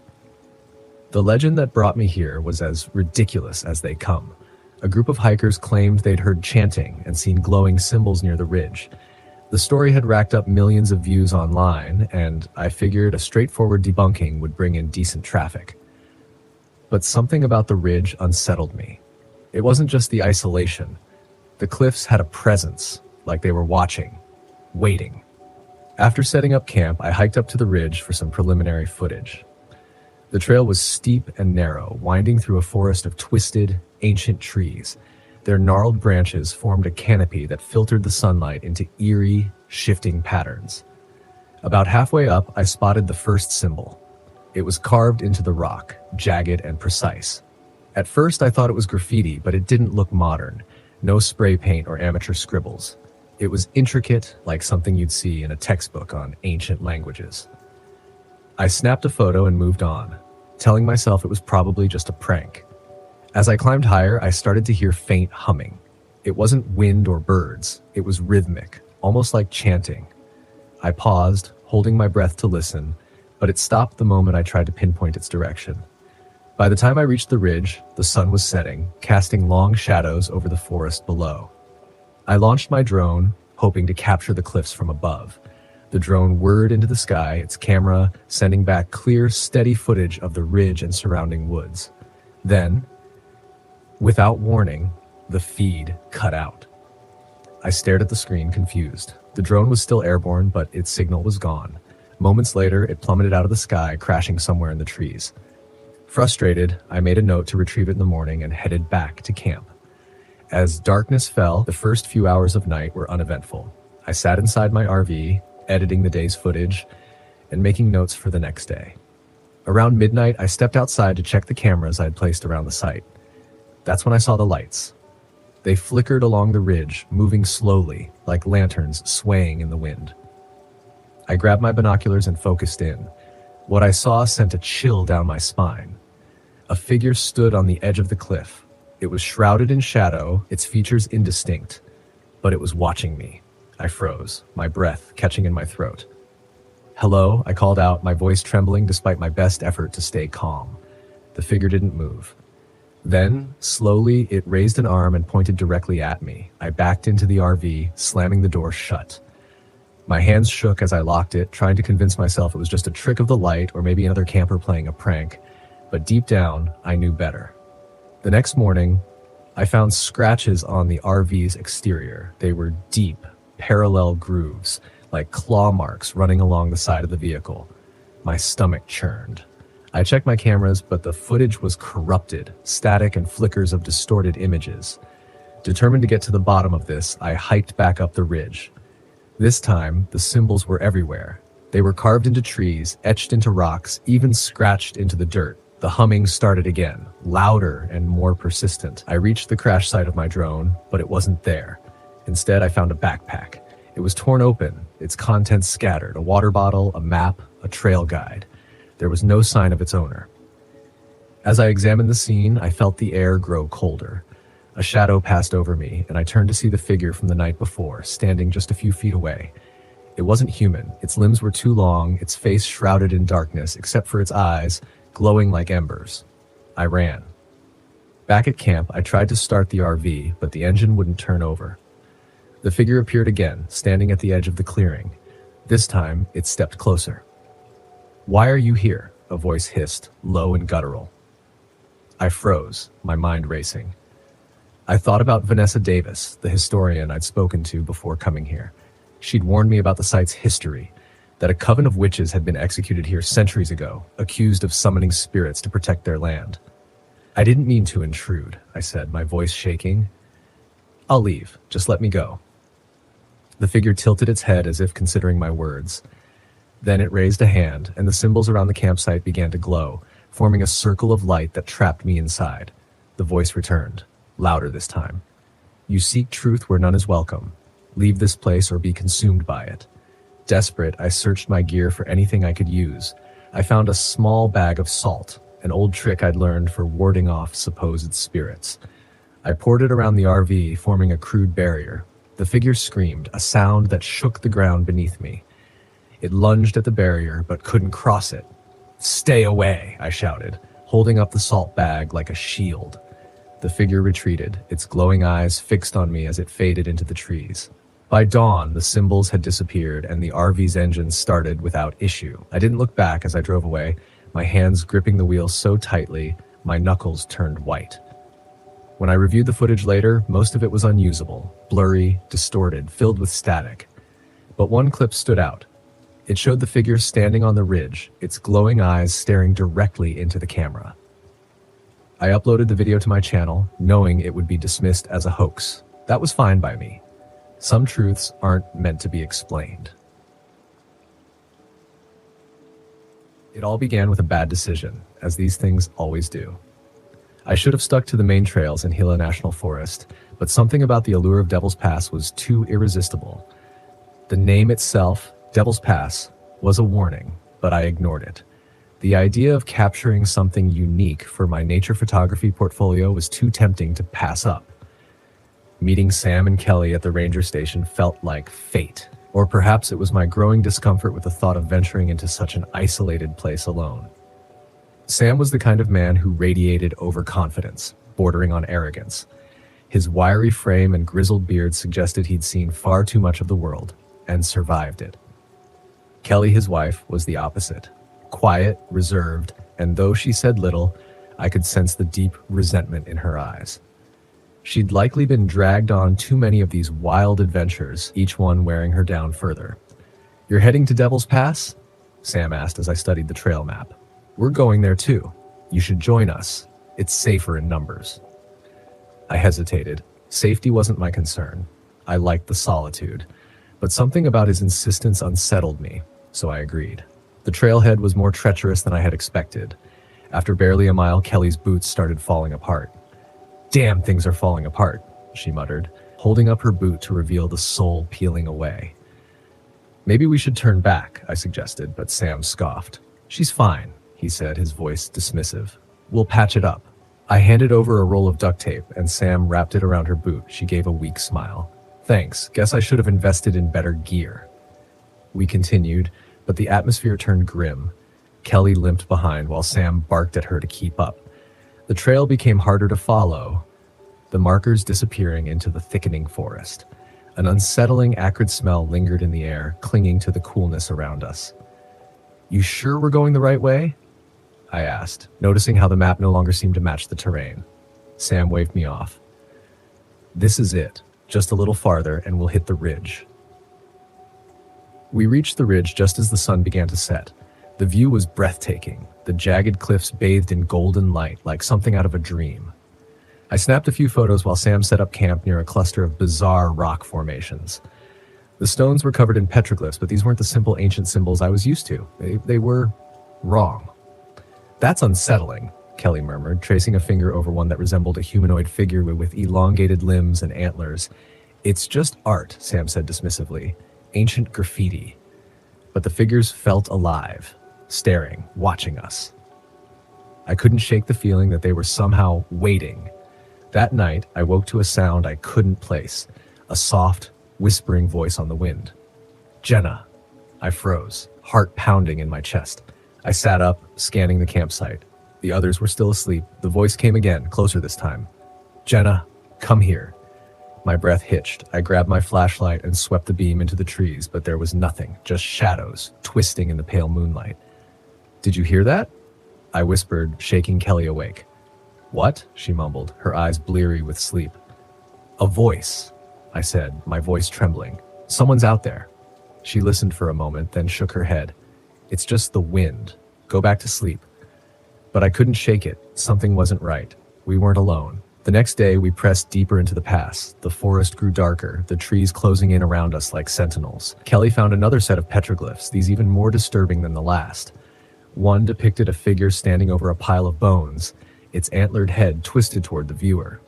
The legend that brought me here was as ridiculous as they come. A group of hikers claimed they'd heard chanting and seen glowing symbols near the ridge. The story had racked up millions of views online, and I figured a straightforward debunking would bring in decent traffic. But something about the ridge unsettled me. It wasn't just the isolation. The cliffs had a presence, like they were watching, waiting. After setting up camp, I hiked up to the ridge for some preliminary footage. The trail was steep and narrow, winding through a forest of twisted, ancient trees. Their gnarled branches formed a canopy that filtered the sunlight into eerie, shifting patterns. About halfway up, I spotted the first symbol. It was carved into the rock, jagged and precise. At first, I thought it was graffiti, but it didn't look modern. No spray paint or amateur scribbles. It was intricate, like something you'd see in a textbook on ancient languages. I snapped a photo and moved on, telling myself it was probably just a prank. As I climbed higher, I started to hear faint humming. It wasn't wind or birds. It was rhythmic, almost like chanting. I paused, holding my breath to listen, but it stopped the moment I tried to pinpoint its direction. By the time I reached the ridge, the sun was setting, casting long shadows over the forest below. I launched my drone, hoping to capture the cliffs from above. The drone whirred into the sky, its camera sending back clear, steady footage of the ridge and surrounding woods. Then, without warning, the feed cut out. I stared at the screen, confused. The drone was still airborne, but its signal was gone. Moments later, it plummeted out of the sky, crashing somewhere in the trees. Frustrated, I made a note to retrieve it in the morning and headed back to camp. As darkness fell, the first few hours of night were uneventful. I sat inside my RV, editing the day's footage and making notes for the next day. Around midnight, I stepped outside to check the cameras I had placed around the site. That's when I saw the lights. They flickered along the ridge, moving slowly, like lanterns swaying in the wind. I grabbed my binoculars and focused in. What I saw sent a chill down my spine. A figure stood on the edge of the cliff. It was shrouded in shadow, its features indistinct, but it was watching me. I froze, my breath catching in my throat. "Hello," I called out, my voice trembling despite my best effort to stay calm. The figure didn't move. Then, slowly, it raised an arm and pointed directly at me. I backed into the RV, slamming the door shut. My hands shook as I locked it, trying to convince myself it was just a trick of the light or maybe another camper playing a prank. But deep down, I knew better. The next morning, I found scratches on the RV's exterior. They were deep, parallel grooves, like claw marks running along the side of the vehicle. My stomach churned. I checked my cameras, but the footage was corrupted, static and flickers of distorted images. Determined to get to the bottom of this, I hiked back up the ridge. This time, the symbols were everywhere. They were carved into trees, etched into rocks, even scratched into the dirt. The humming started again, louder and more persistent. I reached the crash site of my drone, but it wasn't there. Instead, I found a backpack. It was torn open, its contents scattered, a water bottle, a map, a trail guide. There was no sign of its owner. As I examined the scene, I felt the air grow colder. A shadow passed over me, and I turned to see the figure from the night before, standing just a few feet away. It wasn't human. Its limbs were too long, its face shrouded in darkness, except for its eyes, glowing like embers. I ran. Back at camp, I tried to start the RV, but the engine wouldn't turn over. The figure appeared again, standing at the edge of the clearing. This time, it stepped closer. "Why are you here?" a voice hissed, low and guttural. I froze, my mind racing. I thought about Vanessa Davis, the historian I'd spoken to before coming here. She'd warned me about the site's history, that a coven of witches had been executed here centuries ago, accused of summoning spirits to protect their land. "I didn't mean to intrude," I said, my voice shaking. "I'll leave. Just let me go." The figure tilted its head as if considering my words. Then it raised a hand, and the symbols around the campsite began to glow, forming a circle of light that trapped me inside. The voice returned, louder this time. "You seek truth where none is welcome. Leave this place or be consumed by it." Desperate, I searched my gear for anything I could use. I found a small bag of salt, an old trick I'd learned for warding off supposed spirits. I poured it around the RV, forming a crude barrier. The figure screamed, a sound that shook the ground beneath me. It lunged at the barrier, but couldn't cross it. "Stay away," I shouted, holding up the salt bag like a shield. The figure retreated, its glowing eyes fixed on me as it faded into the trees. By dawn, the symbols had disappeared and the RV's engine started without issue. I didn't look back as I drove away, my hands gripping the wheel so tightly, my knuckles turned white. When I reviewed the footage later, most of it was unusable, blurry, distorted, filled with static. But one clip stood out. It showed the figure standing on the ridge, its glowing eyes staring directly into the camera. I uploaded the video to my channel, knowing it would be dismissed as a hoax. That was fine by me. Some truths aren't meant to be explained. It all began with a bad decision, as these things always do. I should have stuck to the main trails in Gila National Forest, but something about the allure of Devil's Pass was too irresistible. The name itself, Devil's Pass, was a warning, but I ignored it. The idea of capturing something unique for my nature photography portfolio was too tempting to pass up. Meeting Sam and Kelly at the ranger station felt like fate, or perhaps it was my growing discomfort with the thought of venturing into such an isolated place alone. Sam was the kind of man who radiated overconfidence, bordering on arrogance. His wiry frame and grizzled beard suggested he'd seen far too much of the world, and survived it. Kelly, his wife, was the opposite. Quiet, reserved, and though she said little, I could sense the deep resentment in her eyes. She'd likely been dragged on too many of these wild adventures, each one wearing her down further. "You're heading to Devil's Pass?" Sam asked as I studied the trail map. "We're going there too. You should join us. It's safer in numbers." I hesitated. Safety wasn't my concern. I liked the solitude, but something about his insistence unsettled me, so I agreed. The trailhead was more treacherous than I had expected. After barely a mile, Kelly's boots started falling apart. "Damn, things are falling apart," she muttered, holding up her boot to reveal the sole peeling away. "Maybe we should turn back," I suggested, but Sam scoffed. "She's fine," he said, his voice dismissive. "We'll patch it up." I handed over a roll of duct tape, and Sam wrapped it around her boot. She gave a weak smile. "Thanks. Guess I should have invested in better gear." We continued, but the atmosphere turned grim. Kelly limped behind while Sam barked at her to keep up. The trail became harder to follow, the markers disappearing into the thickening forest. An unsettling, acrid smell lingered in the air, clinging to the coolness around us. "You sure we're going the right way?" I asked, noticing how the map no longer seemed to match the terrain. Sam waved me off. "This is it. Just a little farther and we'll hit the ridge." We reached the ridge just as the sun began to set. The view was breathtaking, the jagged cliffs bathed in golden light like something out of a dream. I snapped a few photos while Sam set up camp near a cluster of bizarre rock formations. The stones were covered in petroglyphs, but these weren't the simple ancient symbols I was used to. They were wrong. "That's unsettling," Kelly murmured, tracing a finger over one that resembled a humanoid figure with elongated limbs and antlers. "It's just art," Sam said dismissively. "Ancient graffiti." But the figures felt alive, staring, watching us. I couldn't shake the feeling that they were somehow waiting. That night, I woke to a sound I couldn't place, a soft, whispering voice on the wind. "Jenna." I froze, heart pounding in my chest. I sat up, scanning the campsite. The others were still asleep. The voice came again, closer this time. "Jenna, come here." My breath hitched. I grabbed my flashlight and swept the beam into the trees, but there was nothing, just shadows, twisting in the pale moonlight. "Did you hear that?" I whispered, shaking Kelly awake. "What?" she mumbled, her eyes bleary with sleep. "A voice," I said, my voice trembling. "Someone's out there." She listened for a moment, then shook her head. "It's just the wind. Go back to sleep." But I couldn't shake it. Something wasn't right. We weren't alone. The next day, we pressed deeper into the pass. The forest grew darker, the trees closing in around us like sentinels. Kelly found another set of petroglyphs, these even more disturbing than the last. One depicted a figure standing over a pile of bones, its antlered head twisted toward the viewer.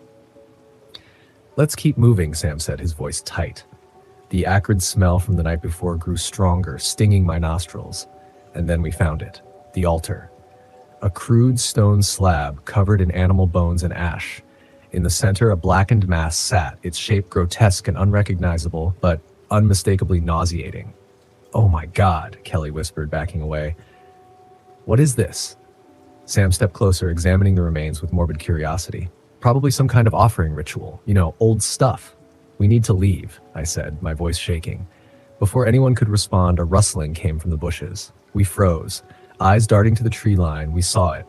"Let's keep moving," Sam said, his voice tight. The acrid smell from the night before grew stronger, stinging my nostrils. And then we found it, the altar. A crude stone slab covered in animal bones and ash. In the center, a blackened mass sat, its shape grotesque and unrecognizable, but unmistakably nauseating. "Oh my God," Kelly whispered, backing away. "What is this?" Sam stepped closer, examining the remains with morbid curiosity. "Probably some kind of offering ritual. Old stuff." "We need to leave," I said, my voice shaking. Before anyone could respond, a rustling came from the bushes. We froze. Eyes darting to the tree line, we saw it.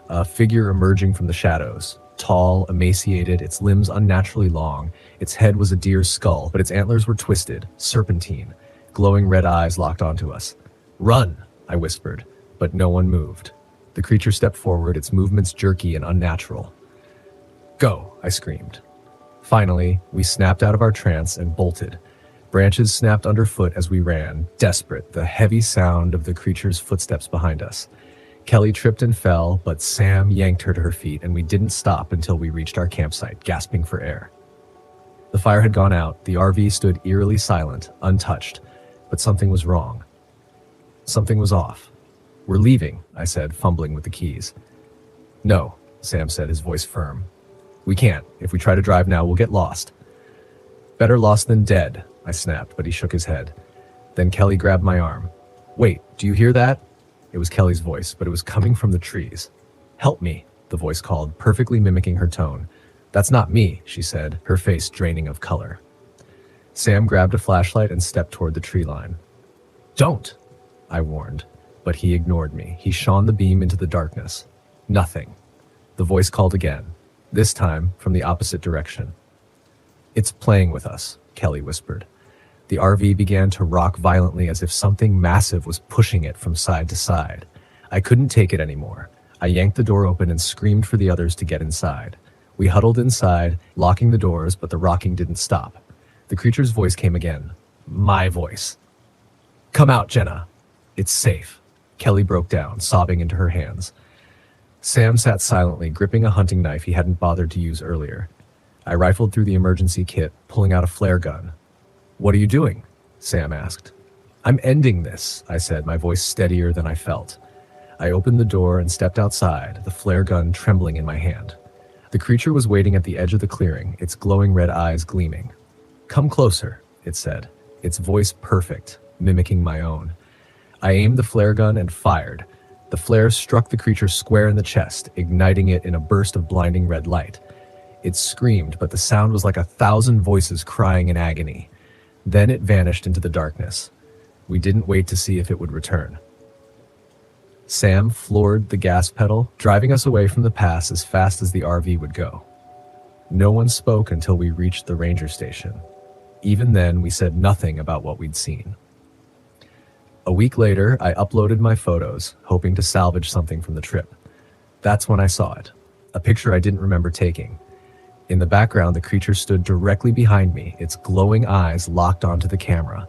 A figure emerging from the shadows. Tall, emaciated, its limbs unnaturally long. Its head was a deer's skull, but its antlers were twisted, serpentine. Glowing red eyes locked onto us. "Run," I whispered, but no one moved. The creature stepped forward, its movements jerky and unnatural. "Go," I screamed. Finally, we snapped out of our trance and bolted. Branches snapped underfoot as we ran, desperate, the heavy sound of the creature's footsteps behind us. Kelly tripped and fell, but Sam yanked her to her feet, and we didn't stop until we reached our campsite, gasping for air. The fire had gone out. The RV stood eerily silent, untouched, but something was wrong. Something was off. "We're leaving," I said, fumbling with the keys. "No," Sam said, his voice firm. "We can't. If we try to drive now, we'll get lost." "Better lost than dead," I snapped, but he shook his head. Then Kelly grabbed my arm. "Wait, do you hear that?" It was Kelly's voice, but it was coming from the trees. "Help me," the voice called, perfectly mimicking her tone. "That's not me," she said, her face draining of color. Sam grabbed a flashlight and stepped toward the tree line. "Don't!" I warned, but he ignored me. He shone the beam into the darkness. Nothing. The voice called again, this time from the opposite direction. "It's playing with us," Kelly whispered. The RV began to rock violently as if something massive was pushing it from side to side. I couldn't take it anymore. I yanked the door open and screamed for the others to get inside. We huddled inside, locking the doors, but the rocking didn't stop. The creature's voice came again. My voice. "Come out, Jenna. It's safe." Kelly broke down, sobbing into her hands. Sam sat silently, gripping a hunting knife he hadn't bothered to use earlier. I rifled through the emergency kit, pulling out a flare gun. "What are you doing?" Sam asked. "I'm ending this," I said, my voice steadier than I felt. I opened the door and stepped outside, the flare gun trembling in my hand. The creature was waiting at the edge of the clearing, its glowing red eyes gleaming. "Come closer," it said, its voice perfect, mimicking my own. I aimed the flare gun and fired. The flare struck the creature square in the chest, igniting it in a burst of blinding red light. It screamed, but the sound was like 1,000 voices crying in agony. Then it vanished into the darkness. We didn't wait to see if it would return. Sam floored the gas pedal, driving us away from the pass as fast as the RV would go. No one spoke until we reached the ranger station. Even then, we said nothing about what we'd seen. A week later, I uploaded my photos, hoping to salvage something from the trip. That's when I saw it, a picture I didn't remember taking. In the background, the creature stood directly behind me, its glowing eyes locked onto the camera.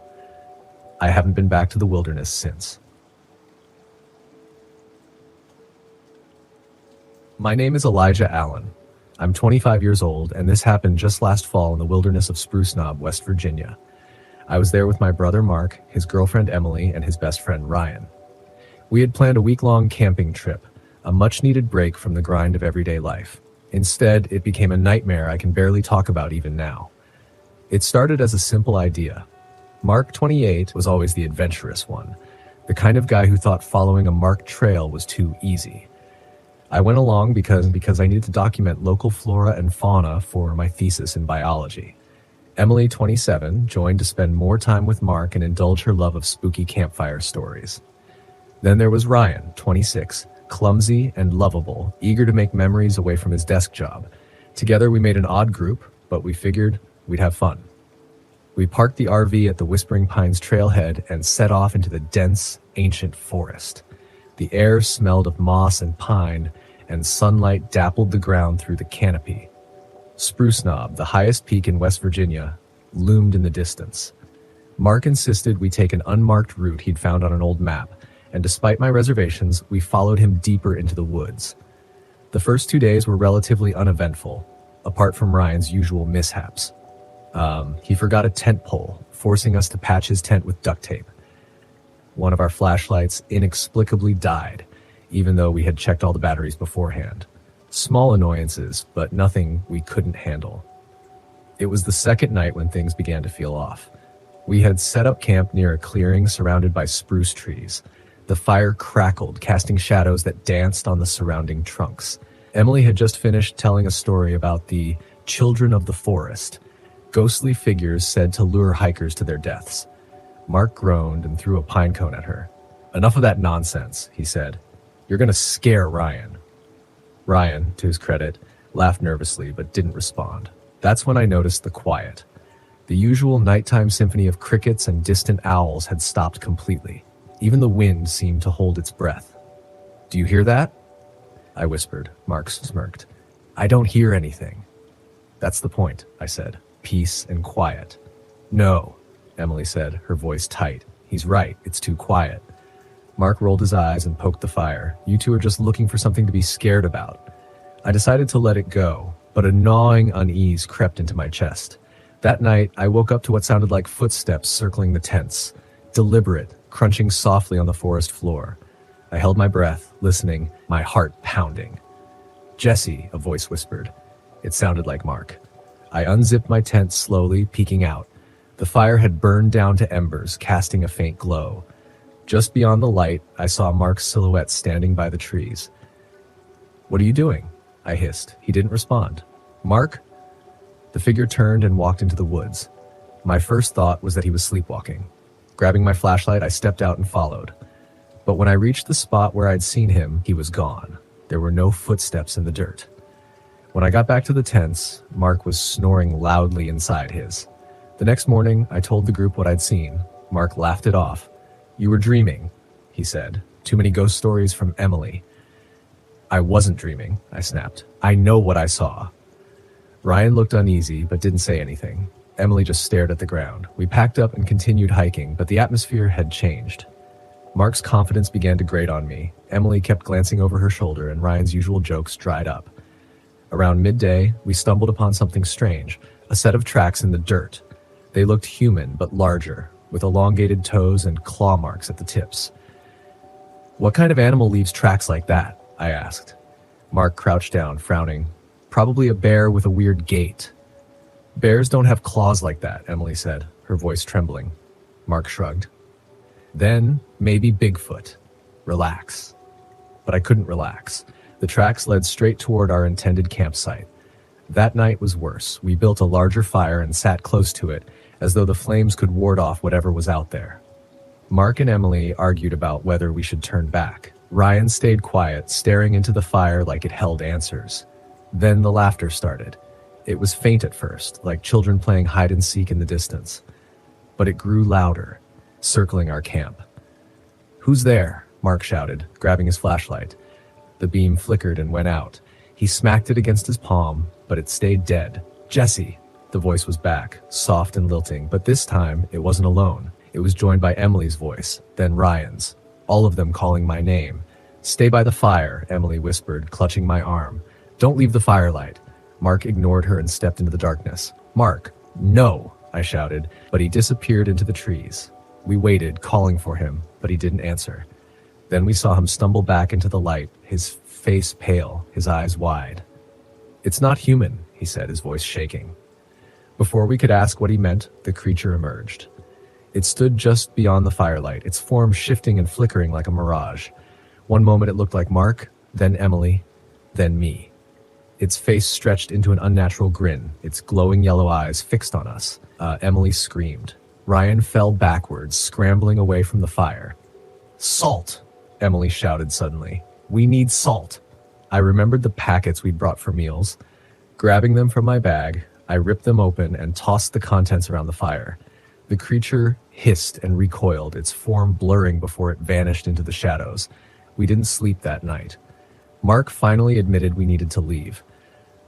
I haven't been back to the wilderness since. My name is Elijah Allen. I'm 25 years old, and this happened just last fall in the wilderness of Spruce Knob, West Virginia. I was there with my brother Mark, his girlfriend Emily, and his best friend Ryan. We had planned a week-long camping trip, a much-needed break from the grind of everyday life. Instead, it became a nightmare I can barely talk about even now. It started as a simple idea. Mark, 28, was always the adventurous one, the kind of guy who thought following a marked trail was too easy. I went along because I needed to document local flora and fauna for my thesis in biology. Emily, 27, joined to spend more time with Mark and indulge her love of spooky campfire stories. Then there was Ryan, 26, clumsy and lovable, eager to make memories away from his desk job. Together we made an odd group, but we figured we'd have fun. We parked the RV at the Whispering Pines trailhead and set off into the dense, ancient forest. The air smelled of moss and pine, and sunlight dappled the ground through the canopy. Spruce Knob, the highest peak in West Virginia, loomed in the distance. Mark insisted we take an unmarked route he'd found on an old map, and despite my reservations, we followed him deeper into the woods. The first 2 days were relatively uneventful, apart from Ryan's usual mishaps. He forgot a tent pole, forcing us to patch his tent with duct tape. One of our flashlights inexplicably died, even though we had checked all the batteries beforehand. Small annoyances, but nothing we couldn't handle. It was the second night when things began to feel off. We had set up camp near a clearing surrounded by spruce trees. The fire crackled, casting shadows that danced on the surrounding trunks. Emily had just finished telling a story about the children of the forest, ghostly figures said to lure hikers to their deaths. Mark groaned and threw a pine cone at her. "Enough of that nonsense," he said. "You're gonna scare Ryan." Ryan, to his credit, laughed nervously but didn't respond. That's when I noticed the quiet. The usual nighttime symphony of crickets and distant owls had stopped completely. Even the wind seemed to hold its breath. "Do you hear that?" I whispered. Mark smirked. "I don't hear anything." "That's the point," I said. "Peace and quiet." "No," Emily said, her voice tight. "He's right, it's too quiet." Mark rolled his eyes and poked the fire. "You two are just looking for something to be scared about." I decided to let it go, but a gnawing unease crept into my chest. That night, I woke up to what sounded like footsteps circling the tents, deliberate, crunching softly on the forest floor. I held my breath, listening, my heart pounding. "Jesse," a voice whispered. It sounded like Mark. I unzipped my tent slowly, peeking out. The fire had burned down to embers, casting a faint glow. Just beyond the light, I saw Mark's silhouette standing by the trees. "What are you doing?" I hissed. He didn't respond. "Mark?" The figure turned and walked into the woods. My first thought was that he was sleepwalking. Grabbing my flashlight, I stepped out and followed. But when I reached the spot where I'd seen him, he was gone. There were no footsteps in the dirt. When I got back to the tents, Mark was snoring loudly inside his. The next morning, I told the group what I'd seen. Mark laughed it off. "You were dreaming," he said. "Too many ghost stories from Emily." "I wasn't dreaming," I snapped. "I know what I saw." Ryan looked uneasy, but didn't say anything. Emily just stared at the ground. We packed up and continued hiking, but the atmosphere had changed. Mark's confidence began to grate on me. Emily kept glancing over her shoulder, and Ryan's usual jokes dried up. Around midday, we stumbled upon something strange, a set of tracks in the dirt. They looked human, but larger, with elongated toes and claw marks at the tips. "What kind of animal leaves tracks like that?" I asked. Mark crouched down, frowning. "Probably a bear with a weird gait." "Bears don't have claws like that," Emily said, her voice trembling. Mark shrugged. "Then, maybe Bigfoot. Relax." But I couldn't relax. The tracks led straight toward our intended campsite. That night was worse. We built a larger fire and sat close to it, as though the flames could ward off whatever was out there. Mark and Emily argued about whether we should turn back. Ryan stayed quiet, staring into the fire like it held answers. Then the laughter started. It was faint at first, like children playing hide and seek in the distance. But it grew louder, circling our camp. "Who's there?" Mark shouted, grabbing his flashlight. The beam flickered and went out. He smacked it against his palm, but it stayed dead. "Jesse!" The voice was back, soft and lilting, but this time it wasn't alone. It was joined by Emily's voice, then Ryan's, all of them calling my name. "Stay by the fire," Emily whispered, clutching my arm. "Don't leave the firelight." Mark ignored her and stepped into the darkness. "Mark, no!" I shouted, but he disappeared into the trees. We waited, calling for him, but he didn't answer. Then we saw him stumble back into the light, his face pale, his eyes wide. "It's not human," he said, his voice shaking. Before we could ask what he meant, the creature emerged. It stood just beyond the firelight, its form shifting and flickering like a mirage. One moment it looked like Mark, then Emily, then me. Its face stretched into an unnatural grin, its glowing yellow eyes fixed on us. Emily screamed. Ryan fell backwards, scrambling away from the fire. "Salt!" Emily shouted suddenly. "We need salt." I remembered the packets we'd brought for meals. Grabbing them from my bag, I ripped them open and tossed the contents around the fire. The creature hissed and recoiled, its form blurring before it vanished into the shadows. We didn't sleep that night. Mark finally admitted we needed to leave.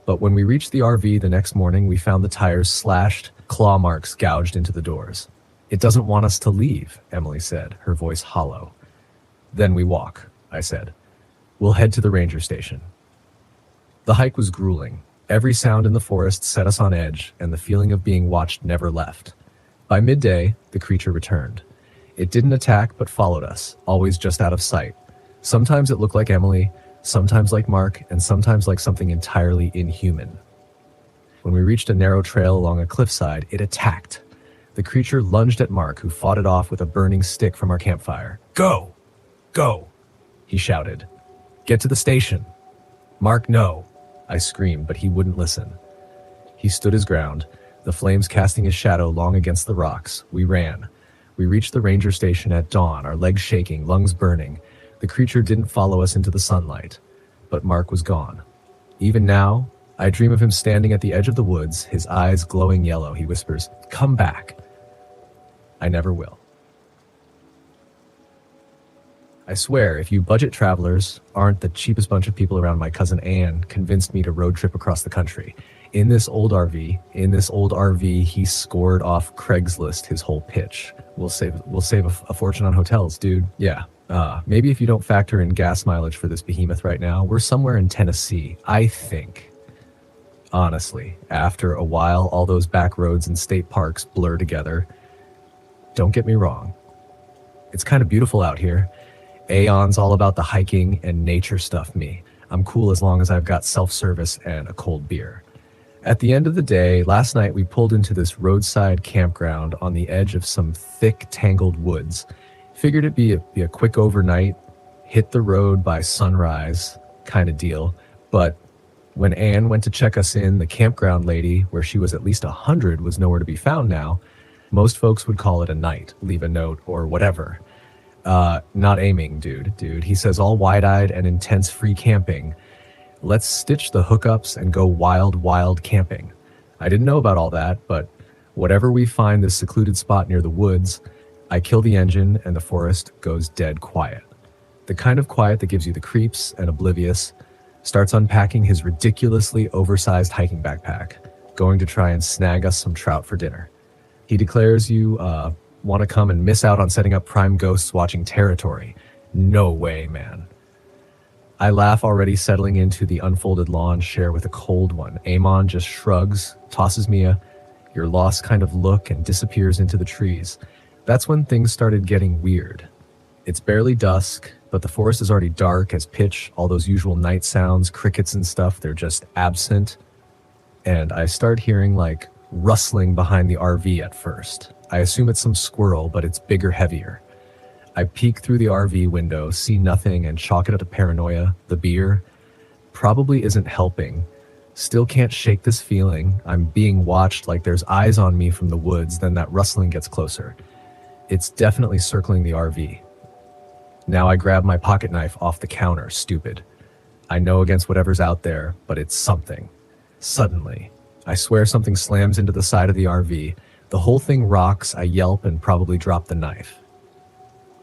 But when we reached the RV the next morning, we found the tires slashed, claw marks gouged into the doors. "It doesn't want us to leave," Emily said, her voice hollow. "Then we walk," I said. "We'll head to the ranger station." The hike was grueling. Every sound in the forest set us on edge, and the feeling of being watched never left. By midday, the creature returned. It didn't attack, but followed us, always just out of sight. Sometimes it looked like Emily, sometimes like Mark, and sometimes like something entirely inhuman. When we reached a narrow trail along a cliffside, it attacked. The creature lunged at Mark, who fought it off with a burning stick from our campfire. "Go! Go!" he shouted. "Get to the station." "Mark, no!" I screamed, but he wouldn't listen. He stood his ground, the flames casting his shadow long against the rocks. We ran. We reached the ranger station at dawn, our legs shaking, lungs burning. The creature didn't follow us into the sunlight, but Mark was gone. Even now, I dream of him standing at the edge of the woods, his eyes glowing yellow. He whispers, "Come back." I never will. I swear, if you budget travelers aren't the cheapest bunch of people around, my cousin Anne convinced me to road trip across the country. In this old RV, he scored off Craigslist his whole pitch. We'll save a fortune on hotels, dude. Yeah. Maybe if you don't factor in gas mileage for this behemoth right now, we're somewhere in Tennessee, I think. Honestly, after a while, all those back roads and state parks blur together. Don't get me wrong. It's kind of beautiful out here. Aeon's all about the hiking and nature stuff me. I'm cool as long as I've got self-service and a cold beer. At the end of the day, last night we pulled into this roadside campground on the edge of some thick, tangled woods. Figured it'd be a quick overnight, hit the road by sunrise kind of deal. But when Anne went to check us in, the campground lady, where she was at least 100, was nowhere to be found now. Most folks would call it a night, leave a note, or whatever. Not aiming, dude. He says all wide-eyed and intense free camping. Let's stitch the hookups and go wild camping. I didn't know about all that, but whatever we find this secluded spot near the woods, I kill the engine and the forest goes dead quiet. The kind of quiet that gives you the creeps, and Oblivious starts unpacking his ridiculously oversized hiking backpack, going to try and snag us some trout for dinner. He declares you want to come and miss out on setting up prime ghosts watching territory. No way, man. I laugh, already settling into the unfolded lawn share with a cold one. Amon just shrugs, tosses me a "you're lost" kind of look, and disappears into the trees. That's when things started getting weird. It's barely dusk, but the forest is already dark as pitch. All those usual night sounds, crickets and stuff, they're just absent. And I start hearing like rustling behind the RV at first. I assume it's some squirrel, but it's bigger, heavier. I peek through the RV window, see nothing, and chalk it up to paranoia. The beer probably isn't helping. Still can't shake this feeling. I'm being watched, like there's eyes on me from the woods. Then that rustling gets closer. It's definitely circling the RV. Now I grab my pocket knife off the counter, stupid. I know against whatever's out there, but it's something. Suddenly, I swear something slams into the side of the RV. The whole thing rocks. I yelp and probably drop the knife.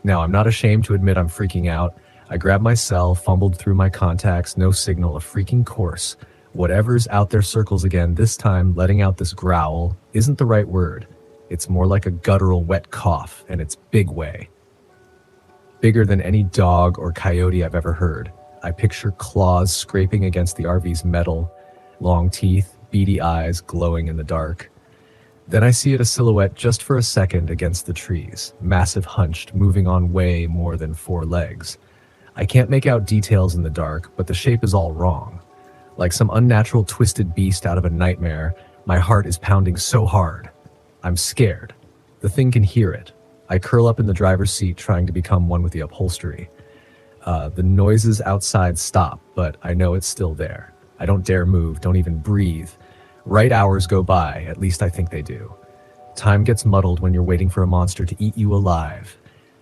Now, I'm not ashamed to admit I'm freaking out. I grab my cell, fumbled through my contacts, no signal, a freaking course. Whatever's out there circles again, this time letting out this growl isn't the right word. It's more like a guttural wet cough, and it's big way. Bigger than any dog or coyote I've ever heard. I picture claws scraping against the RV's metal, long teeth, beady eyes glowing in the dark. Then I see it a silhouette just for a second against the trees, massive, hunched, moving on way more than 4 legs. I can't make out details in the dark, but the shape is all wrong. Like some unnatural twisted beast out of a nightmare, my heart is pounding so hard. I'm scared. The thing can hear it. I curl up in the driver's seat, trying to become one with the upholstery. The noises outside stop, but I know it's still there. I don't dare move, don't even breathe. Right hours go by, at least I think they do. Time gets muddled when you're waiting for a monster to eat you alive.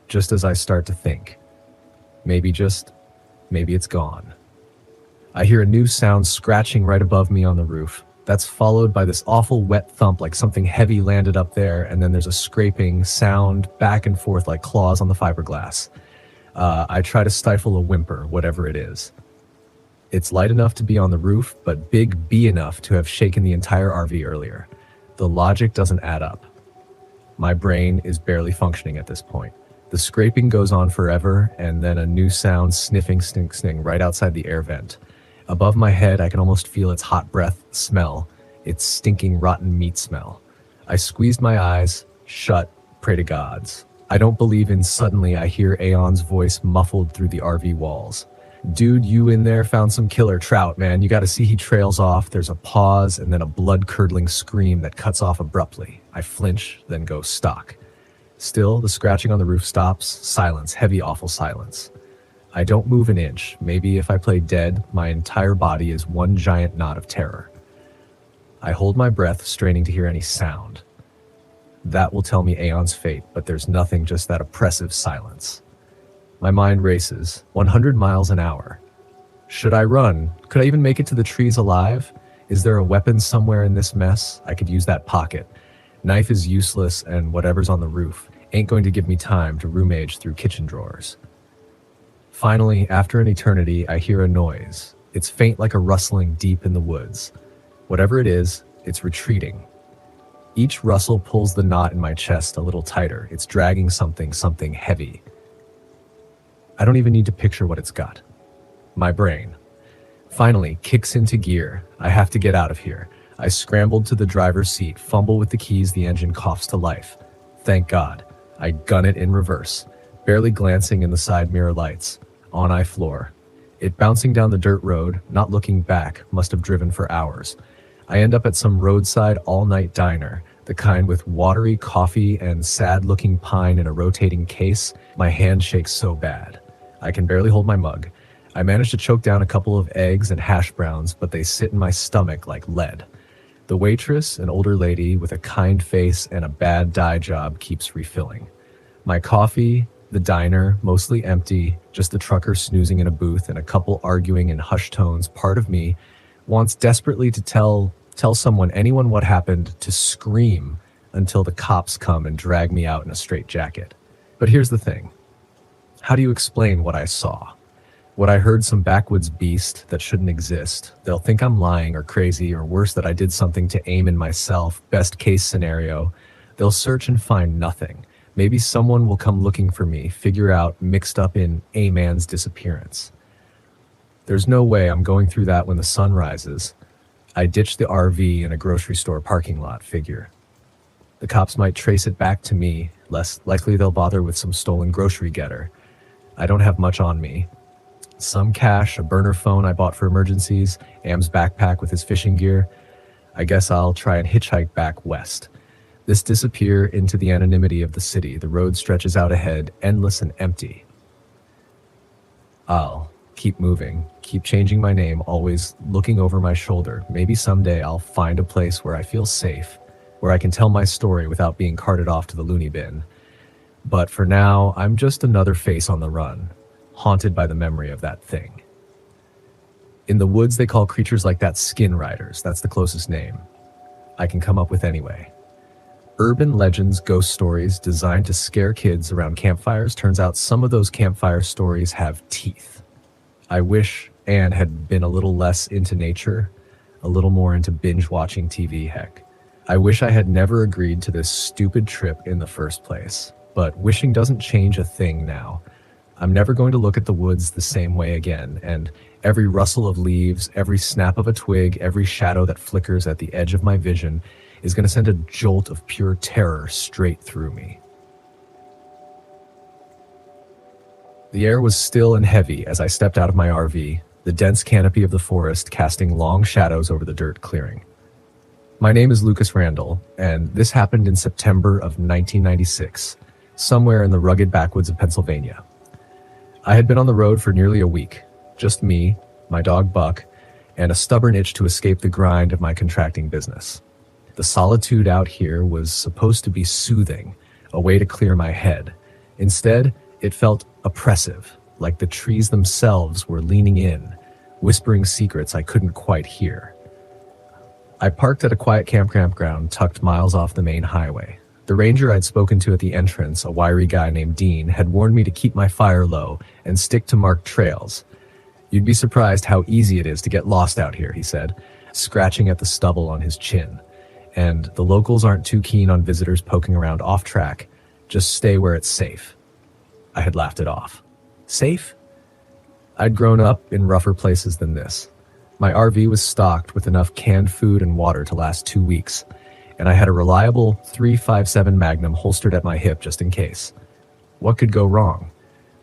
Just as I start to think. Maybe it's gone. I hear a new sound scratching right above me on the roof. That's followed by this awful wet thump, like something heavy landed up there, and then there's a scraping sound back and forth like claws on the fiberglass. I try to stifle a whimper, whatever it is. It's light enough to be on the roof, but big B enough to have shaken the entire RV earlier. The logic doesn't add up. My brain is barely functioning at this point. The scraping goes on forever, and then a new sound, sniffing, sting, right outside the air vent. Above my head, I can almost feel its hot breath smell, its stinking rotten meat smell. I squeezed my eyes, shut, pray to gods. I don't believe in suddenly I hear Aeon's voice muffled through the RV walls. Dude, you in there found some killer trout, man. You gotta see he trails off. There's a pause and then a blood-curdling scream that cuts off abruptly. I flinch, then go stock. Still, the scratching on the roof stops. Silence, heavy, awful silence. I don't move an inch. Maybe if I play dead, my entire body is one giant knot of terror. I hold my breath, straining to hear any sound. That will tell me Aeon's fate, but there's nothing, just that oppressive silence. My mind races, 100 miles an hour. Should I run? Could I even make it to the trees alive? Is there a weapon somewhere in this mess? I could use that pocket. Knife is useless, and whatever's on the roof ain't going to give me time to rummage through kitchen drawers. Finally, after an eternity, I hear a noise. It's faint like a rustling deep in the woods. Whatever it is, it's retreating. Each rustle pulls the knot in my chest a little tighter. It's dragging something heavy. I don't even need to picture what it's got. My brain finally kicks into gear. I have to get out of here. I scrambled to the driver's seat, fumble with the keys, the engine coughs to life. Thank God. I gun it in reverse, barely glancing in the side mirror lights. On I floor. It bouncing down the dirt road, not looking back, must have driven for hours. I end up at some roadside all-night diner, the kind with watery coffee and sad-looking pine in a rotating case. My hand shakes so bad. I can barely hold my mug. I manage to choke down a couple of eggs and hash browns, but they sit in my stomach like lead. The waitress, an older lady with a kind face and a bad dye job, keeps refilling. My coffee The diner, mostly empty, just the trucker snoozing in a booth and a couple arguing in hushed tones. Part of me wants desperately to tell someone, anyone, what happened, to scream until the cops come and drag me out in a straitjacket. But here's the thing. How do you explain what I saw? What I heard, some backwoods beast that shouldn't exist. They'll think I'm lying or crazy, or worse, that I did something to aim in myself. Best case scenario, they'll search and find nothing. Maybe someone will come looking for me, figure out mixed up in a man's disappearance. There's no way I'm going through that when the sun rises. I ditched the RV in a grocery store parking lot, figure. The cops might trace it back to me. Less likely they'll bother with some stolen grocery getter. I don't have much on me. Some cash, a burner phone I bought for emergencies, Am's backpack with his fishing gear. I guess I'll try and hitchhike back west. This disappear into the anonymity of the city. The road stretches out ahead, endless and empty. I'll keep moving, keep changing my name, always looking over my shoulder. Maybe someday I'll find a place where I feel safe, where I can tell my story without being carted off to the loony bin. But for now, I'm just another face on the run, haunted by the memory of that thing. In the woods, they call creatures like that skin riders. That's the closest name I can come up with anyway. Urban legends, ghost stories designed to scare kids around campfires. Turns out some of those campfire stories have teeth. I wish Anne had been a little less into nature, a little more into binge watching TV, heck. I wish I had never agreed to this stupid trip in the first place. But wishing doesn't change a thing now. I'm never going to look at the woods the same way again, and every rustle of leaves, every snap of a twig, every shadow that flickers at the edge of my vision is going to send a jolt of pure terror straight through me. The air was still and heavy as I stepped out of my RV, the dense canopy of the forest casting long shadows over the dirt clearing. My name is Lucas Randall, and this happened in September of 1996, somewhere in the rugged backwoods of Pennsylvania. I had been on the road for nearly a week, just me, my dog Buck, and a stubborn itch to escape the grind of my contracting business. The solitude out here was supposed to be soothing, a way to clear my head. Instead, it felt oppressive, like the trees themselves were leaning in, whispering secrets I couldn't quite hear. I parked at a quiet campground tucked miles off the main highway. The ranger I'd spoken to at the entrance, a wiry guy named Dean, had warned me to keep my fire low and stick to marked trails. "You'd be surprised how easy it is to get lost out here," he said, scratching at the stubble on his chin. "And the locals aren't too keen on visitors poking around off track. Just stay where it's safe." I had laughed it off. Safe? I'd grown up in rougher places than this. My RV was stocked with enough canned food and water to last 2 weeks, and I had a reliable .357 Magnum holstered at my hip just in case. What could go wrong?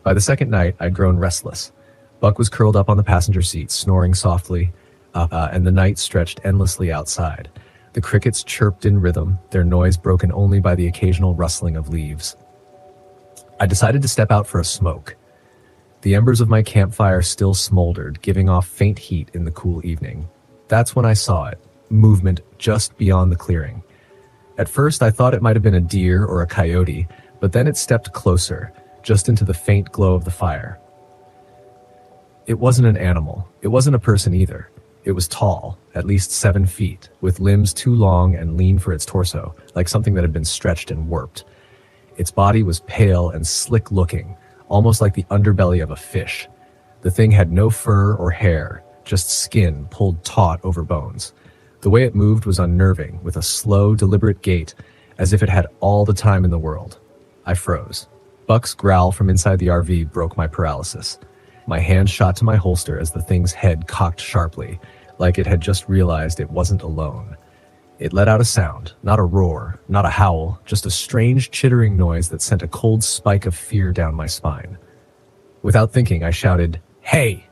By the second night, I'd grown restless. Buck was curled up on the passenger seat, snoring softly, and the night stretched endlessly outside. The crickets chirped in rhythm, their noise broken only by the occasional rustling of leaves. I decided to step out for a smoke. The embers of my campfire still smoldered, giving off faint heat in the cool evening. That's when I saw it, movement just beyond the clearing. At first, I thought it might have been a deer or a coyote, but then it stepped closer, just into the faint glow of the fire. It wasn't an animal. It wasn't a person either. It was tall, at least 7 feet, with limbs too long and lean for its torso, like something that had been stretched and warped. Its body was pale and slick-looking, almost like the underbelly of a fish. The thing had no fur or hair, just skin pulled taut over bones. The way it moved was unnerving, with a slow, deliberate gait, as if it had all the time in the world. I froze. Buck's growl from inside the RV broke my paralysis. My hand shot to my holster as the thing's head cocked sharply, like it had just realized it wasn't alone. It let out a sound, not a roar, not a howl, just a strange chittering noise that sent a cold spike of fear down my spine. Without thinking, I shouted, "Hey!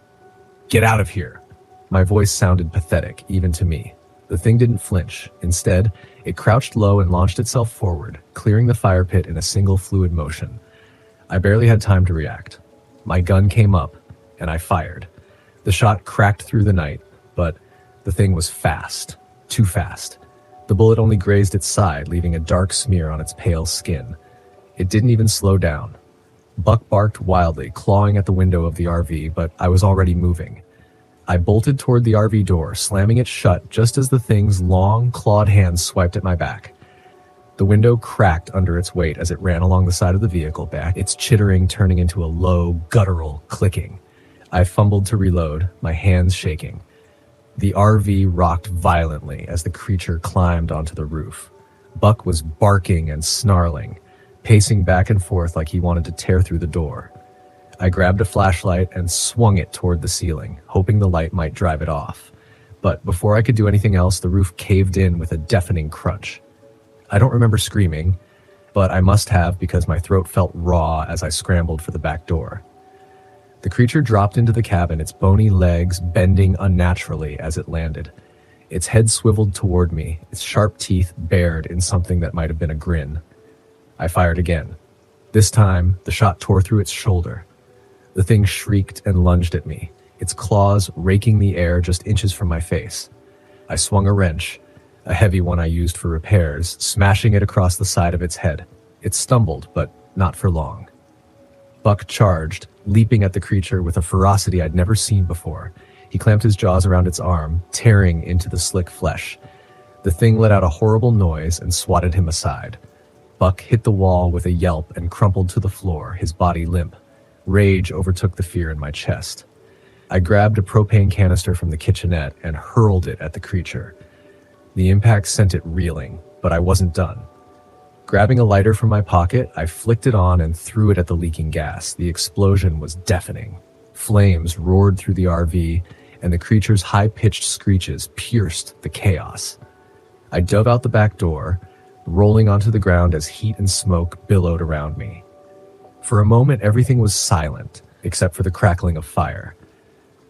Get out of here!" My voice sounded pathetic, even to me. The thing didn't flinch. Instead, it crouched low and launched itself forward, clearing the fire pit in a single fluid motion. I barely had time to react. My gun came up, and I fired. The shot cracked through the night, but the thing was fast. Too fast. The bullet only grazed its side, leaving a dark smear on its pale skin. It didn't even slow down. Buck barked wildly, clawing at the window of the RV, but I was already moving. I bolted toward the RV door, slamming it shut just as the thing's long, clawed hands swiped at my back. The window cracked under its weight as it ran along the side of the vehicle back, its chittering turning into a low, guttural clicking. I fumbled to reload, my hands shaking. The RV rocked violently as the creature climbed onto the roof. Buck was barking and snarling, pacing back and forth like he wanted to tear through the door. I grabbed a flashlight and swung it toward the ceiling, hoping the light might drive it off. But before I could do anything else, the roof caved in with a deafening crunch. I don't remember screaming, but I must have because my throat felt raw as I scrambled for the back door. The creature dropped into the cabin, its bony legs bending unnaturally as it landed. Its head swiveled toward me, its sharp teeth bared in something that might have been a grin. I fired again. This time, the shot tore through its shoulder. The thing shrieked and lunged at me, its claws raking the air just inches from my face. I swung a wrench, a heavy one I used for repairs, smashing it across the side of its head. It stumbled, but not for long. Buck charged, leaping at the creature with a ferocity I'd never seen before. He clamped his jaws around its arm, tearing into the slick flesh. The thing let out a horrible noise and swatted him aside. Buck hit the wall with a yelp and crumpled to the floor, his body limp. Rage overtook the fear in my chest. I grabbed a propane canister from the kitchenette and hurled it at the creature. The impact sent it reeling, but I wasn't done. Grabbing a lighter from my pocket, I flicked it on and threw it at the leaking gas. The explosion was deafening. Flames roared through the RV, and the creature's high-pitched screeches pierced the chaos. I dove out the back door, rolling onto the ground as heat and smoke billowed around me. For a moment, everything was silent, except for the crackling of fire.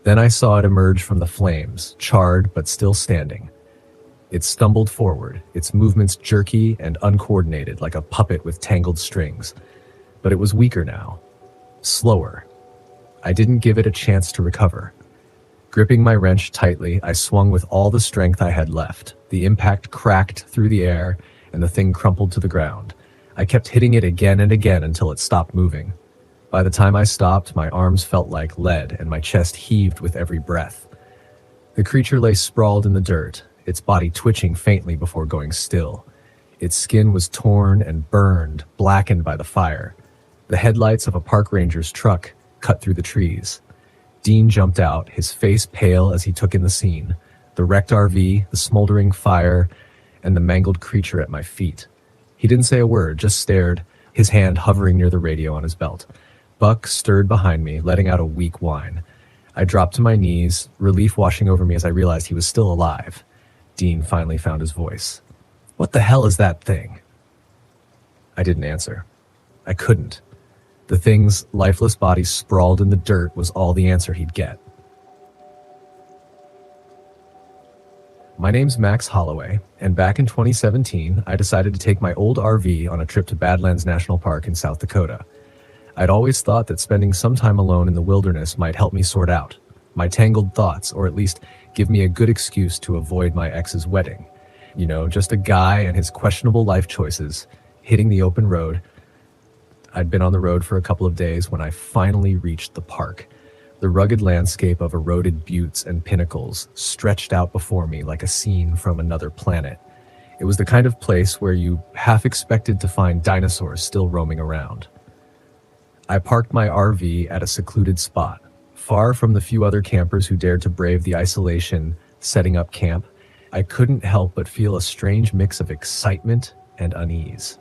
Then I saw it emerge from the flames, charred but still standing. It stumbled forward, its movements jerky and uncoordinated like a puppet with tangled strings. But it was weaker now, slower. I didn't give it a chance to recover. Gripping my wrench tightly, I swung with all the strength I had left. The impact cracked through the air, and the thing crumpled to the ground. I kept hitting it again and again until it stopped moving. By the time I stopped, my arms felt like lead, and my chest heaved with every breath. The creature lay sprawled in the dirt, its body twitching faintly before going still. Its skin was torn and burned, blackened by the fire. The headlights of a park ranger's truck cut through the trees. Dean jumped out, his face pale as he took in the scene. The wrecked RV, the smoldering fire, and the mangled creature at my feet. He didn't say a word, just stared, his hand hovering near the radio on his belt. Buck stirred behind me, letting out a weak whine. I dropped to my knees, relief washing over me as I realized he was still alive. Dean finally found his voice. "What the hell is that thing?" I didn't answer. I couldn't. The thing's lifeless body sprawled in the dirt was all the answer he'd get. My name's Max Holloway, and back in 2017, I decided to take my old RV on a trip to Badlands National Park in South Dakota. I'd always thought that spending some time alone in the wilderness might help me sort out my tangled thoughts, or at least give me a good excuse to avoid my ex's wedding. You know, just a guy and his questionable life choices, hitting the open road. I'd been on the road for a couple of days when I finally reached the park. The rugged landscape of eroded buttes and pinnacles stretched out before me like a scene from another planet. It was the kind of place where you half expected to find dinosaurs still roaming around. I parked my RV at a secluded spot, far from the few other campers who dared to brave the isolation setting up camp. I couldn't help but feel a strange mix of excitement and unease.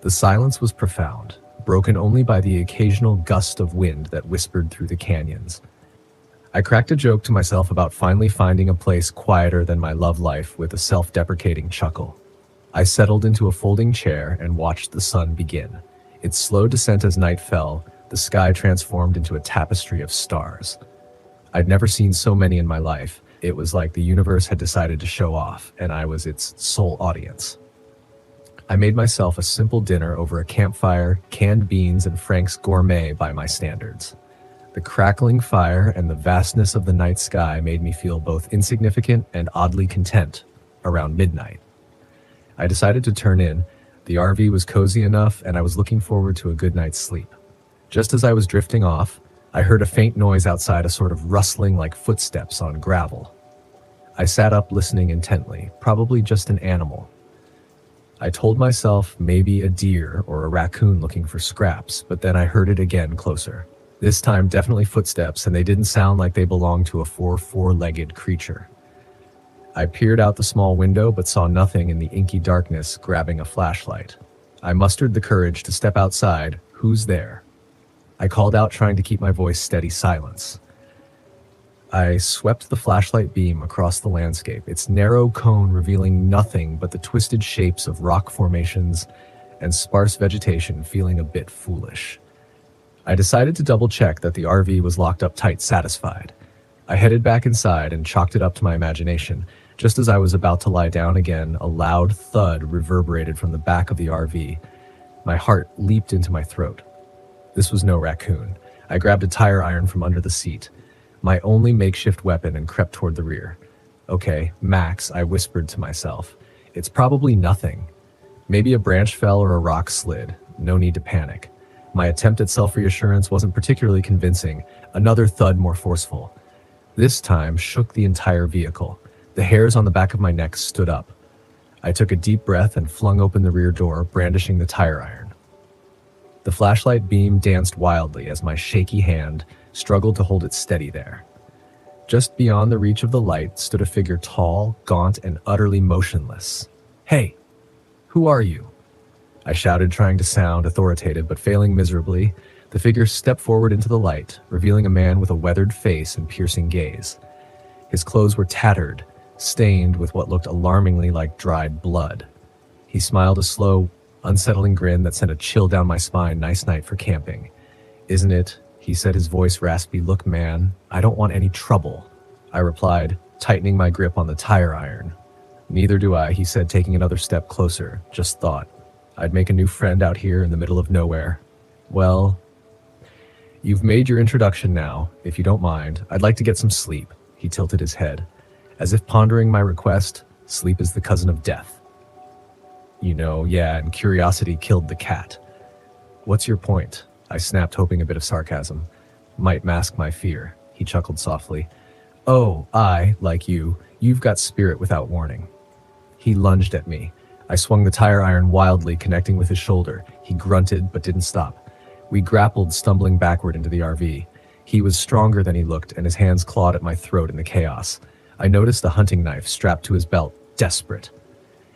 The silence was profound, broken only by the occasional gust of wind that whispered through the canyons. I cracked a joke to myself about finally finding a place quieter than my love life with a self-deprecating chuckle. I settled into a folding chair and watched the sun begin. Its slow descent as night fell, the sky transformed into a tapestry of stars. I'd never seen so many in my life. It was like the universe had decided to show off, and I was its sole audience. I made myself a simple dinner over a campfire, canned beans, and Frank's gourmet by my standards. The crackling fire and the vastness of the night sky made me feel both insignificant and oddly content around midnight. I decided to turn in. The RV was cozy enough, and I was looking forward to a good night's sleep. Just as I was drifting off, I heard a faint noise outside, a sort of rustling like footsteps on gravel. I sat up listening intently, probably just an animal. I told myself maybe a deer or a raccoon looking for scraps, but then I heard it again closer. This time definitely footsteps, and they didn't sound like they belonged to a four-legged creature. I peered out the small window but saw nothing in the inky darkness, grabbing a flashlight. I mustered the courage to step outside. Who's there? I called out, trying to keep my voice steady. Silence. I swept the flashlight beam across the landscape, its narrow cone revealing nothing but the twisted shapes of rock formations and sparse vegetation, feeling a bit foolish. I decided to double-check that the RV was locked up tight. Satisfied, I headed back inside and chalked it up to my imagination. Just as I was about to lie down again, a loud thud reverberated from the back of the RV. My heart leaped into my throat. This was no raccoon. I grabbed a tire iron from under the seat, my only makeshift weapon, and crept toward the rear. Okay, Max, I whispered to myself. It's probably nothing. Maybe a branch fell or a rock slid. No need to panic. My attempt at self-reassurance wasn't particularly convincing. Another thud, more forceful. This time shook the entire vehicle. The hairs on the back of my neck stood up. I took a deep breath and flung open the rear door, brandishing the tire iron. The flashlight beam danced wildly as my shaky hand struggled to hold it steady there. Just beyond the reach of the light stood a figure, tall, gaunt, and utterly motionless. "Hey, who are you?" I shouted, trying to sound authoritative, but failing miserably. The figure stepped forward into the light, revealing a man with a weathered face and piercing gaze. His clothes were tattered, stained with what looked alarmingly like dried blood. He smiled a slow, unsettling grin that sent a chill down my spine. "Nice night for camping, isn't it?" He said, his voice raspy. "Look, man, I don't want any trouble," I replied, tightening my grip on the tire iron. "Neither do I," he said, taking another step closer. "Just thought I'd make a new friend out here in the middle of nowhere." "Well, you've made your introduction now. If you don't mind, I'd like to get some sleep." He tilted his head, as if pondering my request. "Sleep is the cousin of death. You know, yeah, and curiosity killed the cat." "What's your point?" I snapped, hoping a bit of sarcasm might mask my fear. He chuckled softly. "Oh, like you've got spirit without warning." He lunged at me. I swung the tire iron wildly, connecting with his shoulder. He grunted, but didn't stop. We grappled, stumbling backward into the RV. He was stronger than he looked, and his hands clawed at my throat in the chaos. I noticed a hunting knife strapped to his belt, desperate.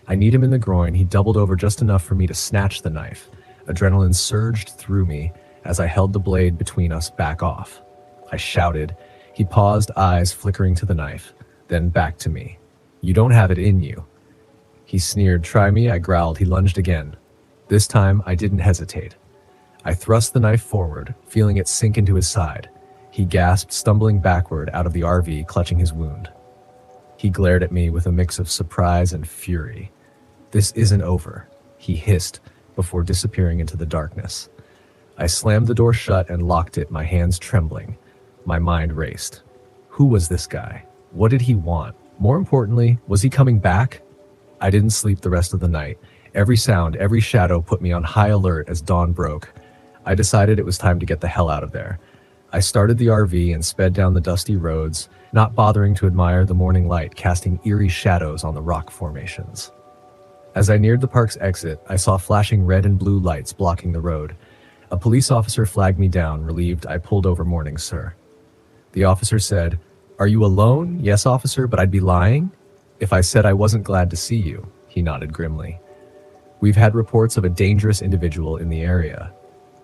I kneed him in the groin. He doubled over just enough for me to snatch the knife. Adrenaline surged through me as I held the blade between us. "Back off," I shouted. He paused, eyes flickering to the knife, then back to me. "You don't have it in you." He sneered. "Try me," I growled. He lunged again. This time, I didn't hesitate. I thrust the knife forward, feeling it sink into his side. He gasped, stumbling backward out of the RV, clutching his wound. He glared at me with a mix of surprise and fury. "This isn't over," he hissed before disappearing into the darkness. I slammed the door shut and locked it, my hands trembling. My mind raced. Who was this guy? What did he want? More importantly, was he coming back? I didn't sleep the rest of the night. Every sound, every shadow put me on high alert as dawn broke. I decided it was time to get the hell out of there. I started the RV and sped down the dusty roads, not bothering to admire the morning light casting eerie shadows on the rock formations. As I neared the park's exit, I saw flashing red and blue lights blocking the road. A police officer flagged me down. Relieved, I pulled over. "Morning, sir." The officer said, "Are you alone?" "Yes, officer, but I'd be lying if I said I wasn't glad to see you." He nodded grimly. "We've had reports of a dangerous individual in the area.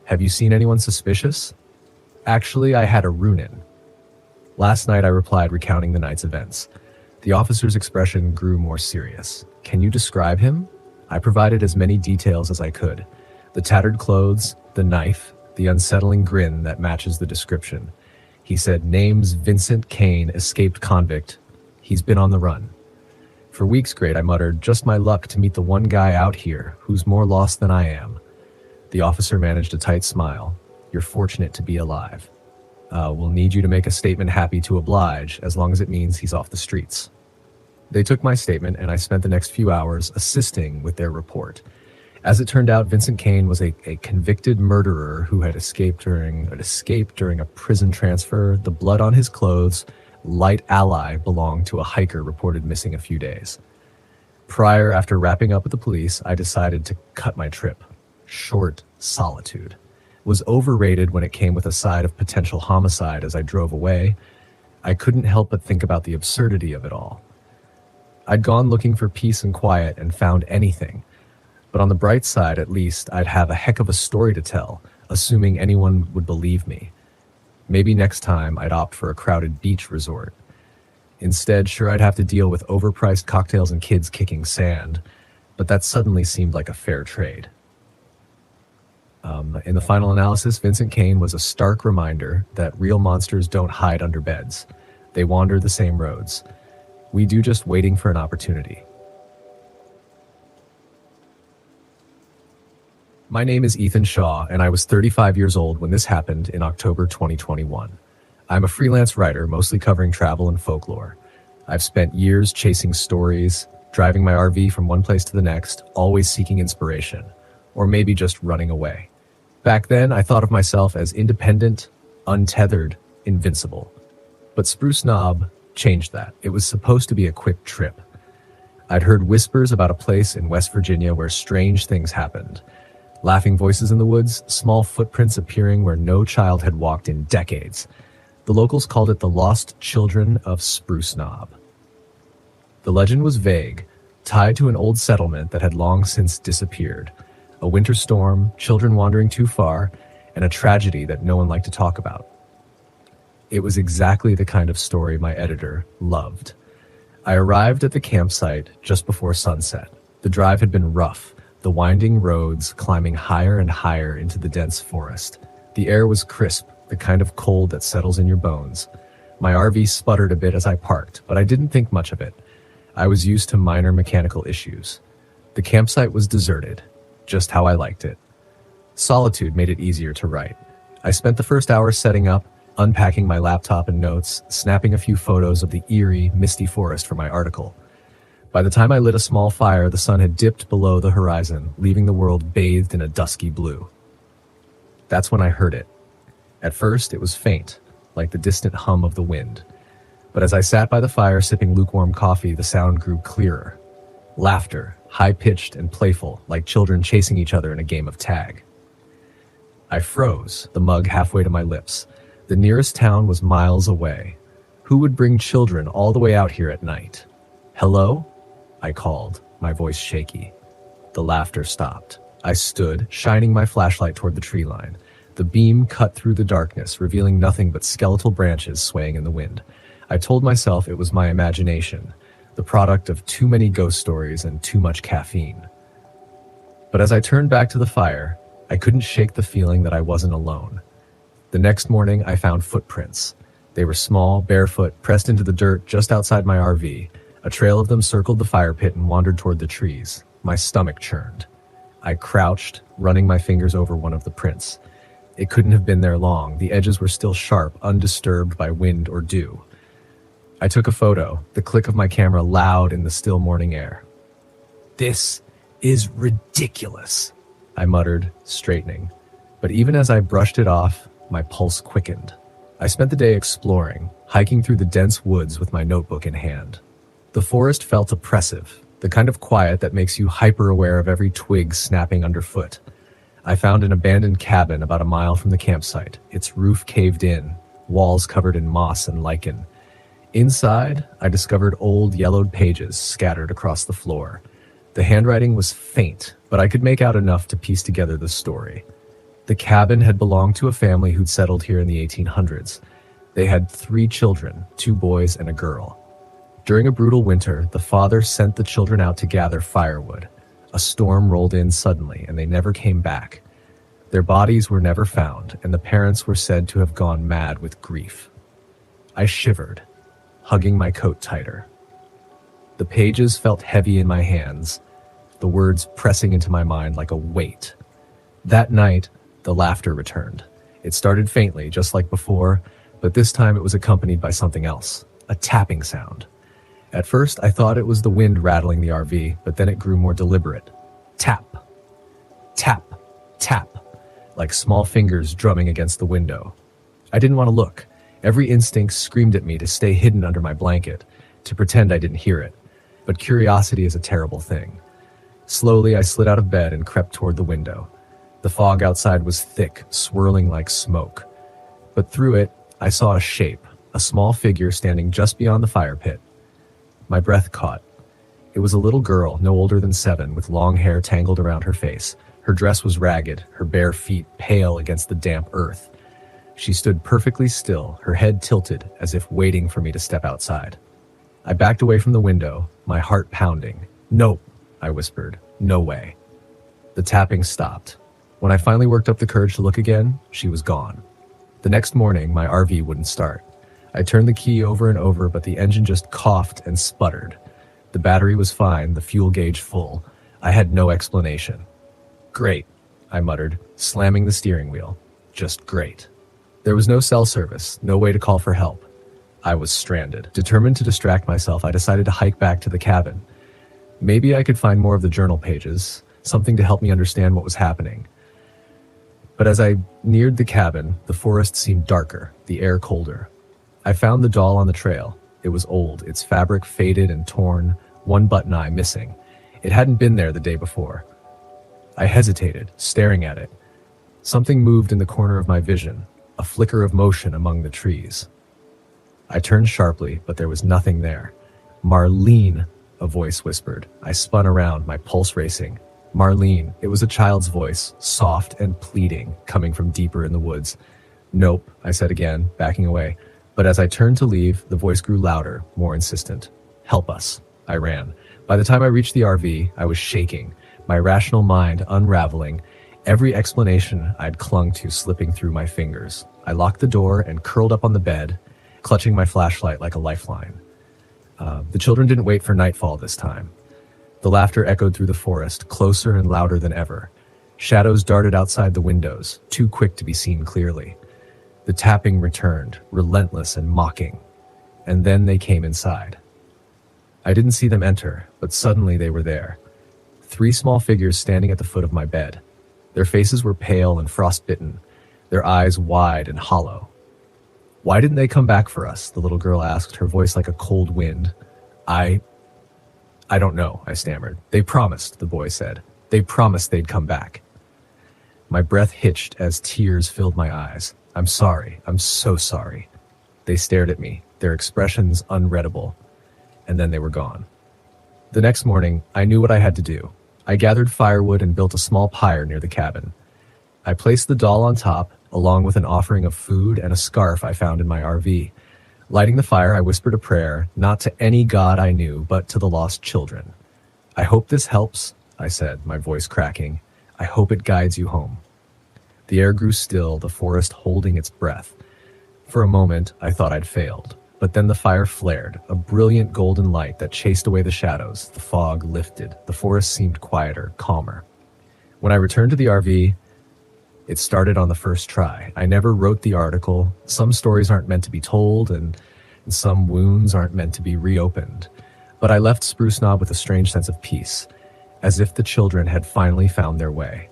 Have you seen anyone suspicious?" "Actually, I had a run-in last night," I replied, recounting the night's events. The officer's expression grew more serious. "Can you describe him?" I provided as many details as I could. The tattered clothes, the knife, the unsettling grin that matches the description. He said, "Name's Vincent Kane, escaped convict. He's been on the run." "For weeks." "Great," I muttered. "Just my luck to meet the one guy out here who's more lost than I am." The officer managed a tight smile. "You're fortunate to be alive. We'll need you to make a statement." "Happy to oblige, as long as it means he's off the streets." They took my statement, and I spent the next few hours assisting with their report. As it turned out, Vincent Kane was a convicted murderer who had escaped during a prison transfer. The blood on his clothes, light ally, belonged to a hiker reported missing a few days. After wrapping up with the police, I decided to cut my trip. Short solitude was overrated when it came with a side of potential homicide. As I drove away, I couldn't help but think about the absurdity of it all. I'd gone looking for peace and quiet and found anything. But on the bright side, at least, I'd have a heck of a story to tell, assuming anyone would believe me. Maybe next time I'd opt for a crowded beach resort. Instead, sure, I'd have to deal with overpriced cocktails and kids kicking sand, but that suddenly seemed like a fair trade. In the final analysis, Vincent Kane was a stark reminder that real monsters don't hide under beds. They wander the same roads. We do, just waiting for an opportunity. My name is Ethan Shaw, and I was 35 years old when this happened in October 2021. I'm a freelance writer, mostly covering travel and folklore. I've spent years chasing stories, driving my RV from one place to the next, always seeking inspiration, or maybe just running away. Back then, I thought of myself as independent, untethered, invincible. But Spruce Knob changed that. It was supposed to be a quick trip. I'd heard whispers about a place in West Virginia where strange things happened. Laughing voices in the woods, small footprints appearing where no child had walked in decades. The locals called it the Lost Children of Spruce Knob. The legend was vague, tied to an old settlement that had long since disappeared. A winter storm, children wandering too far, and a tragedy that no one liked to talk about. It was exactly the kind of story my editor loved. I arrived at the campsite just before sunset. The drive had been rough, the winding roads climbing higher and higher into the dense forest. The air was crisp, the kind of cold that settles in your bones. My RV sputtered a bit as I parked, but I didn't think much of it. I was used to minor mechanical issues. The campsite was deserted, just how I liked it. Solitude made it easier to write. I spent the first hour setting up, unpacking my laptop and notes, snapping a few photos of the eerie, misty forest for my article. By the time I lit a small fire, the sun had dipped below the horizon, leaving the world bathed in a dusky blue. That's when I heard it. At first, it was faint, like the distant hum of the wind. But as I sat by the fire sipping lukewarm coffee, the sound grew clearer. Laughter, high-pitched and playful, like children chasing each other in a game of tag. I froze, the mug halfway to my lips. The nearest town was miles away. Who would bring children all the way out here at night? Hello? I called, my voice shaky. The laughter stopped. I stood, shining my flashlight toward the tree line. The beam cut through the darkness, revealing nothing but skeletal branches swaying in the wind. I told myself it was my imagination, the product of too many ghost stories and too much caffeine. But as I turned back to the fire, I couldn't shake the feeling that I wasn't alone. The next morning, I found footprints. They were small, barefoot, pressed into the dirt just outside my RV. A trail of them circled the fire pit and wandered toward the trees. My stomach churned. I crouched, running my fingers over one of the prints. It couldn't have been there long. The edges were still sharp, undisturbed by wind or dew. I took a photo, the click of my camera loud in the still morning air. "This is ridiculous," I muttered, straightening. But even as I brushed it off, my pulse quickened. I spent the day exploring, hiking through the dense woods with my notebook in hand. The forest felt oppressive, the kind of quiet that makes you hyper-aware of every twig snapping underfoot. I found an abandoned cabin about a mile from the campsite, its roof caved in, walls covered in moss and lichen. Inside, I discovered old yellowed pages scattered across the floor. The handwriting was faint, but I could make out enough to piece together the story. The cabin had belonged to a family who'd settled here in the 1800s. They had 3 children, 2 boys and a girl. During a brutal winter, the father sent the children out to gather firewood. A storm rolled in suddenly, and they never came back. Their bodies were never found, and the parents were said to have gone mad with grief. I shivered, hugging my coat tighter. The pages felt heavy in my hands, the words pressing into my mind like a weight. That night, the laughter returned. It started faintly, just like before, but this time it was accompanied by something else, a tapping sound. At first, I thought it was the wind rattling the RV, but then it grew more deliberate. Tap. Tap, tap, like small fingers drumming against the window. I didn't want to look. Every instinct screamed at me to stay hidden under my blanket, to pretend I didn't hear it. But curiosity is a terrible thing. Slowly, I slid out of bed and crept toward the window. The fog outside was thick, swirling like smoke. But through it, I saw a shape, a small figure standing just beyond the fire pit. My breath caught. It was a little girl, no older than 7, with long hair tangled around her face. Her dress was ragged, her bare feet pale against the damp earth. She stood perfectly still, her head tilted, as if waiting for me to step outside. I backed away from the window, my heart pounding. "No," I whispered. "No way." The tapping stopped. When I finally worked up the courage to look again, she was gone. The next morning, my RV wouldn't start. I turned the key over and over, but the engine just coughed and sputtered. The battery was fine, the fuel gauge full. I had no explanation. "Great," I muttered, slamming the steering wheel. Just great. There was no cell service, no way to call for help. I was stranded. Determined to distract myself, I decided to hike back to the cabin. Maybe I could find more of the journal pages, something to help me understand what was happening. But as I neared the cabin, the forest seemed darker, the air colder. I found the doll on the trail. It was old, its fabric faded and torn, one button eye missing. It hadn't been there the day before. I hesitated, staring at it. Something moved in the corner of my vision, a flicker of motion among the trees. I turned sharply, but there was nothing there. "Marlene," a voice whispered. I spun around, my pulse racing. Marlene. It was a child's voice, soft and pleading, coming from deeper in the woods. "Nope," I said again, backing away. But as I turned to leave, the voice grew louder, more insistent. "Help us." I ran. By the time I reached the RV, I was shaking, my rational mind unraveling, every explanation I'd clung to slipping through my fingers. I locked the door and curled up on the bed, clutching my flashlight like a lifeline. The children didn't wait for nightfall this time. The laughter echoed through the forest, closer and louder than ever. Shadows darted outside the windows, too quick to be seen clearly. The tapping returned, relentless and mocking. And then they came inside. I didn't see them enter, but suddenly they were there. 3 small figures standing at the foot of my bed. Their faces were pale and frostbitten, their eyes wide and hollow. "Why didn't they come back for us?" the little girl asked, her voice like a cold wind. I don't know," I stammered. "They promised," the boy said. "They promised they'd come back." My breath hitched as tears filled my eyes. "I'm sorry. I'm so sorry." They stared at me, their expressions unreadable, and then they were gone. The next morning, I knew what I had to do. I gathered firewood and built a small pyre near the cabin. I placed the doll on top, along with an offering of food and a scarf I found in my RV. Lighting the fire, I whispered a prayer, not to any god I knew, but to the lost children. "I hope this helps," I said, my voice cracking. "I hope it guides you home." The air grew still, the forest holding its breath. For a moment, I thought I'd failed, but then the fire flared, a brilliant golden light that chased away the shadows. The fog lifted. The forest seemed quieter, calmer. When I returned to the RV, it started on the first try. I never wrote the article. Some stories aren't meant to be told, and some wounds aren't meant to be reopened. But I left Spruce Knob with a strange sense of peace, as if the children had finally found their way.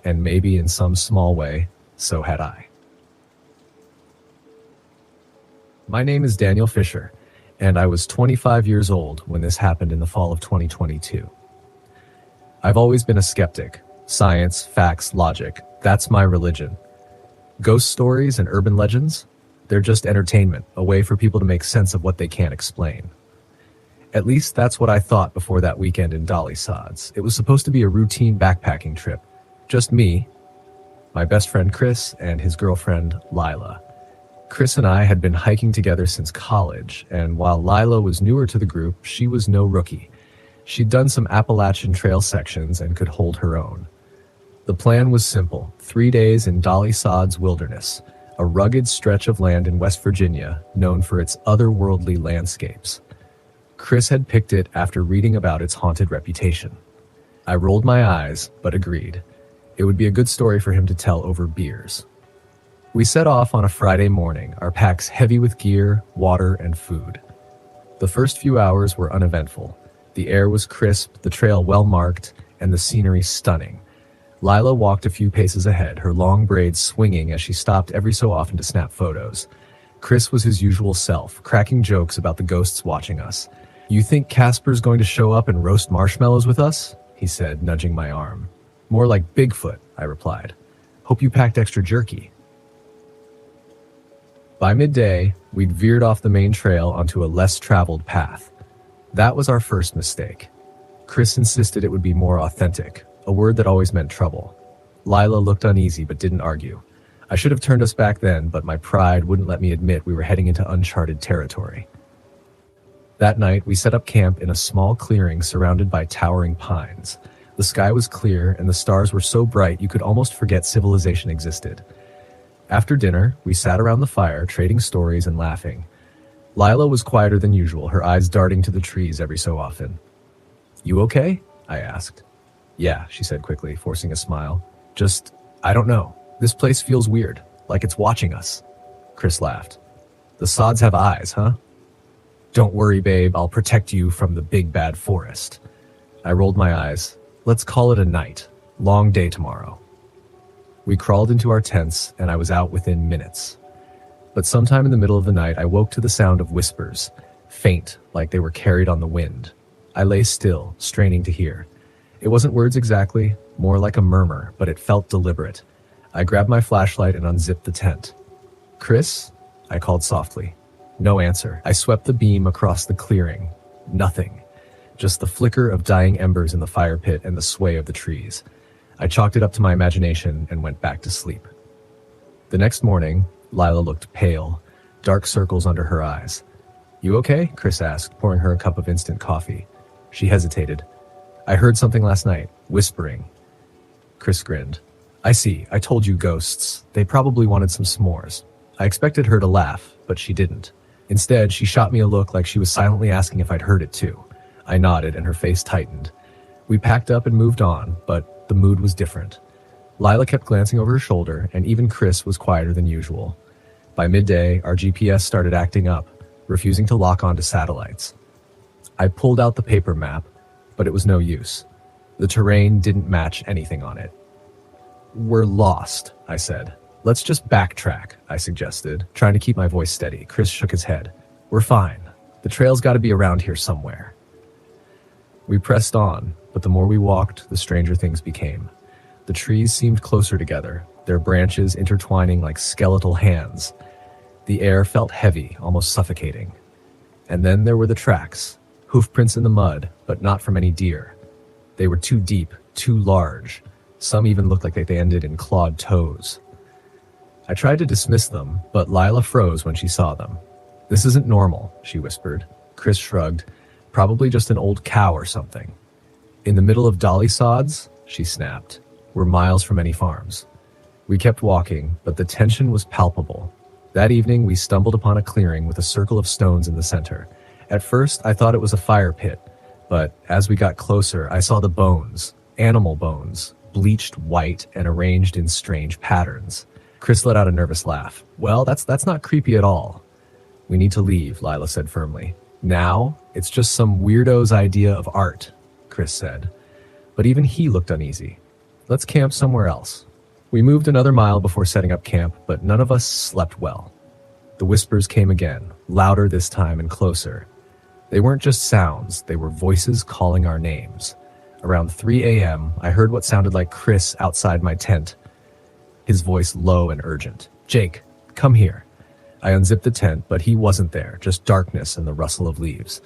And maybe in some small way, so had I. My name is Daniel Fisher, and I was 25 years old when this happened in the fall of 2022. I've always been a skeptic. Science, facts, logic. That's my religion. Ghost stories and urban legends? They're just entertainment, a way for people to make sense of what they can't explain. At least that's what I thought before that weekend in Dolly Sods. It was supposed to be a routine backpacking trip. Just me, my best friend Chris, and his girlfriend Lila. Chris and I had been hiking together since college, and while Lila was newer to the group, she was no rookie. She'd done some Appalachian Trail sections and could hold her own. The plan was simple: 3 days in Dolly Sods Wilderness, a rugged stretch of land in West Virginia known for its otherworldly landscapes. Chris had picked it after reading about its haunted reputation. I rolled my eyes, but agreed. It would be a good story for him to tell over beers. We set off on a Friday morning, our packs heavy with gear, water, and food. The first few hours were uneventful. The air was crisp, the trail well marked, and the scenery stunning. Lila walked a few paces ahead, her long braids swinging as she stopped every so often to snap photos. Chris was his usual self, cracking jokes about the ghosts watching us. "You think Casper's going to show up and roast marshmallows with us?" he said, nudging my arm. "More like Bigfoot," I replied. "Hope you packed extra jerky." By midday, we'd veered off the main trail onto a less traveled path. That was our first mistake. Chris insisted it would be more authentic, a word that always meant trouble. Lila looked uneasy but didn't argue. I should have turned us back then, but my pride wouldn't let me admit we were heading into uncharted territory. That night, we set up camp in a small clearing surrounded by towering pines. The sky was clear, and the stars were so bright you could almost forget civilization existed. After dinner, we sat around the fire, trading stories and laughing. Lila was quieter than usual, her eyes darting to the trees every so often. "You okay?" I asked. "Yeah," she said quickly, forcing a smile. I don't know. This place feels weird, like it's watching us." Chris laughed. "The sods have eyes, huh?" "Don't worry, babe, I'll protect you from the big bad forest." I rolled my eyes. "Let's call it a night. Long day tomorrow." We crawled into our tents, and I was out within minutes. But sometime in the middle of the night, I woke to the sound of whispers, faint, like they were carried on the wind. I lay still, straining to hear. It wasn't words exactly, more like a murmur, but it felt deliberate. I grabbed my flashlight and unzipped the tent. "Chris?" I called softly. No answer. I swept the beam across the clearing. Nothing. Just the flicker of dying embers in the fire pit and the sway of the trees. I chalked it up to my imagination and went back to sleep. The next morning, Lila looked pale, dark circles under her eyes. "You okay?" Chris asked, pouring her a cup of instant coffee. She hesitated. "I heard something last night, whispering." Chris grinned. "I see. I told you, ghosts. They probably wanted some s'mores." I expected her to laugh, but she didn't. Instead, she shot me a look like she was silently asking if I'd heard it too. I nodded and her face tightened. We packed up and moved on, but the mood was different. Lila kept glancing over her shoulder, and even Chris was quieter than usual. By midday, our GPS started acting up, refusing to lock onto satellites. I pulled out the paper map, but it was no use. The terrain didn't match anything on it. "We're lost," I said. "Let's just backtrack," I suggested, trying to keep my voice steady. Chris shook his head. "We're fine. The trail's got to be around here somewhere." We pressed on, but the more we walked, the stranger things became. The trees seemed closer together, their branches intertwining like skeletal hands. The air felt heavy, almost suffocating. And then there were the tracks, hoofprints in the mud, but not from any deer. They were too deep, too large. Some even looked like they ended in clawed toes. I tried to dismiss them, but Lila froze when she saw them. "This isn't normal," she whispered. Chris shrugged. "Probably just an old cow or something." "In the middle of dolly sods," she snapped. "We're miles from any farms." We kept walking, but the tension was palpable. That evening, we stumbled upon a clearing with a circle of stones in the center. At first, I thought it was a fire pit, but as we got closer, I saw the bones, animal bones, bleached white and arranged in strange patterns. Chris let out a nervous laugh. "Well, that's not creepy at all." "We need to leave," Lila said firmly. "Now? It's just some weirdo's idea of art," Chris said. But even he looked uneasy. "Let's camp somewhere else." We moved another mile before setting up camp, but none of us slept well. The whispers came again, louder this time and closer. They weren't just sounds, they were voices calling our names. Around 3 a.m., I heard what sounded like Chris outside my tent. His voice low and urgent. "Jake, come here." I unzipped the tent, but he wasn't there, just darkness and the rustle of leaves.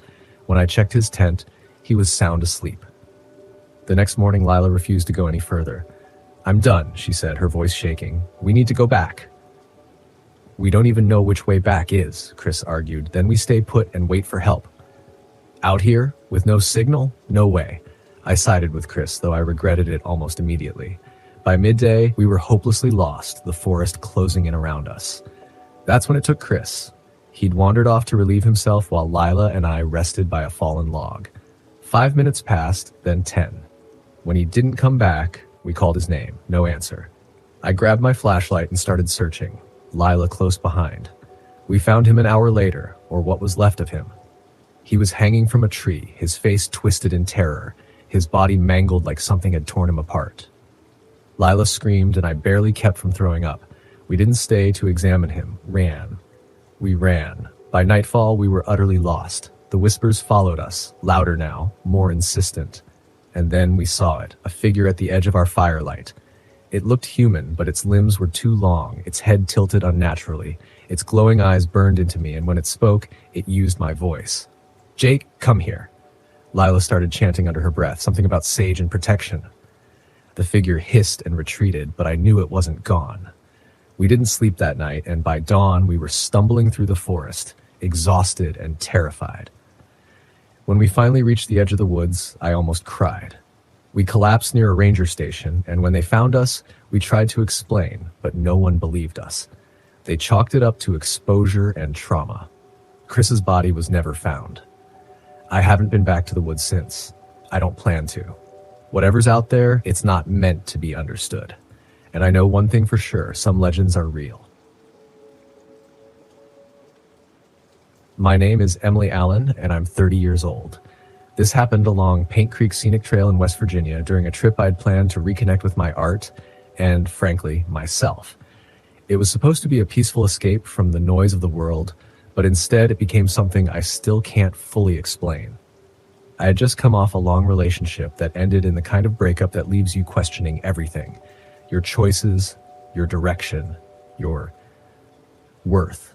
When I checked his tent, he was sound asleep. The next morning, Lila refused to go any further. "I'm done," she said, her voice shaking. "We need to go back." "We don't even know which way back is," Chris argued. "Then we stay put and wait for help." "Out here? With no signal? No way." I sided with Chris, though I regretted it almost immediately. By midday, we were hopelessly lost, the forest closing in around us. That's when it took Chris. He'd wandered off to relieve himself while Lila and I rested by a fallen log. 5 minutes passed, then 10. When he didn't come back, we called his name. No answer. I grabbed my flashlight and started searching, Lila close behind. We found him an hour later, or what was left of him. He was hanging from a tree, his face twisted in terror, his body mangled like something had torn him apart. Lila screamed, and I barely kept from throwing up. We didn't stay to examine him. We ran. By nightfall, we were utterly lost. The whispers followed us, louder now, more insistent. And then we saw it, a figure at the edge of our firelight. It looked human, but its limbs were too long, its head tilted unnaturally. Its glowing eyes burned into me, and when it spoke, it used my voice. "Jake, come here." Lila started chanting under her breath, something about sage and protection. The figure hissed and retreated, but I knew it wasn't gone. We didn't sleep that night, and by dawn we were stumbling through the forest, exhausted and terrified. When we finally reached the edge of the woods, I almost cried. We collapsed near a ranger station, and when they found us, we tried to explain, but no one believed us. They chalked it up to exposure and trauma. Chris's body was never found. I haven't been back to the woods since. I don't plan to. Whatever's out there, it's not meant to be understood. And I know one thing for sure, some legends are real. My name is Emily Allen, and I'm 30 years old. This happened along Paint Creek Scenic Trail in West Virginia during a trip I'd planned to reconnect with my art and, frankly, myself. It was supposed to be a peaceful escape from the noise of the world, but instead it became something I still can't fully explain. I had just come off a long relationship that ended in the kind of breakup that leaves you questioning everything. Your choices, your direction, your worth.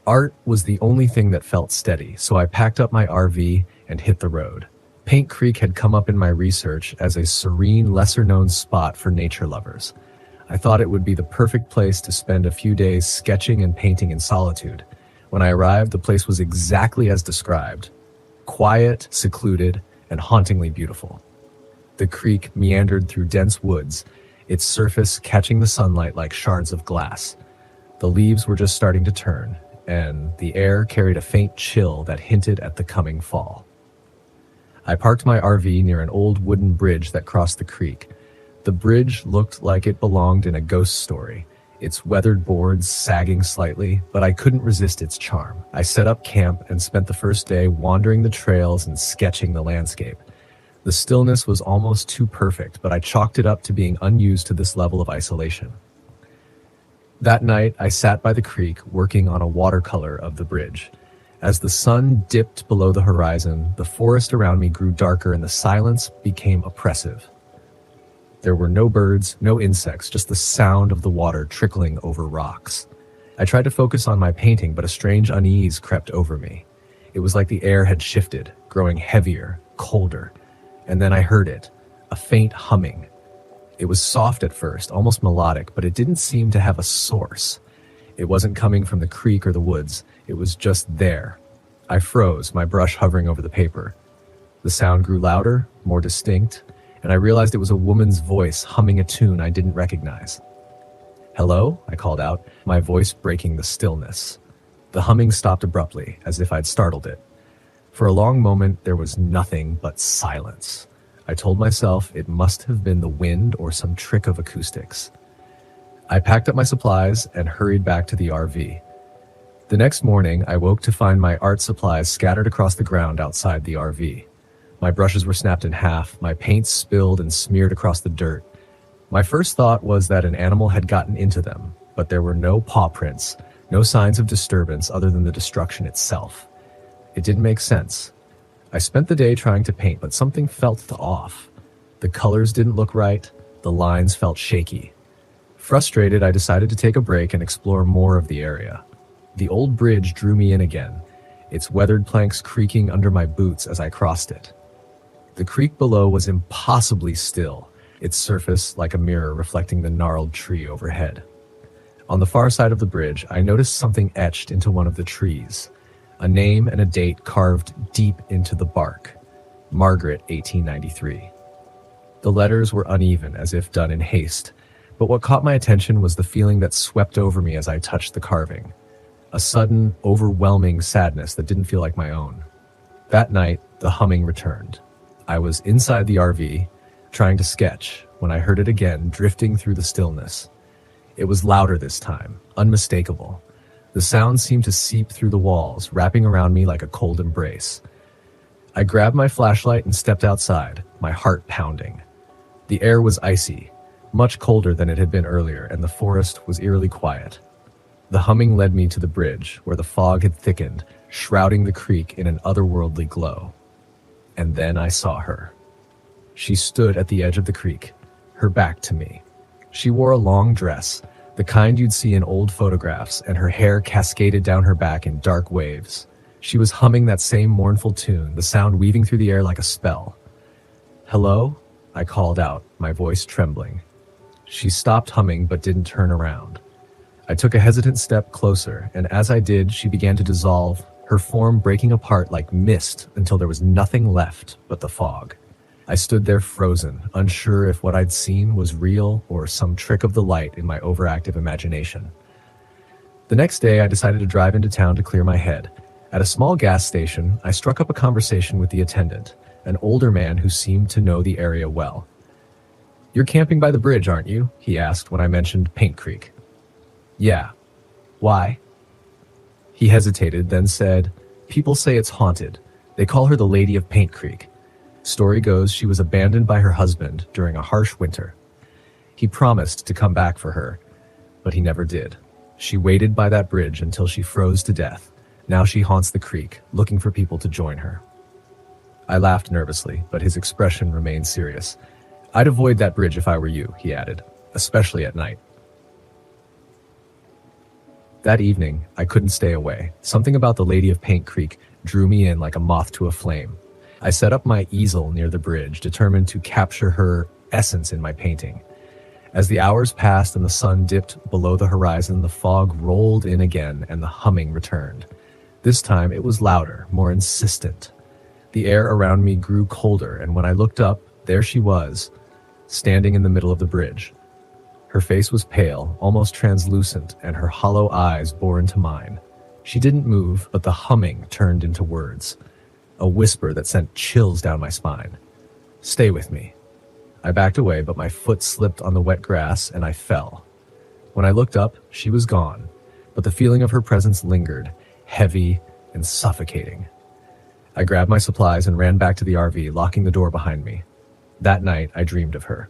Art was the only thing that felt steady, so I packed up my RV and hit the road. Paint Creek had come up in my research as a serene, lesser-known spot for nature lovers. I thought it would be the perfect place to spend a few days sketching and painting in solitude. When I arrived, the place was exactly as described. Quiet, secluded, and hauntingly beautiful. The creek meandered through dense woods, its surface catching the sunlight like shards of glass. The leaves were just starting to turn, and the air carried a faint chill that hinted at the coming fall. I parked my RV near an old wooden bridge that crossed the creek. The bridge looked like it belonged in a ghost story, its weathered boards sagging slightly, but I couldn't resist its charm. I set up camp and spent the first day wandering the trails and sketching the landscape. The stillness was almost too perfect, but I chalked it up to being unused to this level of isolation. That night, I sat by the creek working on a watercolor of the bridge. As the sun dipped below the horizon, the forest around me grew darker and the silence became oppressive. There were no birds, no insects, just the sound of the water trickling over rocks. I tried to focus on my painting, but a strange unease crept over me. It was like the air had shifted, growing heavier, colder. And then I heard it, a faint humming. It was soft at first, almost melodic, but it didn't seem to have a source. It wasn't coming from the creek or the woods. It was just there. I froze, my brush hovering over the paper. The sound grew louder, more distinct, and I realized it was a woman's voice humming a tune I didn't recognize. "Hello?" I called out, my voice breaking the stillness. The humming stopped abruptly, as if I'd startled it. For a long moment, there was nothing but silence. I told myself it must have been the wind or some trick of acoustics. I packed up my supplies and hurried back to the RV. The next morning, I woke to find my art supplies scattered across the ground outside the RV. My brushes were snapped in half, my paint spilled and smeared across the dirt. My first thought was that an animal had gotten into them, but there were no paw prints, no signs of disturbance other than the destruction itself. It didn't make sense. I spent the day trying to paint, but something felt off. The colors didn't look right, the lines felt shaky. Frustrated, I decided to take a break and explore more of the area. The old bridge drew me in again, its weathered planks creaking under my boots as I crossed it. The creek below was impossibly still, its surface like a mirror reflecting the gnarled tree overhead. On the far side of the bridge, I noticed something etched into one of the trees, a name and a date carved deep into the bark, Margaret, 1893. The letters were uneven, as if done in haste, but what caught my attention was the feeling that swept over me as I touched the carving, a sudden, overwhelming sadness that didn't feel like my own. That night, the humming returned. I was inside the RV, trying to sketch, when I heard it again, drifting through the stillness. It was louder this time, unmistakable. The sound seemed to seep through the walls, wrapping around me like a cold embrace. I grabbed my flashlight and stepped outside, my heart pounding. The air was icy, much colder than it had been earlier, and the forest was eerily quiet. The humming led me to the bridge, where the fog had thickened, shrouding the creek in an otherworldly glow. And then I saw her. She stood at the edge of the creek, her back to me. She wore a long dress, the kind you'd see in old photographs, and her hair cascaded down her back in dark waves. She was humming that same mournful tune, the sound weaving through the air like a spell. "Hello?" I called out, my voice trembling. She stopped humming but didn't turn around. I took a hesitant step closer, and as I did, she began to dissolve, her form breaking apart like mist until there was nothing left but the fog. I stood there frozen, unsure if what I'd seen was real or some trick of the light in my overactive imagination. The next day, I decided to drive into town to clear my head. At a small gas station, I struck up a conversation with the attendant, an older man who seemed to know the area well. "You're camping by the bridge, aren't you?" he asked when I mentioned Paint Creek. "Yeah. Why?" He hesitated, then said, "People say it's haunted. They call her the Lady of Paint Creek. Story goes she was abandoned by her husband during a harsh winter. He promised to come back for her, but he never did. She waited by that bridge until she froze to death. Now she haunts the creek, looking for people to join her." I laughed nervously, but his expression remained serious. "I'd avoid that bridge if I were you," he added, "especially at night." That evening, I couldn't stay away. Something about the Lady of Paint Creek drew me in like a moth to a flame. I set up my easel near the bridge, determined to capture her essence in my painting. As the hours passed and the sun dipped below the horizon, the fog rolled in again and the humming returned. This time it was louder, more insistent. The air around me grew colder, and when I looked up, there she was, standing in the middle of the bridge. Her face was pale, almost translucent, and her hollow eyes bore into mine. She didn't move, but the humming turned into words, a whisper that sent chills down my spine. "Stay with me." I backed away, but my foot slipped on the wet grass and I fell. When I looked up, she was gone, but the feeling of her presence lingered, heavy and suffocating. I grabbed my supplies and ran back to the RV, locking the door behind me. That night, I dreamed of her.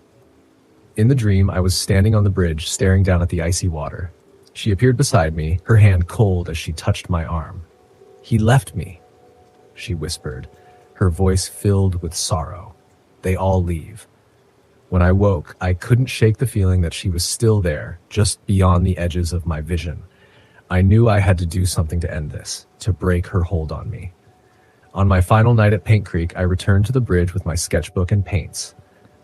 In the dream, I was standing on the bridge, staring down at the icy water. She appeared beside me, her hand cold as she touched my arm. "He left me," she whispered, her voice filled with sorrow. "They all leave." When I woke, I couldn't shake the feeling that she was still there, just beyond the edges of my vision. I knew I had to do something to end this, to break her hold on me. On my final night at Paint Creek, I returned to the bridge with my sketchbook and paints.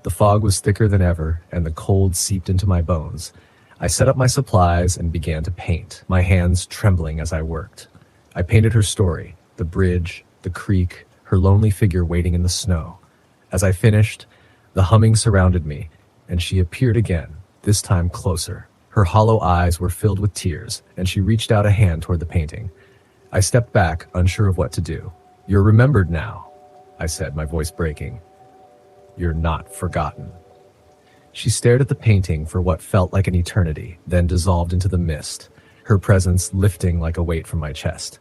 The fog was thicker than ever, and the cold seeped into my bones. I set up my supplies and began to paint, my hands trembling as I worked. I painted her story, the bridge, the creek, her lonely figure waiting in the snow. As I finished, the humming surrounded me, and she appeared again, this time closer. Her hollow eyes were filled with tears, and she reached out a hand toward the painting. I stepped back, unsure of what to do. "You're remembered now," I said, my voice breaking. "You're not forgotten." She stared at the painting for what felt like an eternity, then dissolved into the mist, her presence lifting like a weight from my chest.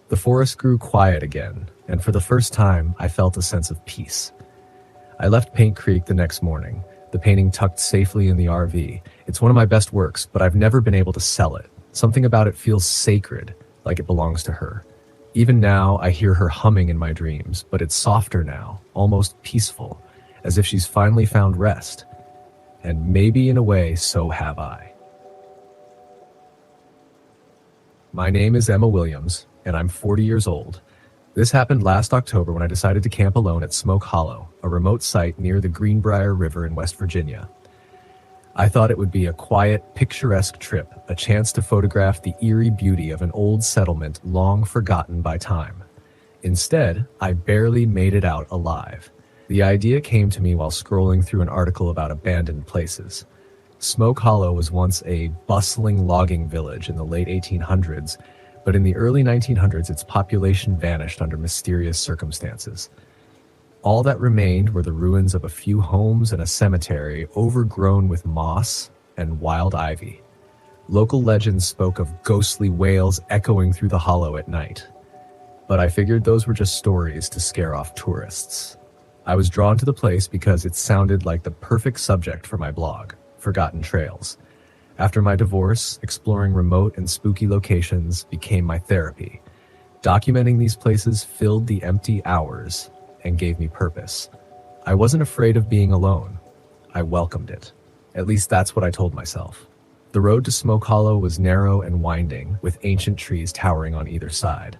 The forest grew quiet again, and for the first time, I felt a sense of peace. I left Paint Creek the next morning, the painting tucked safely in the RV. It's one of my best works, but I've never been able to sell it. Something about it feels sacred, like it belongs to her. Even now, I hear her humming in my dreams, but it's softer now, almost peaceful, as if she's finally found rest. And maybe in a way, so have I. My name is Emma Williams, and I'm 40 years old. This happened last October when I decided to camp alone at Smoke Hollow, a remote site near the Greenbrier River in West Virginia. I thought it would be a quiet, picturesque trip, a chance to photograph the eerie beauty of an old settlement long forgotten by time. Instead, I barely made it out alive. The idea came to me while scrolling through an article about abandoned places. Smoke Hollow was once a bustling logging village in the late 1800s, but in the early 1900s, its population vanished under mysterious circumstances. All that remained were the ruins of a few homes and a cemetery overgrown with moss and wild ivy. Local legends spoke of ghostly wails echoing through the hollow at night, but I figured those were just stories to scare off tourists. I was drawn to the place because it sounded like the perfect subject for my blog, Forgotten Trails. After my divorce, exploring remote and spooky locations became my therapy. Documenting these places filled the empty hours and gave me purpose. I wasn't afraid of being alone. I welcomed it. At least that's what I told myself. The road to Smoke Hollow was narrow and winding, with ancient trees towering on either side.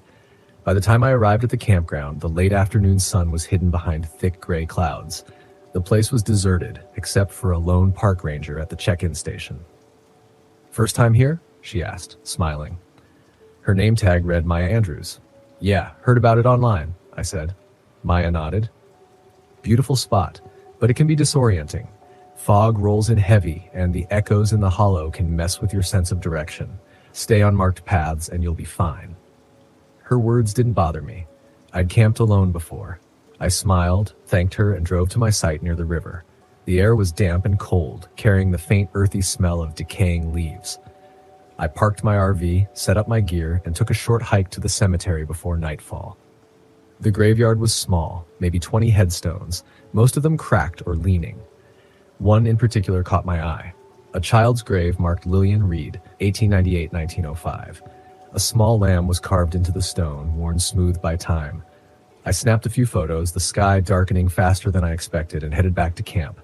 By the time I arrived at the campground, the late afternoon sun was hidden behind thick gray clouds. The place was deserted, except for a lone park ranger at the check-in station. "First time here?" she asked, smiling. Her name tag read Maya Andrews. "Yeah, heard about it online," I said. Maya nodded. "Beautiful spot, but it can be disorienting. Fog rolls in heavy, and the echoes in the hollow can mess with your sense of direction. Stay on marked paths and you'll be fine." Her words didn't bother me. I'd camped alone before. I smiled, thanked her, and drove to my site near the river. The air was damp and cold, carrying the faint earthy smell of decaying leaves. I parked my RV, set up my gear, and took a short hike to the cemetery before nightfall. The graveyard was small, maybe 20 headstones, most of them cracked or leaning. One in particular caught my eye. A child's grave marked Lillian Reed, 1898-1905. A small lamb was carved into the stone, worn smooth by time. I snapped a few photos, the sky darkening faster than I expected, and headed back to camp.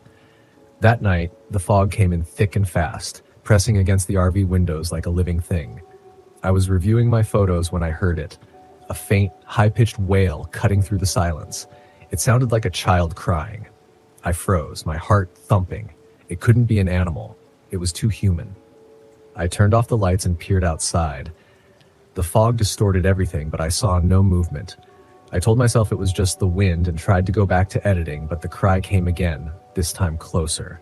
That night, the fog came in thick and fast, pressing against the RV windows like a living thing. I was reviewing my photos when I heard it. A faint, high-pitched wail cutting through the silence. It sounded like a child crying. I froze, my heart thumping. It couldn't be an animal. It was too human. I turned off the lights and peered outside. The fog distorted everything, but I saw no movement. I told myself it was just the wind and tried to go back to editing, but the cry came again, this time closer.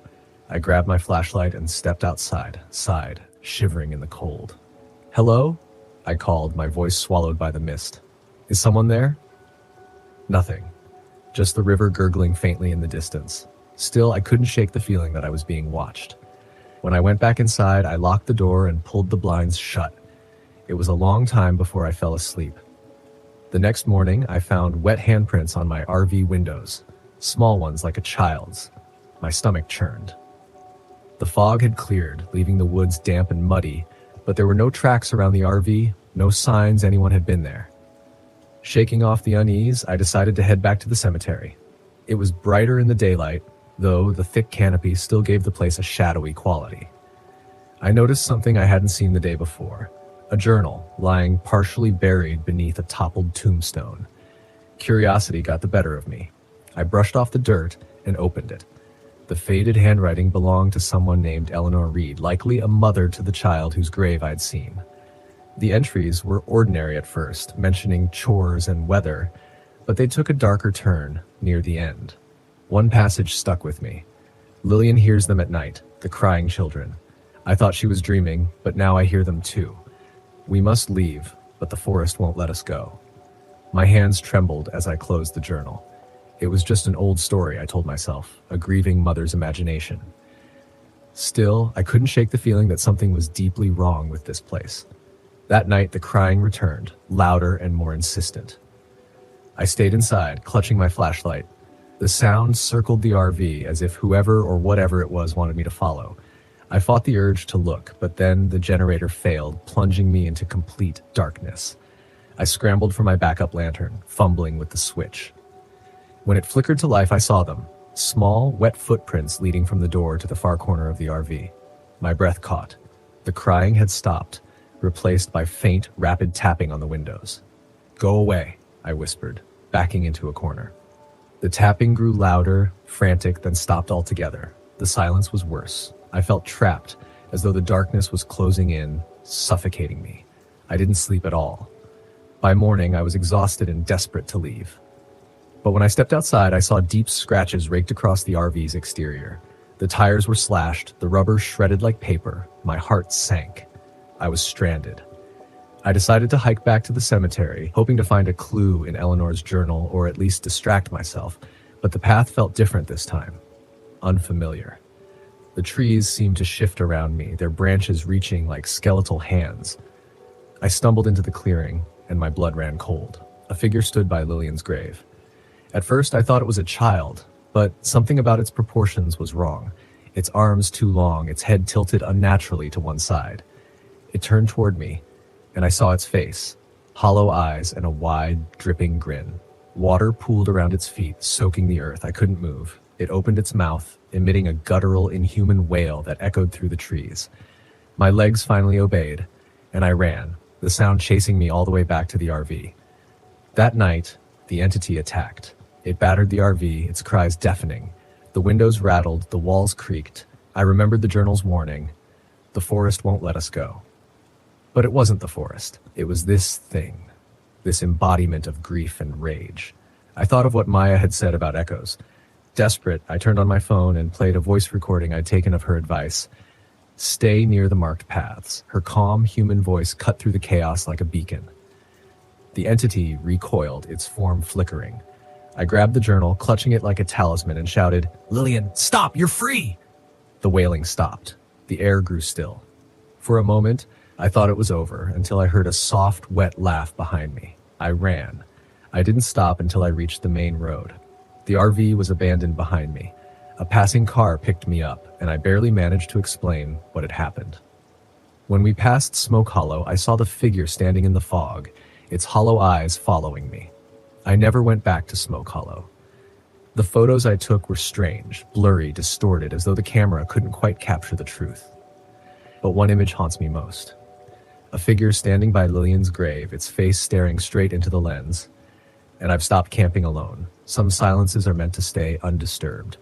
I grabbed my flashlight and stepped outside, sighed, shivering in the cold. "Hello?" I called, my voice swallowed by the mist. "Is someone there?" Nothing. Just the river gurgling faintly in the distance. Still, I couldn't shake the feeling that I was being watched. When I went back inside, I locked the door and pulled the blinds shut. It was a long time before I fell asleep. The next morning, I found wet handprints on my RV windows, small ones like a child's. My stomach churned. The fog had cleared, leaving the woods damp and muddy, but there were no tracks around the RV, no signs anyone had been there. Shaking off the unease, I decided to head back to the cemetery. It was brighter in the daylight, though the thick canopy still gave the place a shadowy quality. I noticed something I hadn't seen the day before. A journal, lying partially buried beneath a toppled tombstone. Curiosity got the better of me. I brushed off the dirt and opened it. The faded handwriting belonged to someone named Eleanor Reed, likely a mother to the child whose grave I'd seen. The entries were ordinary at first, mentioning chores and weather, but they took a darker turn near the end. One passage stuck with me. "Lillian hears them at night, the crying children. I thought she was dreaming, but now I hear them too. We must leave, but the forest won't let us go." My hands trembled as I closed the journal. It was just an old story, I told myself, a grieving mother's imagination. Still, I couldn't shake the feeling that something was deeply wrong with this place. That night, the crying returned, louder and more insistent. I stayed inside, clutching my flashlight. The sound circled the RV as if whoever or whatever it was wanted me to follow. I fought the urge to look, but then the generator failed, plunging me into complete darkness. I scrambled for my backup lantern, fumbling with the switch. When it flickered to life, I saw them. Small, wet footprints leading from the door to the far corner of the RV. My breath caught. The crying had stopped, replaced by faint, rapid tapping on the windows. "Go away," I whispered, backing into a corner. The tapping grew louder, frantic, then stopped altogether. The silence was worse. I felt trapped, as though the darkness was closing in, suffocating me. I didn't sleep at all. By morning, I was exhausted and desperate to leave. But when I stepped outside, I saw deep scratches raked across the RV's exterior. The tires were slashed, the rubber shredded like paper. My heart sank. I was stranded. I decided to hike back to the cemetery, hoping to find a clue in Eleanor's journal or at least distract myself, but the path felt different this time. Unfamiliar. The trees seemed to shift around me, their branches reaching like skeletal hands. I stumbled into the clearing, and my blood ran cold. A figure stood by Lillian's grave. At first, I thought it was a child, but something about its proportions was wrong. Its arms too long, its head tilted unnaturally to one side. It turned toward me, and I saw its face, hollow eyes and a wide, dripping grin. Water pooled around its feet, soaking the earth. I couldn't move. It opened its mouth, emitting a guttural, inhuman wail that echoed through the trees. My legs finally obeyed, and I ran, the sound chasing me all the way back to the RV. That night, the entity attacked. It battered the RV, its cries deafening. The windows rattled, the walls creaked. I remembered the journal's warning. The forest won't let us go. But it wasn't the forest. It was this thing, this embodiment of grief and rage. I thought of what Maya had said about echoes. Desperate, I turned on my phone and played a voice recording I'd taken of her advice. Stay near the marked paths. Her calm, human voice cut through the chaos like a beacon. The entity recoiled, its form flickering. I grabbed the journal, clutching it like a talisman, and shouted, "Lillian, stop! You're free!" The wailing stopped. The air grew still. For a moment, I thought it was over, until I heard a soft, wet laugh behind me. I ran. I didn't stop until I reached the main road. The RV was abandoned behind me. A passing car picked me up, and I barely managed to explain what had happened. When we passed Smoke Hollow, I saw the figure standing in the fog, its hollow eyes following me. I never went back to Smoke Hollow. The photos I took were strange, blurry, distorted, as though the camera couldn't quite capture the truth. But one image haunts me most. A figure standing by Lillian's grave, its face staring straight into the lens. And I've stopped camping alone. Some silences are meant to stay undisturbed.